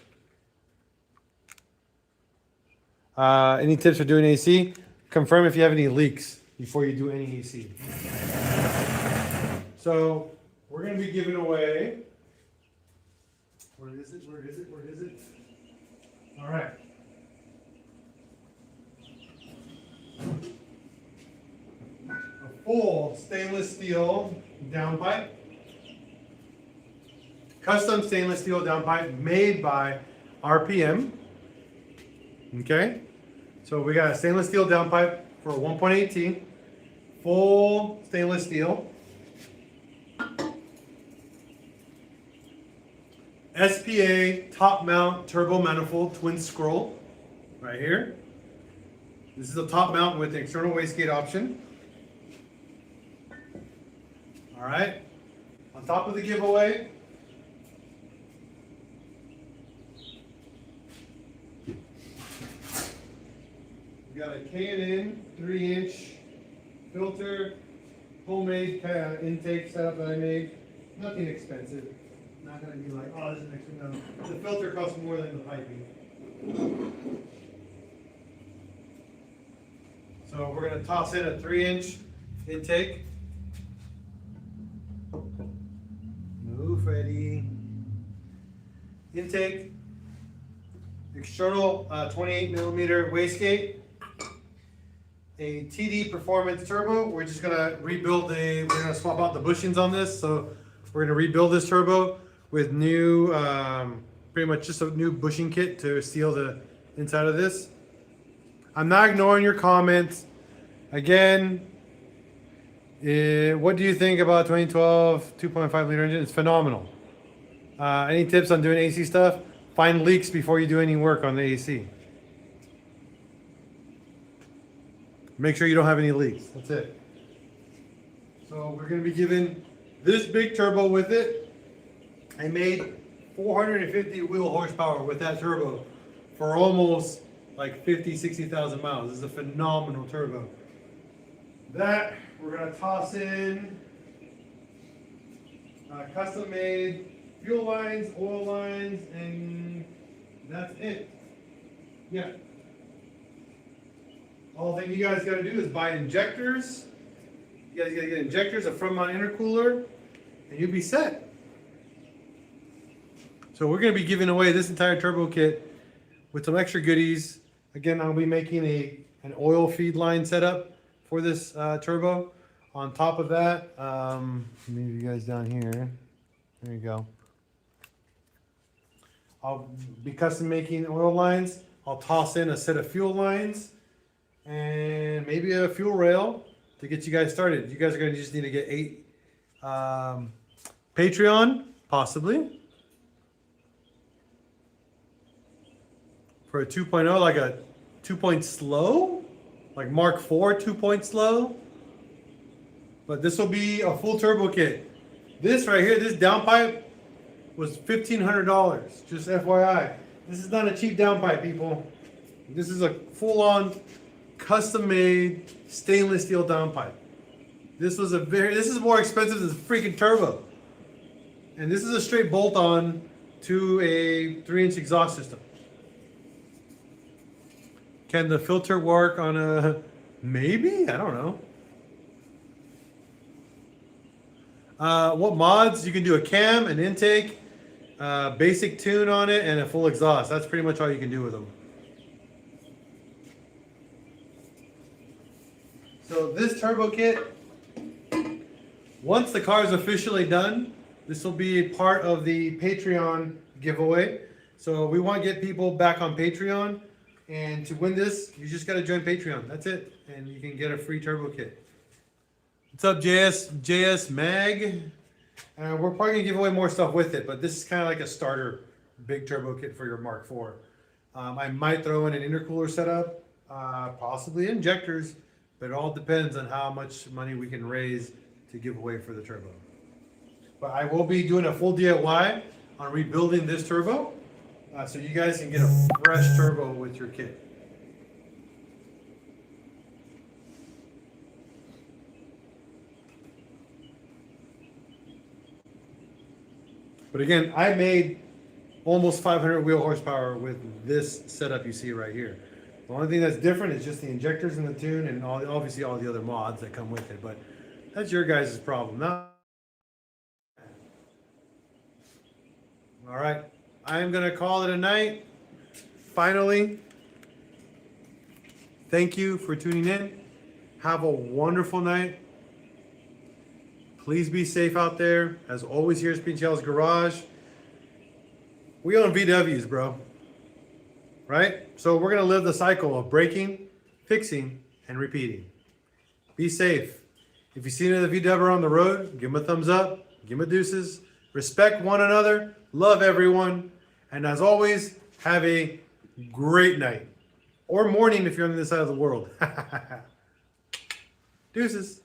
Any tips for doing AC? Confirm if you have any leaks before you do any AC. So we're going to be giving away, where is it? All right. A full stainless steel downpipe. Custom stainless steel downpipe made by RPM. Okay. So we got a stainless steel downpipe for 1.8 T. Full stainless steel. SPA top mount turbo manifold twin scroll right here. This is a top mount with an external wastegate option. All right. On top of the giveaway, we got a K&N 3-inch filter, homemade intake setup that I made. Nothing expensive. Not going to be like, oh, this is extra. No, the filter costs more than the piping. So we're going to toss in a 3-inch intake. Move, Eddie. Intake. External 28 millimeter wastegate. A TD Performance Turbo. We're just going to rebuild we're going to swap out the bushings on this. So we're going to rebuild this turbo with new, pretty much just a new bushing kit to seal the inside of this. I'm not ignoring your comments. Again, what do you think about 2012 2.5 liter engine? It's phenomenal. Any tips on doing AC stuff? Find leaks before you do any work on the AC. Make sure you don't have any leaks. That's it. So we're going to be giving this big turbo with it. I made 450 wheel horsepower with that turbo for almost like 60,000 miles. This is a phenomenal turbo. That we're going to toss in custom made fuel lines, oil lines, and that's it. Yeah. All thing you guys got to do is buy injectors. You guys got to get injectors, a front mount intercooler, and you'll be set. So we're going to be giving away this entire turbo kit with some extra goodies. Again, I'll be making an oil feed line setup for this turbo. On top of that, move you guys down here. There you go. I'll be custom making oil lines. I'll toss in a set of fuel lines and maybe a fuel rail to get you guys started. You guys are going to just need to get 8 Patreon, possibly. For a 2.0, like a 2-point slow, like Mark IV 2-point slow. But this will be a full turbo kit. This right here, this downpipe was $1,500. Just FYI. This is not a cheap downpipe, people. This is a full-on, custom-made stainless steel downpipe. This is more expensive than the freaking turbo. And this is a straight bolt-on to a 3-inch exhaust system. Can the filter work on a, maybe? I don't know. What mods? You can do a cam, an intake, basic tune on it, and a full exhaust. That's pretty much all you can do with them. So this turbo kit, once the car is officially done, this will be a part of the Patreon giveaway. So we want to get people back on Patreon. And to win this, you just got to join Patreon. That's it. And you can get a free turbo kit. What's up, JS Mag? We're probably gonna give away more stuff with it, but this is kind of like a starter big turbo kit for your Mark IV. I might throw in an intercooler setup, possibly injectors, but it all depends on how much money we can raise to give away for the turbo. But I will be doing a full DIY on rebuilding this turbo, so you guys can get a fresh turbo with your kit. But again, I made almost 500 wheel horsepower with this setup you see right here. The only thing that's different is just the injectors and the tune and obviously all the other mods that come with it. But that's your guys' problem. Now, all right, I am going to call it a night. Finally, thank you for tuning in. Have a wonderful night. Please be safe out there. As always, here's PincheAls Garage. We own VWs, bro. Right? So we're going to live the cycle of breaking, fixing, and repeating. Be safe. If you see another VW on the road, give them a thumbs up. Give them a deuces. Respect one another. Love everyone. And as always, have a great night. Or morning if you're on this side of the world. Deuces.